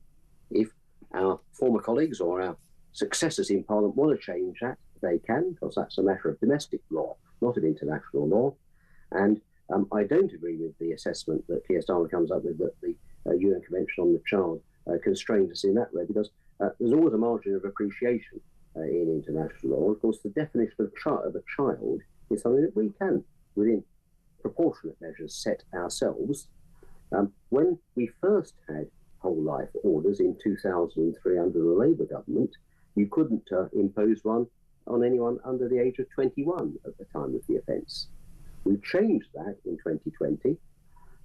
if our former colleagues or our successors in Parliament want to change that, they can, because that's a matter of domestic law, not of international law. And I don't agree with the assessment that Keir Starmer comes up with, that the UN Convention on the Child constrains us in that way, because there's always a margin of appreciation in international law. Of course, the definition of a child is something that we can, within proportionate measures, set ourselves. When we first had whole life orders in 2003 under the Labour government, you couldn't impose one on anyone under the age of 21 at the time of the offence. We changed that in 2020,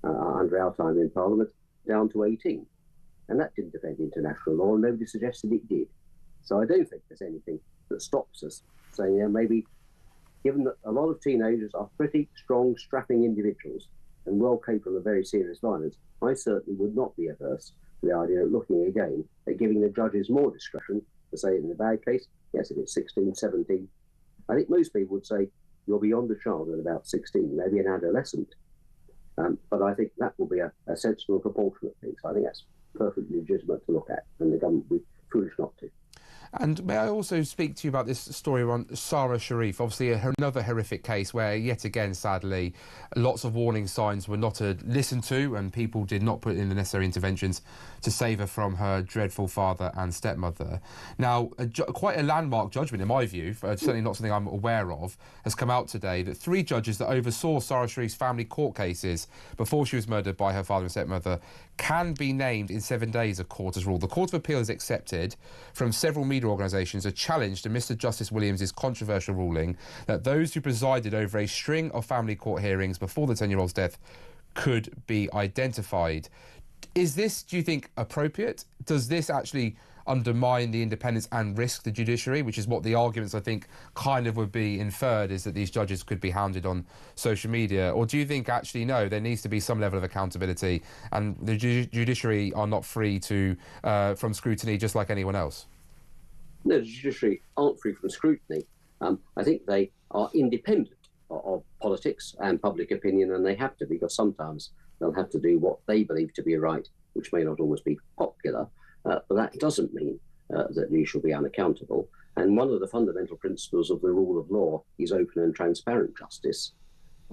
under our time in Parliament, down to 18. And that didn't offend international law, and nobody suggested it did. So I don't think there's anything that stops us saying, yeah, maybe, given that a lot of teenagers are pretty strong, strapping individuals and well capable of very serious violence, I certainly would not be averse to the idea of looking again at giving the judges more discretion to say in the bad case, yes, if it's 16, 17. I think most people would say you're beyond a child at about 16, maybe an adolescent. But I think that will be a sensible, proportionate thing. So I think that's perfectly legitimate to look at, and the government would be foolish not to. And may I also speak to you about this story around Sarah Sharif, obviously another horrific case where, yet again, sadly, lots of warning signs were not listened to, and people did not put in the necessary interventions to save her from her dreadful father and stepmother. Now, quite a landmark judgment, in my view, certainly not something I'm aware of, has come out today, that 3 judges that oversaw Sarah Sharif's family court cases before she was murdered by her father and stepmother can be named in 7 days, a court has ruled. The Court of Appeal has accepted from several media organisations a challenge to Mr Justice Williams' controversial ruling that those who presided over a string of family court hearings before the 10-year-old's death could be identified. Is this, do you think, appropriate? Does this actually undermine the independence and risk the judiciary, which is what the arguments, I think, kind of would be inferred, is that these judges could be hounded on social media? Or do you think, actually, no, there needs to be some level of accountability and the judiciary are not free to from scrutiny just like anyone else? No, the judiciary aren't free from scrutiny. I think they are independent of politics and public opinion, and they have to, because sometimes they'll have to do what they believe to be right, which may not always be popular, but that doesn't mean that we shall be unaccountable. And one of the fundamental principles of the rule of law is open and transparent justice,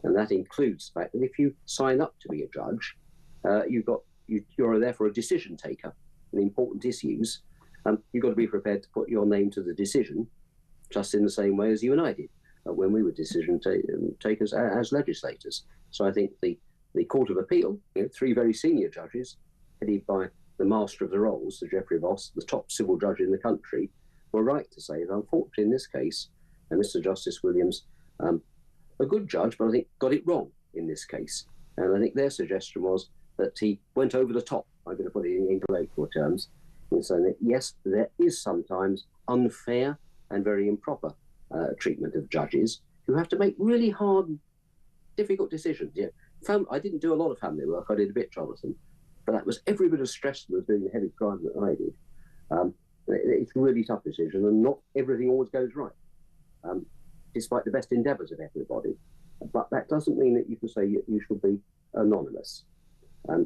and that includes the fact that if you sign up to be a judge, you're therefore a decision taker in important issues. You've got to be prepared to put your name to the decision, just in the same way as you and I did when we were decision takers as legislators. So I think the Court of Appeal, 3 very senior judges, headed by the master of the rolls, Sir Geoffrey Voss, the top civil judge in the country, were right to say that, unfortunately, in this case, Mr. Justice Williams, a good judge, but I think got it wrong in this case. And I think their suggestion was that he went over the top, I'm going to put it in colloquial terms, in saying that, yes, there is sometimes unfair and very improper treatment of judges who have to make really hard, difficult decisions. I didn't do a lot of family work, I did a bit, Jonathan, but that was every bit as stressful as doing the heavy crime that I did. It's a really tough decision, and not everything always goes right, despite the best endeavours of everybody. But that doesn't mean that you can say you should be anonymous.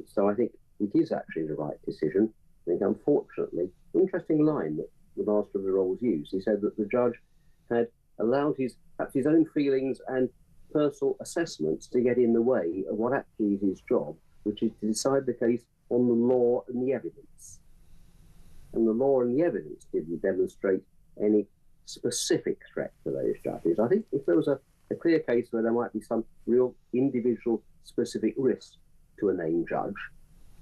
So I think it is actually the right decision. I think, unfortunately, interesting line that the Master of the Rolls used. He said that the judge had allowed perhaps his own feelings and personal assessments to get in the way of what actually is his job, which is to decide the case on the law and the evidence. And the law and the evidence didn't demonstrate any specific threat to those judges. I think if there was a clear case where there might be some real individual specific risk to a named judge,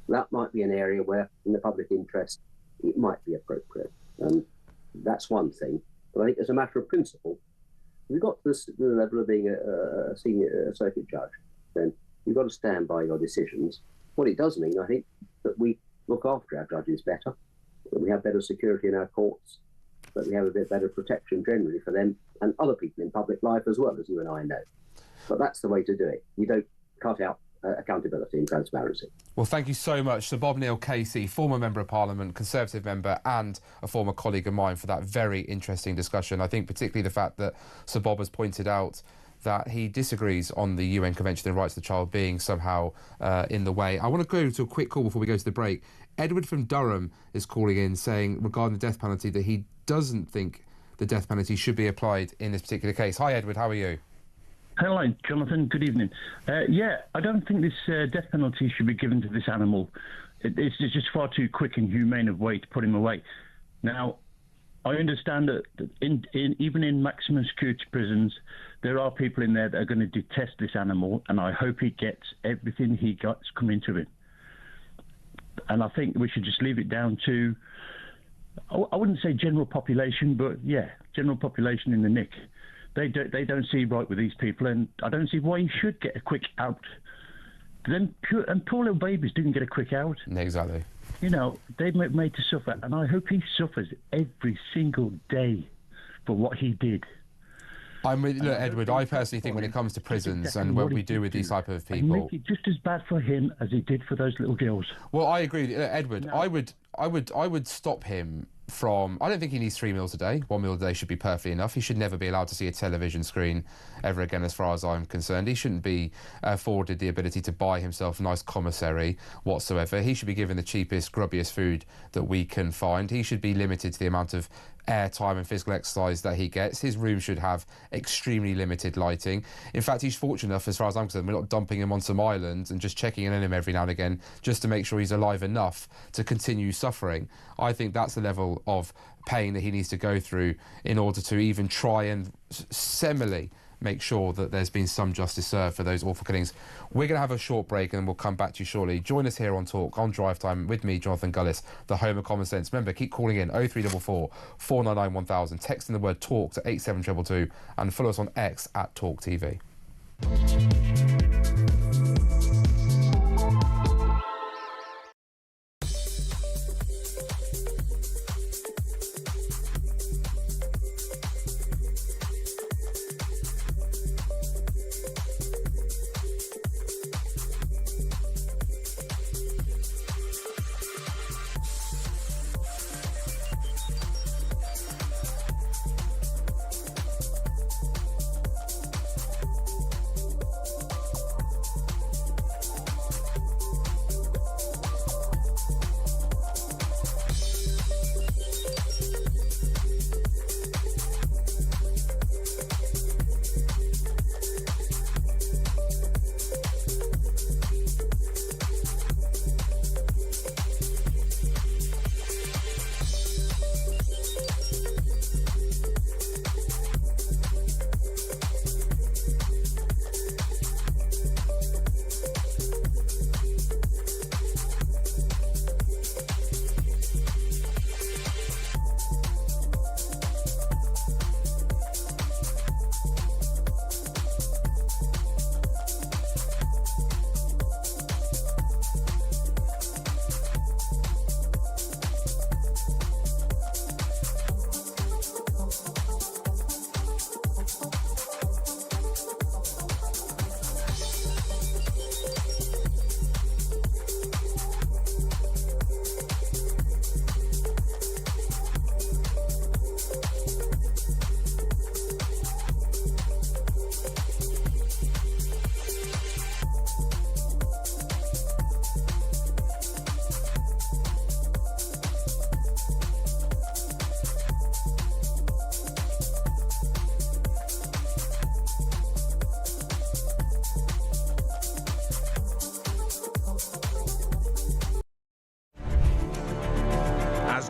that might be an area where, in the public interest, it might be appropriate. That's one thing. But I think as a matter of principle, if you've got to the level of being a senior circuit judge, then you've got to stand by your decisions. What it does mean, I think, that we look after our judges better, that we have better security in our courts, that we have a bit better protection generally for them and other people in public life as well, as you and I know. But that's the way to do it. You don't cut out accountability and transparency. Well, thank you so much, Sir Bob Neil Casey, former Member of Parliament, Conservative member and a former colleague of mine, for that very interesting discussion. I think particularly the fact that Sir Bob has pointed out that he disagrees on the UN Convention on the Rights of the Child being somehow in the way. I want to go to a quick call before we go to the break. Edward from Durham is calling in saying, regarding the death penalty, that he doesn't think the death penalty should be applied in this particular case. Hi, Edward, how are you? Hello, Jonathan. Good evening. I don't think this death penalty should be given to this animal. It's just far too quick and humane a way to put him away. Now, I understand that even in maximum security prisons, there are people in there that are going to detest this animal, and I hope he gets everything he got's coming to him. And I think we should just leave it down to, I wouldn't say general population, but yeah, general population in the nick. They don't see right with these people, and I don't see why he should get a quick out. Then poor little babies didn't get a quick out. Exactly. You know, they're made to suffer, and I hope he suffers every single day for what he did. Look, Edward, I personally think when it comes to prisons and what we do with these type of people, make it just as bad for him as he did for those little girls. Well, I agree, Edward. No. I would stop him from. I don't think he needs 3 meals a day. 1 meal a day should be perfectly enough. He should never be allowed to see a television screen ever again, as far as I'm concerned. He shouldn't be afforded the ability to buy himself a nice commissary whatsoever. He should be given the cheapest, grubbiest food that we can find. He should be limited to the amount of airtime and physical exercise that he gets. His room should have extremely limited lighting. In fact, he's fortunate enough, as far as I'm concerned, we're not dumping him on some island and just checking in on him every now and again just to make sure he's alive enough to continue suffering. I think that's the level of pain that he needs to go through in order to even try and semi make sure that there's been some justice served for those awful killings. We're going to have a short break and we'll come back to you shortly. Join us here on Talk, on Drive Time, with me, Jonathan Gullis, the home of common sense. Remember, keep calling in 0344 499 1000, texting the word TALK to 87222, and follow us on X at talkTV.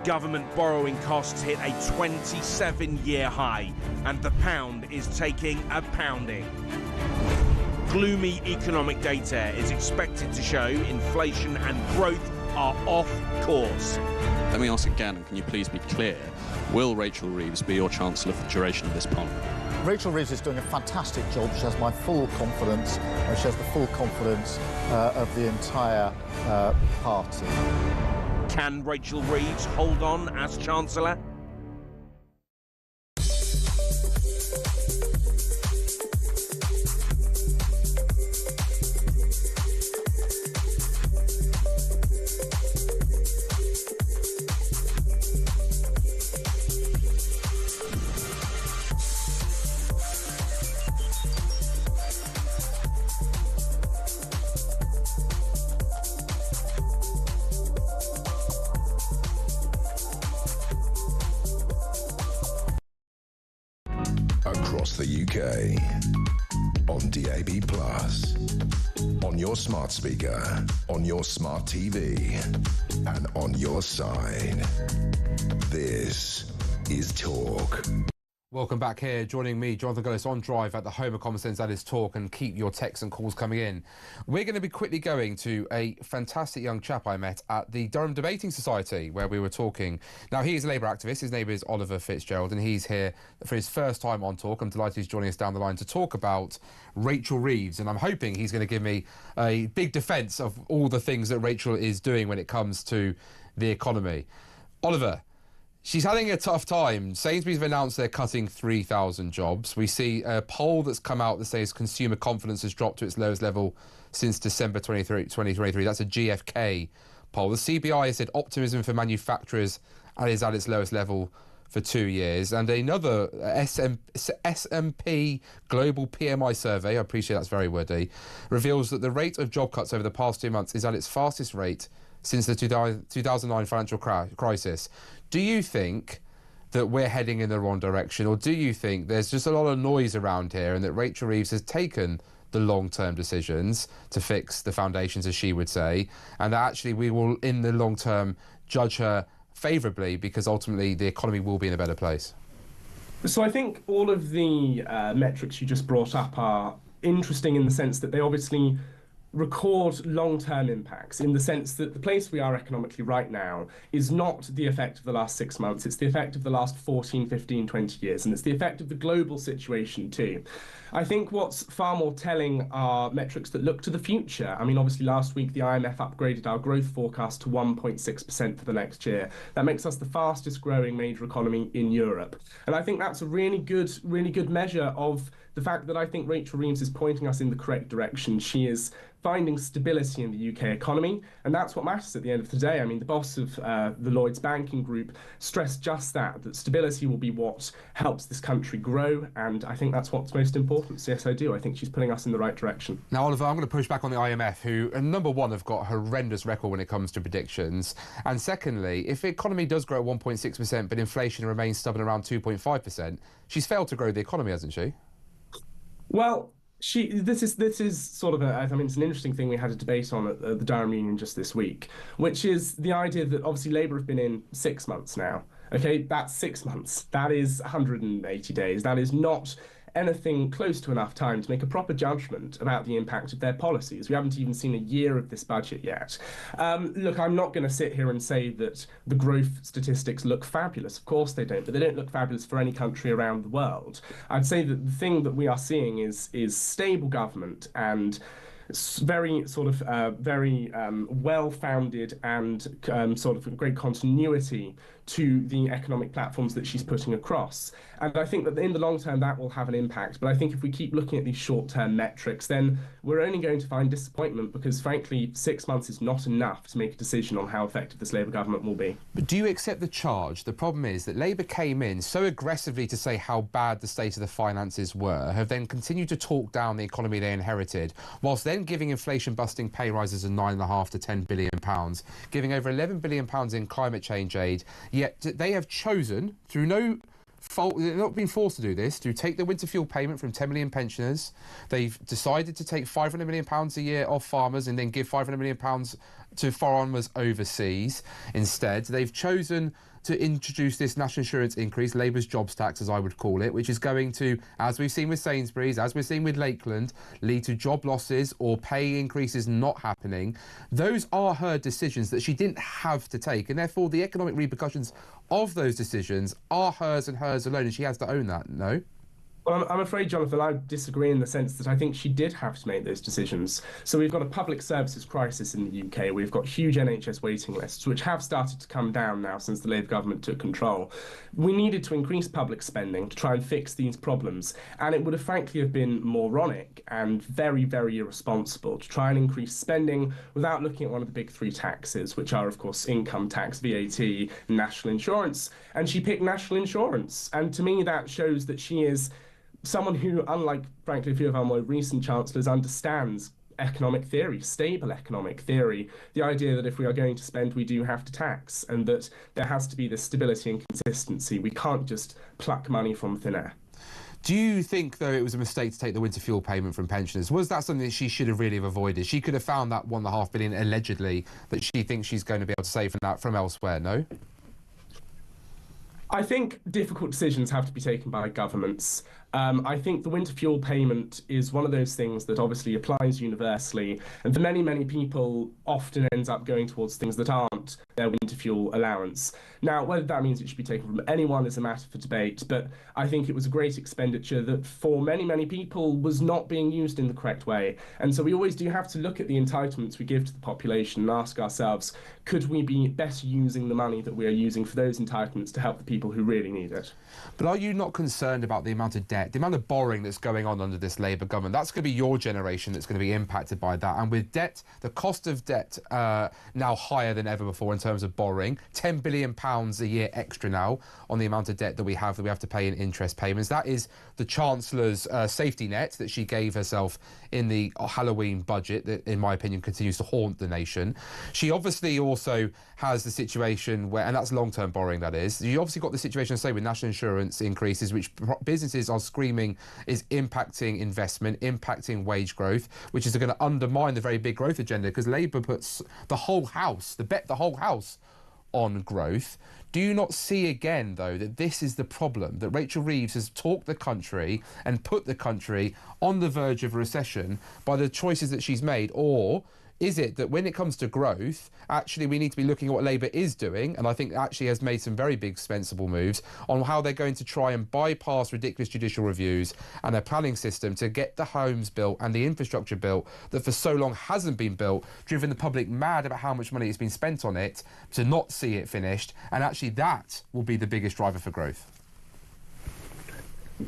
Government borrowing costs hit a 27-year high, and the pound is taking a pounding. Gloomy economic data is expected to show inflation and growth are off course. Let me ask again, and can you please be clear, will Rachel Reeves be your Chancellor for the duration of this Parliament? Rachel Reeves is doing a fantastic job. She has my full confidence, and she has the full confidence of the entire party. Can Rachel Reeves hold on as Chancellor? Across the UK, on DAB+, on your smart speaker, on your smart TV, and on your side. This is Talk. Welcome back here, joining me, Jonathan Gullis, on Drive at the home of Common Sense, that is Talk, and keep your texts and calls coming in. We're going to be quickly going to a fantastic young chap I met at the Durham Debating Society, where we were talking. Now, he is a Labour activist. His name is Oliver Fitzgerald, and he's here for his first time on Talk. I'm delighted he's joining us down the line to talk about Rachel Reeves, and I'm hoping he's going to give me a big defence of all the things that Rachel is doing when it comes to the economy. Oliver, she's having a tough time. Sainsbury's have announced they're cutting 3,000 jobs. We see a poll that's come out that says consumer confidence has dropped to its lowest level since December 2023. That's a GfK poll. The CBI has said optimism for manufacturers is at its lowest level for 2 years. And another S&P Global PMI survey, I appreciate that's very wordy, reveals that the rate of job cuts over the past 2 months is at its fastest rate since the 2009 financial crisis. Do you think that we're heading in the wrong direction, or do you think there's just a lot of noise around here and that Rachel Reeves has taken the long-term decisions to fix the foundations, as she would say, and that actually we will, in the long term, judge her favourably because ultimately the economy will be in a better place? So I think all of the metrics you just brought up are interesting in the sense that they obviously record long-term impacts, in the sense that the place we are economically right now is not the effect of the last 6 months, it's the effect of the last 14, 15, 20 years, and it's the effect of the global situation too. I think what's far more telling are metrics that look to the future. I mean, obviously last week the IMF upgraded our growth forecast to 1.6% for the next year. That makes us the fastest growing major economy in Europe. And I think that's a really good measure of the fact that I think Rachel Reeves is pointing us in the correct direction. She is finding stability in the UK economy, and that's what matters at the end of the day. I mean, the boss of the Lloyds Banking Group stressed just that stability will be what helps this country grow, and I think that's what's most important. So yes, I do. I think she's putting us in the right direction. Now, Oliver, I'm going to push back on the IMF, who, number one, have got a horrendous record when it comes to predictions, and secondly, if the economy does grow at 1.6%, but inflation remains stubborn around 2.5%, she's failed to grow the economy, hasn't she? Well, this is sort of it's an interesting thing we had a debate on at the Durham Union just this week, which is the idea that obviously Labour have been in 6 months now. Okay, that's 6 months. That is 180 days. That is not anything close to enough time to make a proper judgment about the impact of their policies. We haven't even seen a year of this budget yet. Look, I'm not going to sit here and say that the growth statistics look fabulous. Of course they don't, but they don't look fabulous for any country around the world. I'd say that the thing that we are seeing is stable government and very well-founded and sort of great continuity to the economic platforms that she's putting across. And I think that in the long term that will have an impact. But I think if we keep looking at these short-term metrics, then we're only going to find disappointment because, frankly, 6 months is not enough to make a decision on how effective this Labour government will be. But do you accept the charge? The problem is that Labour came in so aggressively to say how bad the state of the finances were, have then continued to talk down the economy they inherited, whilst then giving inflation-busting pay rises of £9.5 to £10 billion, giving over £11 billion in climate change aid, yet they have chosen, through no fault, they've not been forced to do this, to take the winter fuel payment from 10 million pensioners. They've decided to take £500 million a year off farmers and then give £500 million to farmers overseas instead. They've chosen to introduce this national insurance increase, Labour's jobs tax, as I would call it, which is going to, as we've seen with Sainsbury's, as we're seeing with Lakeland, lead to job losses or pay increases not happening. Those are her decisions that she didn't have to take, and therefore the economic repercussions of those decisions are hers and hers alone, and she has to own that, no? Well, I'm afraid, Jonathan, I disagree in the sense that I think she did have to make those decisions. So we've got a public services crisis in the UK. We've got huge NHS waiting lists, which have started to come down now since the Labour government took control. We needed to increase public spending to try and fix these problems. And it would have frankly have been moronic and very, very irresponsible to try and increase spending without looking at one of the big three taxes, which are, of course, income tax, VAT, and national insurance. And she picked national insurance. And to me, that shows that she is someone who, unlike, frankly, a few of our more recent chancellors, understands economic theory, stable economic theory, the idea that if we are going to spend, we do have to tax, and that there has to be this stability and consistency. We can't just pluck money from thin air. Do you think, though, it was a mistake to take the winter fuel payment from pensioners? Was that something that she should have really have avoided? She could have found that $1.5 billion, allegedly, that she thinks she's going to be able to save from that from elsewhere, no? I think difficult decisions have to be taken by governments. I think the winter fuel payment is one of those things that obviously applies universally, and for many, many people often ends up going towards things that aren't their winter fuel allowance. Now, whether that means it should be taken from anyone is a matter for debate, but I think it was a great expenditure that for many, many people was not being used in the correct way. And so we always do have to look at the entitlements we give to the population and ask ourselves, could we be better using the money that we are using for those entitlements to help the people who really need it? But are you not concerned about the amount of debt, the amount of borrowing that's going on under this Labour government? That's going to be your generation that's going to be impacted by that. And with debt, the cost of debt now higher than ever before in terms of borrowing, £10 billion a year extra now on the amount of debt that we have to pay in interest payments. That is the Chancellor's safety net that she gave herself in the Halloween budget that, in my opinion, continues to haunt the nation. She obviously also has the situation where, and that's long-term borrowing, that is. You obviously got the situation, say, with national insurance increases, which businesses are screaming is impacting investment, impacting wage growth, which is going to undermine the very big growth agenda, because Labour puts the whole house on growth. Do you not see again, though, that this is the problem, that Rachel Reeves has talked the country and put the country on the verge of recession by the choices that she's made? Or is it that when it comes to growth, actually we need to be looking at what Labour is doing, and I think actually has made some very big sensible moves on how they're going to try and bypass ridiculous judicial reviews and their planning system to get the homes built and the infrastructure built that for so long hasn't been built, driven the public mad about how much money has been spent on it, to not see it finished, and actually that will be the biggest driver for growth?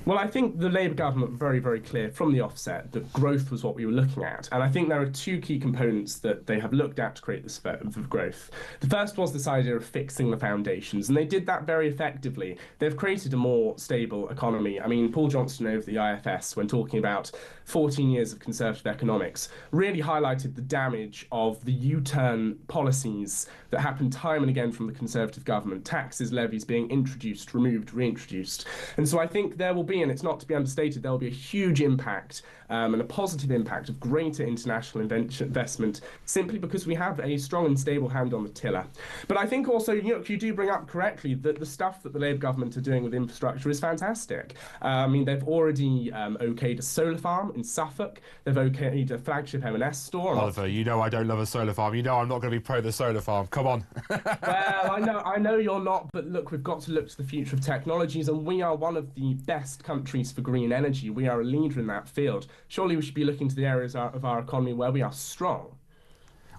Well, I think the Labour government were very, very clear from the offset that growth was what we were looking at. And I think there are two key components that they have looked at to create this of growth. The first was this idea of fixing the foundations, and they did that very effectively. They've created a more stable economy. I mean, Paul Johnson over the IFS, when talking about 14 years of Conservative economics, really highlighted the damage of the U-turn policies that happened time and again from the Conservative government, taxes, levies being introduced, removed, reintroduced. And so I think there will be, and it's not to be understated, there will be a huge impact and a positive impact of greater international investment, simply because we have a strong and stable hand on the tiller. But I think also, you do bring up correctly that the stuff that the Labour government are doing with infrastructure is fantastic. I mean, they've already okayed a solar farm in Suffolk. They've okayed a flagship M&S store. Oliver, you know I don't love a solar farm. You know I'm not going to be pro the solar farm. Come on. Well, I know you're not, but look, we've got to look to the future of technologies, and we are one of the best countries for green energy. We are a leader in that field. Surely we should be looking to the areas of our economy where we are strong.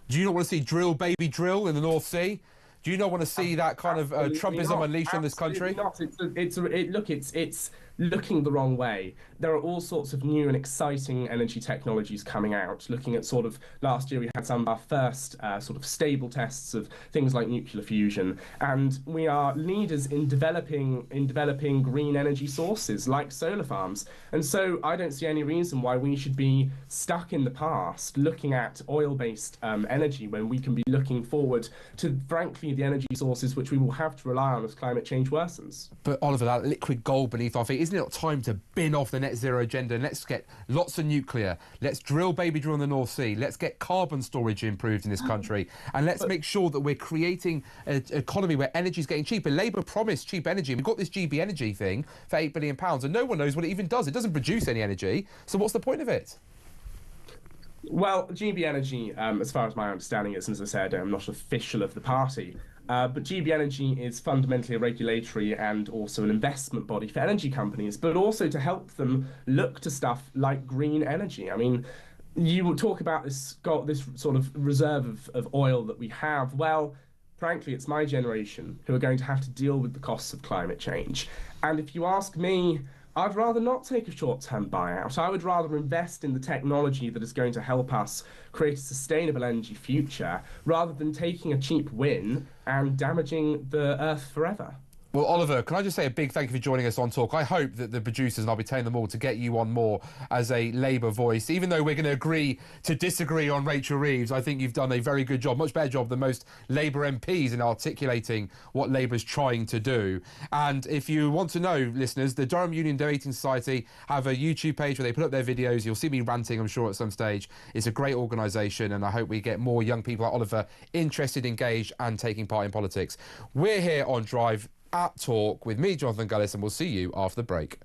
Do you not want to see drill, baby, drill in the North Sea? Do you not want to see that kind of Trumpism unleashed on this country? Not. It's looking the wrong way. There are all sorts of new and exciting energy technologies coming out. Looking at sort of last year, we had some of our first sort of stable tests of things like nuclear fusion, and we are leaders in developing green energy sources like solar farms. And so I don't see any reason why we should be stuck in the past looking at oil-based energy when we can be looking forward to, frankly, ultimately the energy sources which we will have to rely on as climate change worsens. But Oliver, that liquid gold beneath our feet, isn't it time to bin off the net zero agenda and let's get lots of nuclear, let's drill baby drill in the North Sea, let's get carbon storage improved in this country, and let's make sure that we're creating an economy where energy is getting cheaper. Labour promised cheap energy. We've got this GB Energy thing for £8 billion and no one knows what it even does. It doesn't produce any energy, so what's the point of it? Well, GB Energy, as far as my understanding is, and as I said, I'm not official of the party, but GB Energy is fundamentally a regulatory and also an investment body for energy companies, but also to help them look to stuff like green energy. I mean, you will talk about this sort of reserve of oil that we have. Well, frankly, it's my generation who are going to have to deal with the costs of climate change. And if you ask me, I'd rather not take a short-term buyout. I would rather invest in the technology that is going to help us create a sustainable energy future rather than taking a cheap win and damaging the Earth forever. Well, Oliver, can I just say a big thank you for joining us on Talk. I hope that the producers, and I'll be telling them all, to get you on more as a Labour voice. Even though we're going to agree to disagree on Rachel Reeves, I think you've done a very good job, much better job than most Labour MPs in articulating what Labour's trying to do. And if you want to know, listeners, the Durham Union Debating Society have a YouTube page where they put up their videos. You'll see me ranting, I'm sure, at some stage. It's a great organisation, and I hope we get more young people like Oliver interested, engaged and taking part in politics. We're here on Drive at Talk with me, Jonathan Gullis, and we'll see you after the break.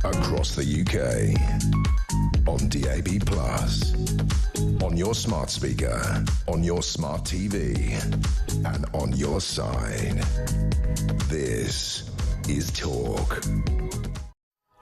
Across the UK, on DAB+, on your smart speaker, on your smart TV, and on your side. This is Talk.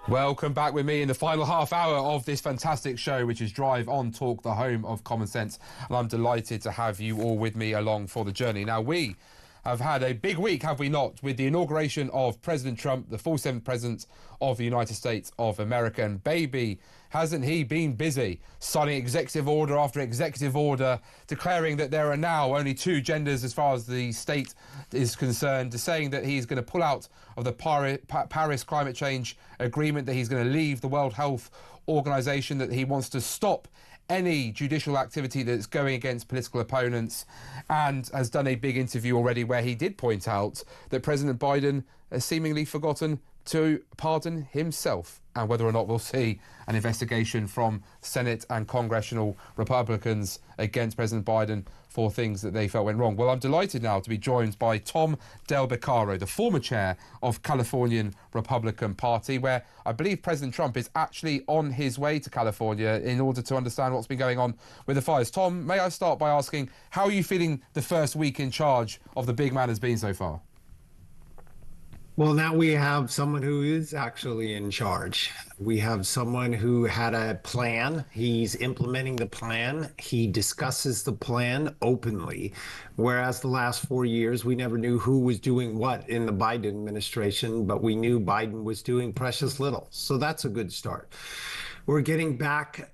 Welcome back with me in the final half hour of this fantastic show, which is Drive on Talk, the home of common sense. And I'm delighted to have you all with me along for the journey. Now, we have had a big week, have we not, with the inauguration of President Trump, the 47th President of the United States of America. And baby, hasn't he been busy signing executive order after executive order, declaring that there are now only two genders as far as the state is concerned, saying that he's going to pull out of the Paris climate change agreement, that he's going to leave the World Health Organization, that he wants to stop any judicial activity that's going against political opponents, and has done a big interview already where he did point out that President Biden has seemingly forgotten to pardon himself, and whether or not we'll see an investigation from Senate and congressional Republicans against President Biden for things that they felt went wrong. Well, I'm delighted now to be joined by Tom Del Beccaro, the former chair of Californian Republican Party, where I believe President Trump is actually on his way to California in order to understand what's been going on with the fires. Tom, may I start by asking, how are you feeling the first week in charge of the big man has been so far? Well, now we have someone who is actually in charge. We have someone who had a plan. He's implementing the plan. He discusses the plan openly. Whereas the last 4 years, we never knew who was doing what in the Biden administration, but we knew Biden was doing precious little. So that's a good start. We're getting back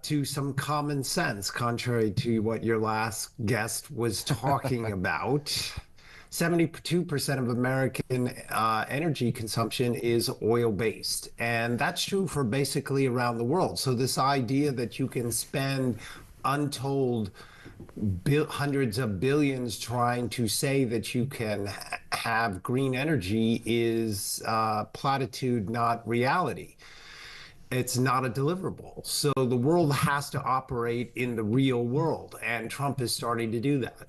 to some common sense, contrary to what your last guest was talking about. 72% of American energy consumption is oil-based, and that's true for basically around the world. So this idea that you can spend untold hundreds of billions trying to say that you can have green energy is platitude, not reality. It's not a deliverable. So the world has to operate in the real world, and Trump is starting to do that.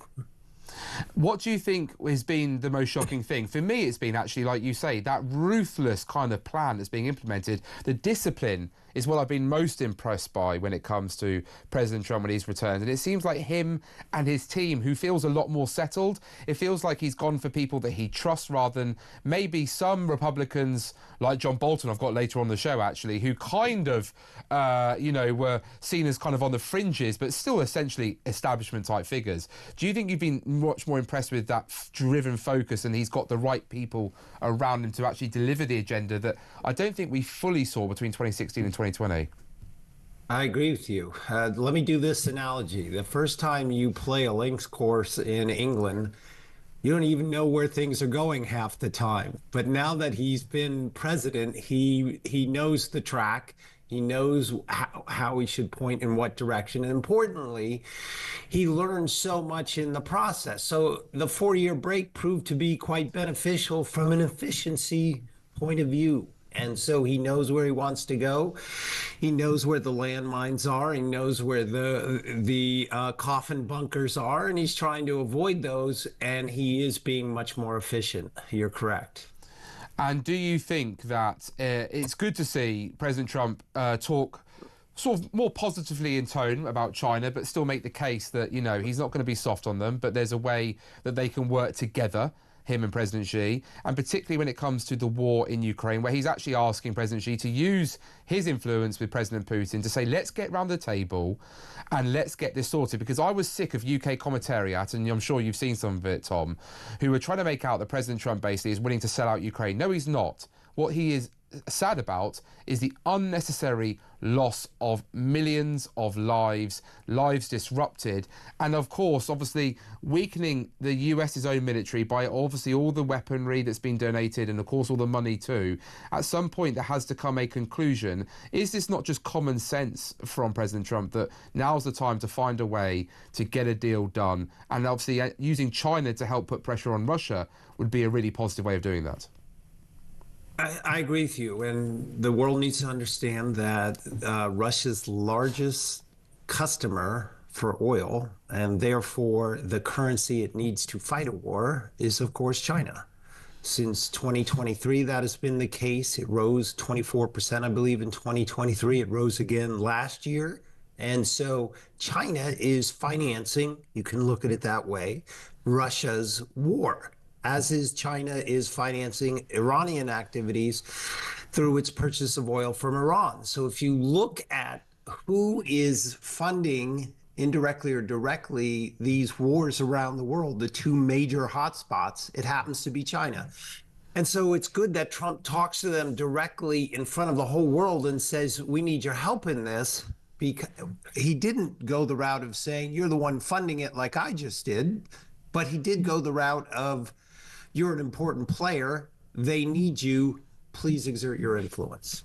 What do you think has been the most shocking thing? For me, it's been actually, like you say, that ruthless kind of plan that's being implemented. The discipline is what I've been most impressed by when it comes to President Trump when he's returned. And it seems like him and his team, who feels a lot more settled, it feels like he's gone for people that he trusts rather than maybe some Republicans like John Bolton, I've got later on the show actually, who kind of, were seen as kind of on the fringes, but still essentially establishment type figures. Do you think you've been much more impressed with that driven focus and he's got the right people around him to actually deliver the agenda that I don't think we fully saw between 2016 and 2020? I agree with you. Let me do this analogy. The first time you play a links course in England, you don't even know where things are going half the time. But now that he's been president, he knows the track. He knows how he should point in what direction. And importantly, he learned so much in the process. So the 4-year break proved to be quite beneficial from an efficiency point of view. And so he knows where he wants to go. He knows where the landmines are. He knows where the coffin bunkers are, and he's trying to avoid those. And he is being much more efficient. You're correct. And do you think that it's good to see President Trump talk sort of more positively in tone about China, but still make the case that, he's not going to be soft on them, but there's a way that they can work together, him and President Xi, and particularly when it comes to the war in Ukraine, where he's actually asking President Xi to use his influence with President Putin to say, let's get round the table and let's get this sorted. Because I was sick of UK commentariat, and I'm sure you've seen some of it, Tom, who were trying to make out that President Trump basically is willing to sell out Ukraine. No, he's not. What he is sad about is the unnecessary loss of millions of lives disrupted, and of course, obviously, weakening the US's own military by obviously all the weaponry that's been donated and of course all the money too. At some point there has to come a conclusion. Is this not just common sense from President Trump that now's the time to find a way to get a deal done, and obviously using China to help put pressure on Russia would be a really positive way of doing that? I agree with you, and the world needs to understand that Russia's largest customer for oil, and therefore the currency it needs to fight a war, is of course China. Since 2023, that has been the case. It rose 24%, I believe, in 2023. It rose again last year. And so China is financing, you can look at it that way, Russia's war, as is China is financing Iranian activities through its purchase of oil from Iran. So if you look at who is funding indirectly or directly these wars around the world, the two major hotspots, it happens to be China. And so it's good that Trump talks to them directly in front of the whole world and says, we need your help in this, because he didn't go the route of saying, you're the one funding it like I just did, but he did go the route of, you're an important player, they need you, please exert your influence.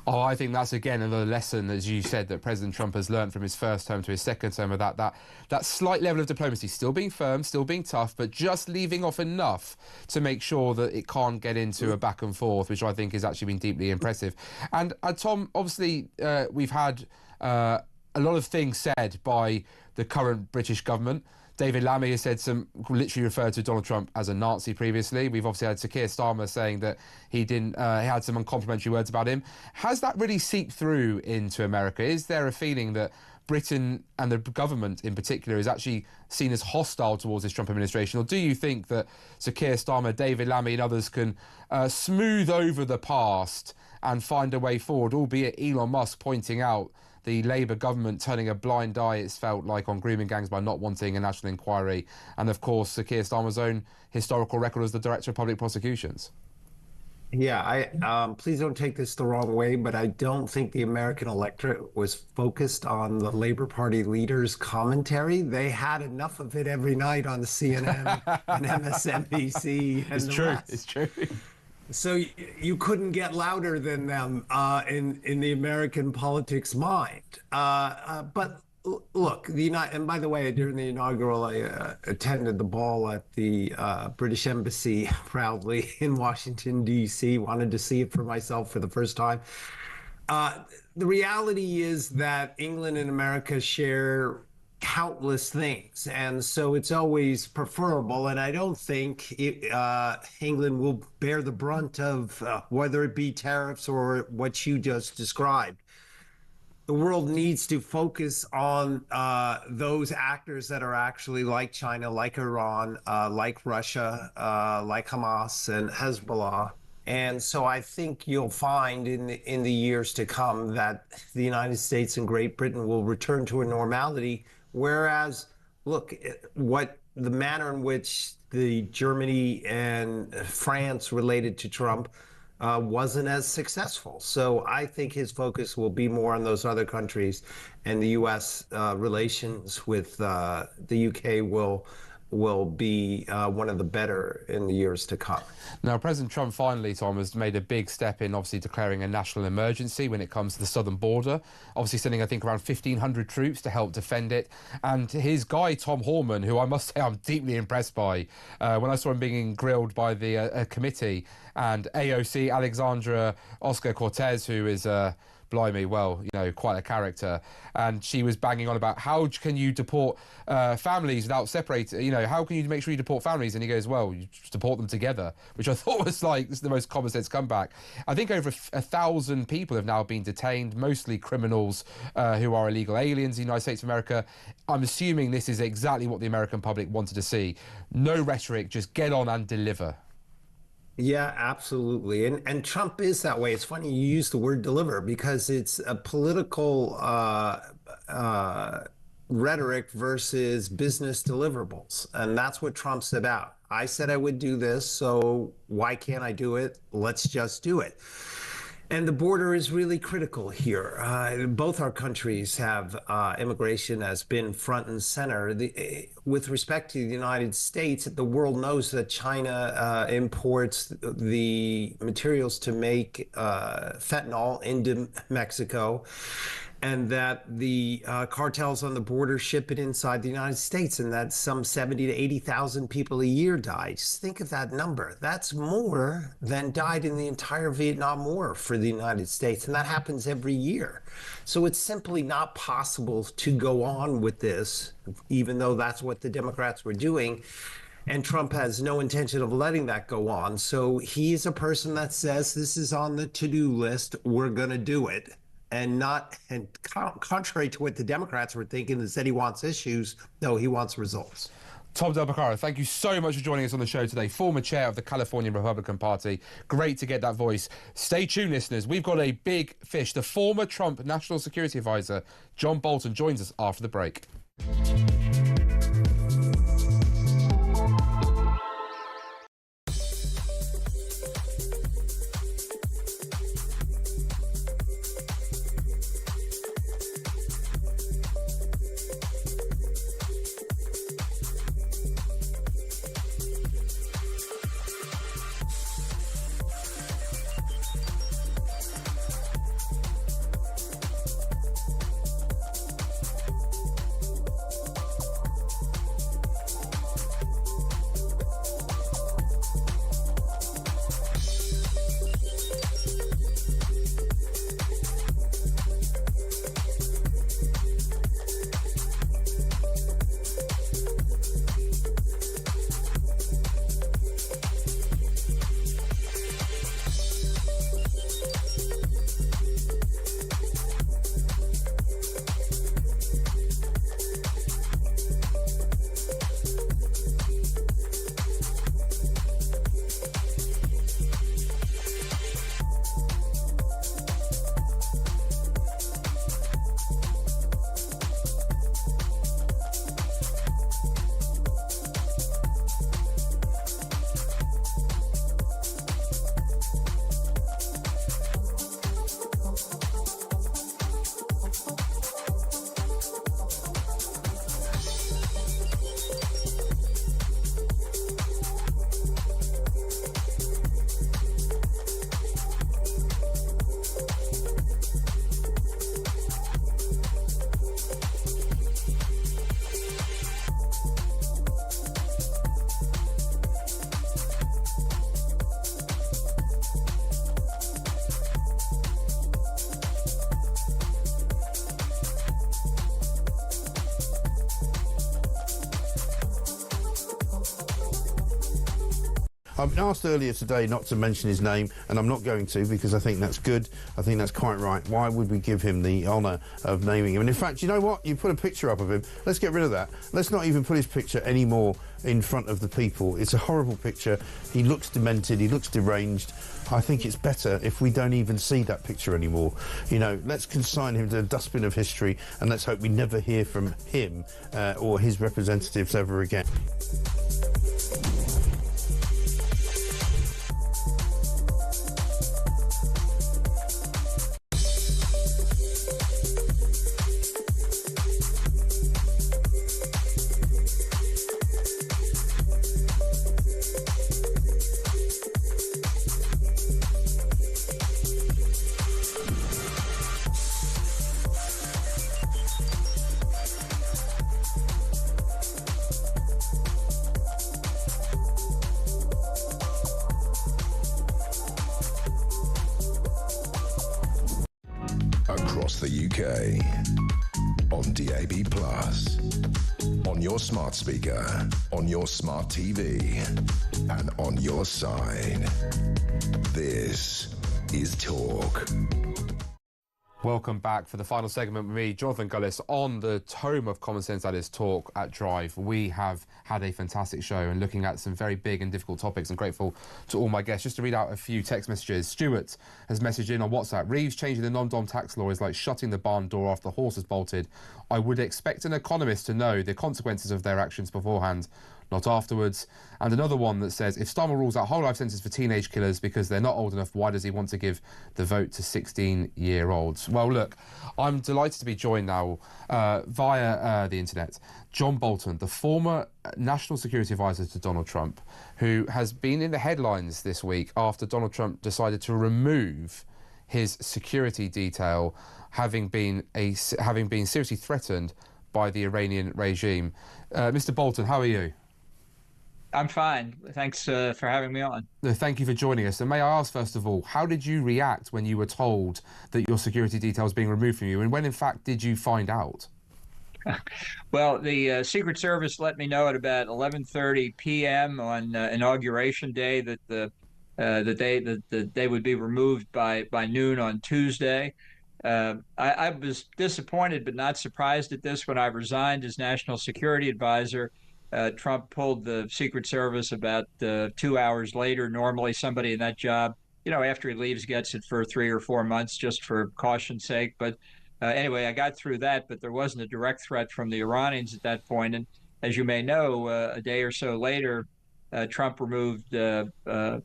Oh, I think that's, again, another lesson, as you said, that President Trump has learned from his first term to his second term, of that slight level of diplomacy, still being firm, still being tough, but just leaving off enough to make sure that it can't get into a back and forth, which I think has actually been deeply impressive. And Tom, obviously, we've had a lot of things said by the current British government. David Lammy has said literally referred to Donald Trump as a Nazi previously. We've obviously had Sir Keir Starmer saying that he had some uncomplimentary words about him. Has that really seeped through into America? Is there a feeling that Britain and the government in particular is actually seen as hostile towards this Trump administration? Or do you think that Sir Keir Starmer, David Lammy and others can smooth over the past and find a way forward, albeit Elon Musk pointing out the Labour government turning a blind eye, it's felt like, on grooming gangs by not wanting a national inquiry, and of course Sir Keir Starmer's own historical record as the Director of Public Prosecutions? Yeah, please don't take this the wrong way, but I don't think the American electorate was focused on the Labour Party leaders' commentary. They had enough of it every night on the CNN and MSNBC. And It's true. So you couldn't get louder than them in the American politics mind. But look, and by the way, during the inaugural, I attended the ball at the British Embassy proudly in Washington, D.C., wanted to see it for myself for the first time. The reality is that England and America share countless things, and so it's always preferable, and I don't think England will bear the brunt of whether it be tariffs or what you just described. The world needs to focus on those actors that are actually like China, like Iran, like Russia, like Hamas and Hezbollah. And so I think you'll find in the years to come that the United States and Great Britain will return to a normality. Whereas, look, the manner in which the Germany and France related to Trump wasn't as successful. So I think his focus will be more on those other countries, and the U.S. relations with the UK will be one of the better in the years to come. Now, President Trump finally, Tom, has made a big step in obviously declaring a national emergency when it comes to the southern border, obviously sending, I think, around 1,500 troops to help defend it. And his guy, Tom Horman, who I must say I'm deeply impressed by, when I saw him being grilled by the committee, and AOC Alexandra Ocasio-Cortez, who is blimey, well, quite a character. And she was banging on about how can you deport families without separating, how can you make sure you deport families? And he goes, well, you deport them together, which I thought was this is the most common sense comeback. I think over 1,000 people have now been detained, mostly criminals who are illegal aliens in the United States of America. I'm assuming this is exactly what the American public wanted to see. No rhetoric, just get on and deliver. Yeah, absolutely. And Trump is that way. It's funny you use the word deliver because it's a political rhetoric versus business deliverables. And that's what Trump's about. I said I would do this, so why can't I do it? Let's just do it. And the border is really critical here. Both our countries have immigration has been front and center. With respect to the United States, the world knows that China imports the materials to make fentanyl into Mexico, and that the cartels on the border ship it inside the United States, and that some 70 to 80,000 people a year die. Just think of that number. That's more than died in the entire Vietnam War for the United States, and that happens every year. So it's simply not possible to go on with this, even though that's what the Democrats were doing. And Trump has no intention of letting that go on. So he's a person that says this is on the to-do list, we're going to do it. And contrary to what the Democrats were thinking, that said he wants issues, no, he wants results. Tom Del Beccaro, thank you so much for joining us on the show today. Former chair of the California Republican Party. Great to get that voice. Stay tuned, listeners. We've got a big fish. The former Trump National Security Advisor, John Bolton, joins us after the break. I've been asked earlier today not to mention his name, and I'm not going to, because I think that's good. I think that's quite right. Why would we give him the honour of naming him? And in fact, you know what? You put a picture up of him. Let's get rid of that. Let's not even put his picture anymore in front of the people. It's a horrible picture. He looks demented. He looks deranged. I think it's better if we don't even see that picture anymore. You know, let's consign him to the dustbin of history, and let's hope we never hear from him or his representatives ever again. Across the UK, on DAB+, on your smart speaker, on your smart TV, and on your side. This is Talk. Welcome back for the final segment with me, Jonathan Gullis, on the tome of common sense that is Talk at Drive. We have had a fantastic show and looking at some very big and difficult topics. I'm grateful to all my guests. Just to read out a few text messages. Stuart has messaged in on WhatsApp. Reeves changing the non-dom tax law is like shutting the barn door after the horse has bolted. I would expect an economist to know the consequences of their actions beforehand, not afterwards. And another one that says, if Starmer rules out whole life sentence for teenage killers because they're not old enough, why does he want to give the vote to 16-year-olds? Well, look, I'm delighted to be joined now via the internet. John Bolton, the former National Security Advisor to Donald Trump, who has been in the headlines this week after Donald Trump decided to remove his security detail, having been seriously threatened by the Iranian regime. Mr. Bolton, how are you? I'm fine. Thanks for having me on. Thank you for joining us. And may I ask, first of all, how did you react when you were told that your security details was being removed from you? And when, in fact, did you find out? Well, the Secret Service let me know at about 11:30 p.m. on Inauguration Day that they would be removed by noon on Tuesday. I was disappointed but not surprised at this. When I resigned as National Security Advisor, Trump pulled the Secret Service about 2 hours later. Normally somebody in that job, you know, after he leaves, gets it for 3 or 4 months just for caution's sake. But anyway, I got through that, but there wasn't a direct threat from the Iranians at that point. And as you may know, a day or so later, Trump removed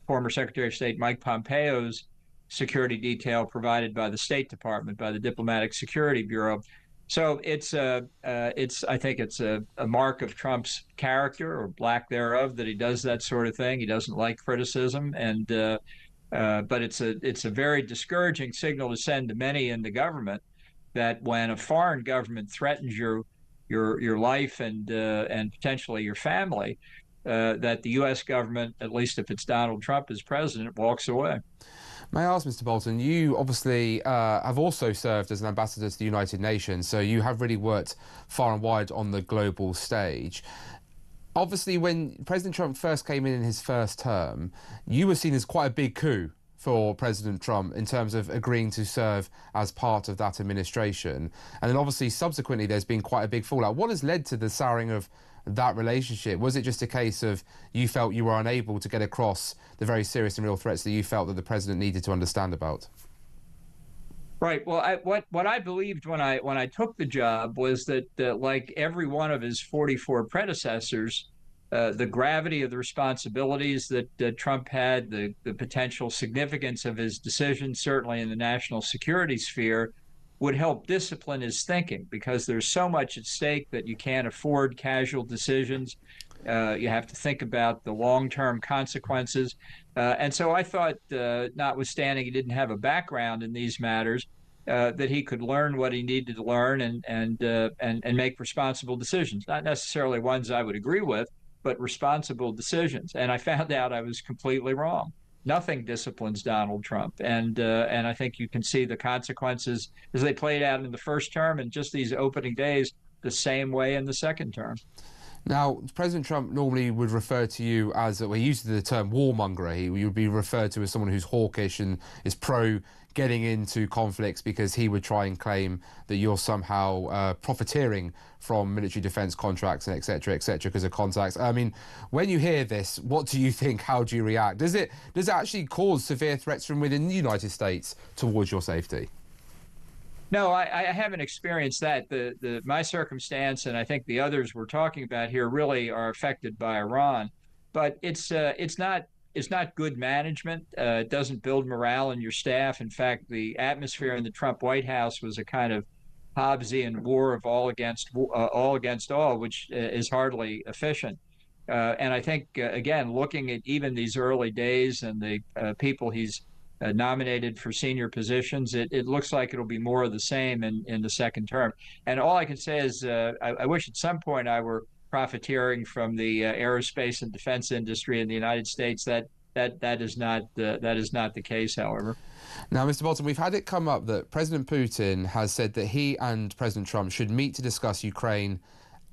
former Secretary of State Mike Pompeo's security detail provided by the State Department, by the Diplomatic Security Bureau. So I think it's a mark of Trump's character, or lack thereof, that he does that sort of thing. He doesn't like criticism, and but it's a very discouraging signal to send to many in the government, that when a foreign government threatens your life and potentially your family, that the U.S. government, at least if it's Donald Trump as president, walks away. May I ask, Mr. Bolton, you obviously have also served as an ambassador to the United Nations, so you have really worked far and wide on the global stage. Obviously, when President Trump first came in his first term, you were seen as quite a big coup for President Trump in terms of agreeing to serve as part of that administration. And then obviously, subsequently, there's been quite a big fallout. What has led to the souring of that relationship? Was it just a case of you felt you were unable to get across the very serious and real threats that you felt that the president needed to understand about? Right. Well, what I believed when I took the job was that, like every one of his 44 predecessors, the gravity of the responsibilities that Trump had, the potential significance of his decisions, certainly in the national security sphere, would help discipline his thinking, because there's so much at stake that you can't afford casual decisions. You have to think about the long-term consequences. And so I thought, notwithstanding he didn't have a background in these matters, that he could learn what he needed to learn and make responsible decisions. Not necessarily ones I would agree with, but responsible decisions. And I found out I was completely wrong. Nothing disciplines Donald Trump, and I think you can see the consequences as they played out in the first term, and just these opening days, the same way in the second term. Now, President Trump normally would refer to you as, well, he uses the term warmonger. He would be referred to as someone who's hawkish and is pro getting into conflicts because he would try and claim that you're somehow profiteering from military defence contracts and et cetera, because of contacts. I mean, when you hear this, what do you think? How do you react? Does it actually cause severe threats from within the United States towards your safety? No, I haven't experienced that. My circumstance, and I think the others we're talking about here, really are affected by Iran. But it's not good management. It doesn't build morale in your staff. In fact, the atmosphere in the Trump White House was a kind of Hobbesian war of all against all, which is hardly efficient. And I think, again, looking at even these early days and the people he's nominated for senior positions, it looks like it'll be more of the same in the second term. And all I can say is I wish at some point I were profiteering from the aerospace and defense industry in the United States. That is not the case, however. Now, Mr. Bolton, we've had it come up that President Putin has said that he and President Trump should meet to discuss Ukraine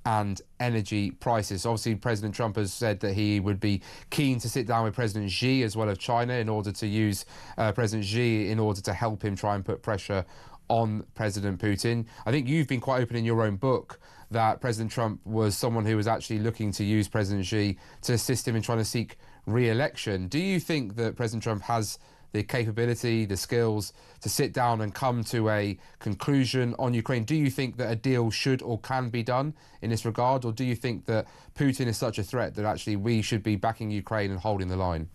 and energy prices. Obviously, President Trump has said that he would be keen to sit down with President Xi as well as China in order to use President Xi in order to help him try and put pressure on President Putin. I think you've been quite open in your own book that President Trump was someone who was actually looking to use President Xi to assist him in trying to seek re-election. Do you think that President Trump has the capability, the skills to sit down and come to a conclusion on Ukraine? Do you think that a deal should or can be done in this regard? Or do you think that Putin is such a threat that actually we should be backing Ukraine and holding the line?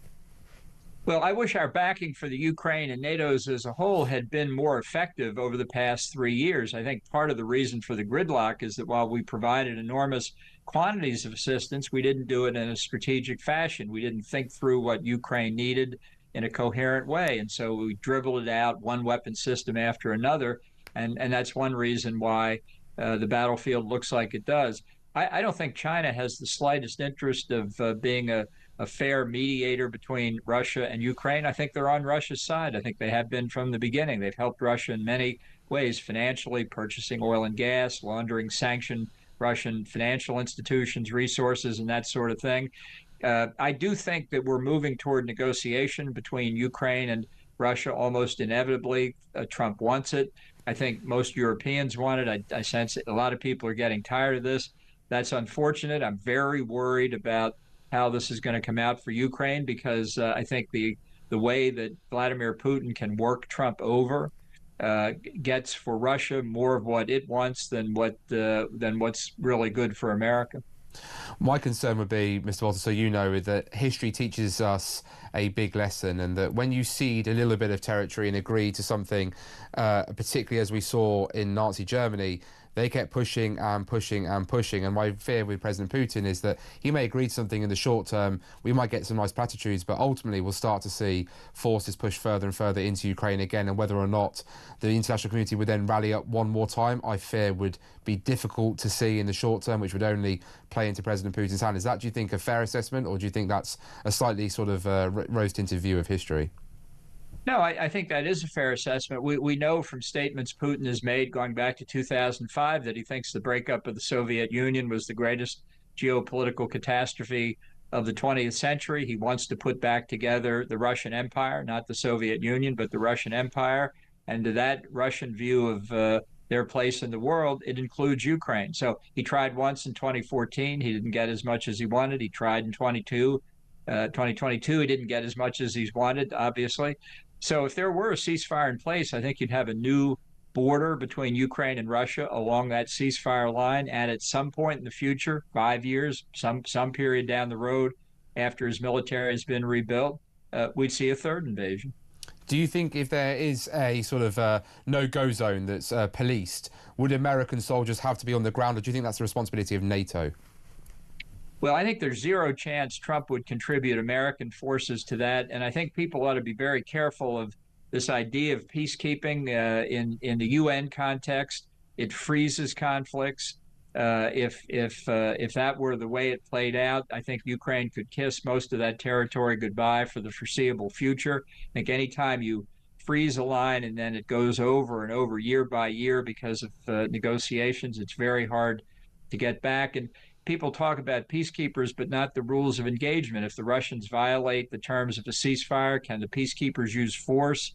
Well, I wish our backing for the Ukraine and NATO's as a whole had been more effective over the past 3 years. I think part of the reason for the gridlock is that while we provided enormous quantities of assistance, we didn't do it in a strategic fashion. We didn't think through what Ukraine needed in a coherent way. And so we dribbled it out, one weapon system after another. And that's one reason why the battlefield looks like it does. I don't think China has the slightest interest of being a fair mediator between Russia and Ukraine. I think they're on Russia's side. I think they have been from the beginning. They've helped Russia in many ways, financially, purchasing oil and gas, laundering sanctioned Russian financial institutions, resources, and that sort of thing. I do think that we're moving toward negotiation between Ukraine and Russia almost inevitably. Trump wants it. I think most Europeans want it. I sense a lot of people are getting tired of this. That's unfortunate. I'm very worried about how this is going to come out for Ukraine because I think the way that Vladimir Putin can work Trump over gets for Russia more of what it wants than what's really good for America. My concern would be, Mr. Bolton, so you know, that history teaches us a big lesson, and that when you cede a little bit of territory and agree to something, particularly as we saw in Nazi Germany, they kept pushing and pushing and pushing. And my fear with President Putin is that he may agree to something in the short term. We might get some nice platitudes, but ultimately we'll start to see forces push further and further into Ukraine again. And whether or not the international community would then rally up one more time, I fear would be difficult to see in the short term, which would only play into President Putin's hand. Is that, do you think, a fair assessment, or do you think that's a slightly sort of rose-tinted view of history? No, I think that is a fair assessment. We know from statements Putin has made going back to 2005 that he thinks the breakup of the Soviet Union was the greatest geopolitical catastrophe of the 20th century. He wants to put back together the Russian Empire, not the Soviet Union, but the Russian Empire. And to that Russian view of their place in the world, it includes Ukraine. So he tried once in 2014. He didn't get as much as he wanted. He tried in 2022. He didn't get as much as he's wanted, obviously. So if there were a ceasefire in place, I think you'd have a new border between Ukraine and Russia along that ceasefire line. And at some point in the future, 5 years, some period down the road, after his military has been rebuilt, we'd see a third invasion. Do you think if there is a sort of no-go zone that's policed, would American soldiers have to be on the ground, or do you think that's the responsibility of NATO? Well, I think there's zero chance Trump would contribute American forces to that. And I think people ought to be very careful of this idea of peacekeeping in the UN context. It freezes conflicts. If that were the way it played out, I think Ukraine could kiss most of that territory goodbye for the foreseeable future. I think anytime you freeze a line and then it goes over and over year by year because of negotiations, it's very hard to get back. And people talk about peacekeepers, but not the rules of engagement. If the Russians violate the terms of the ceasefire, can the peacekeepers use force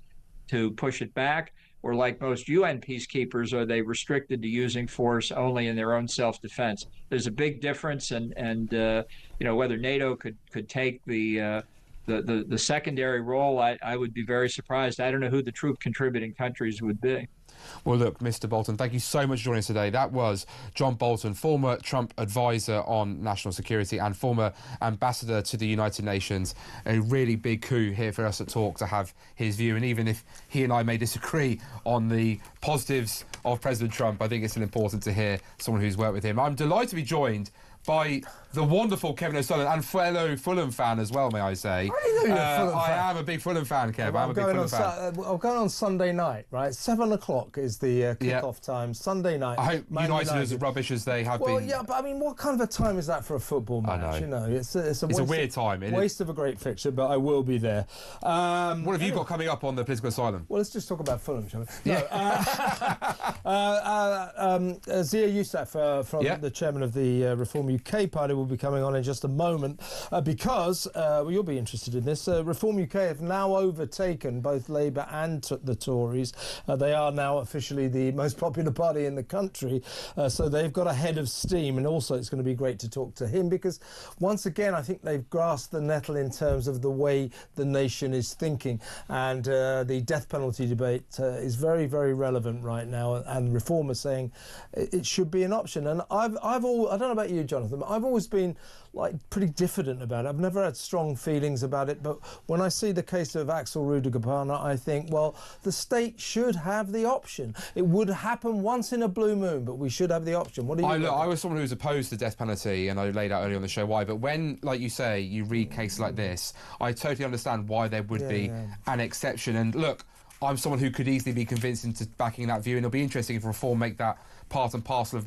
to push it back? Or like most UN peacekeepers, are they restricted to using force only in their own self-defense? There's a big difference, and whether NATO could take the secondary role, I would be very surprised. I don't know who the true contributing countries would be. Well, look, Mr. Bolton, thank you so much for joining us today. That was John Bolton, former Trump advisor on national security and former ambassador to the United Nations. A really big coup here for us at Talk to have his view. And even if he and I may disagree on the positives of President Trump, I think it's still important to hear someone who's worked with him. I'm delighted to be joined by the wonderful Kevin O'Sullivan and fellow Fulham fan as well, may I say. I am a big Fulham fan, Kev. I'm a big Fulham fan. I'm going on Sunday night, right? 7 o'clock is the kick-off time. Sunday night. I hope United is as rubbish as they have been. Well, yeah, but I mean, what kind of a time is that for a football match? You know, it's a weird time. Waste of a great fixture, but I will be there. What have you got coming up on the political asylum? Well, let's just talk about Fulham, shall we? Yeah. Zia Youssef from the chairman of the Reform UK party will be coming on in just a moment because you'll be interested in this. Reform UK have now overtaken both Labour and the Tories. They are now officially the most popular party in the country, so they've got a head of steam, and also it's going to be great to talk to him because once again I think they've grasped the nettle in terms of the way the nation is thinking, and the death penalty debate is very, very relevant right now, and Reform are saying it should be an option. And I don't know about you, Jonathan, but I've always been pretty diffident about it. I've never had strong feelings about it, but when I see the case of Axel Rudiger-Gabana, I think, well, the state should have the option. It would happen once in a blue moon, but we should have the option. What do you think? I was someone who was opposed to the death penalty, and I laid out earlier on the show why, but when, like you say, you read cases like this, I totally understand why there would be an exception. And look, I'm someone who could easily be convinced into backing that view, and it'll be interesting if Reform make that part and parcel of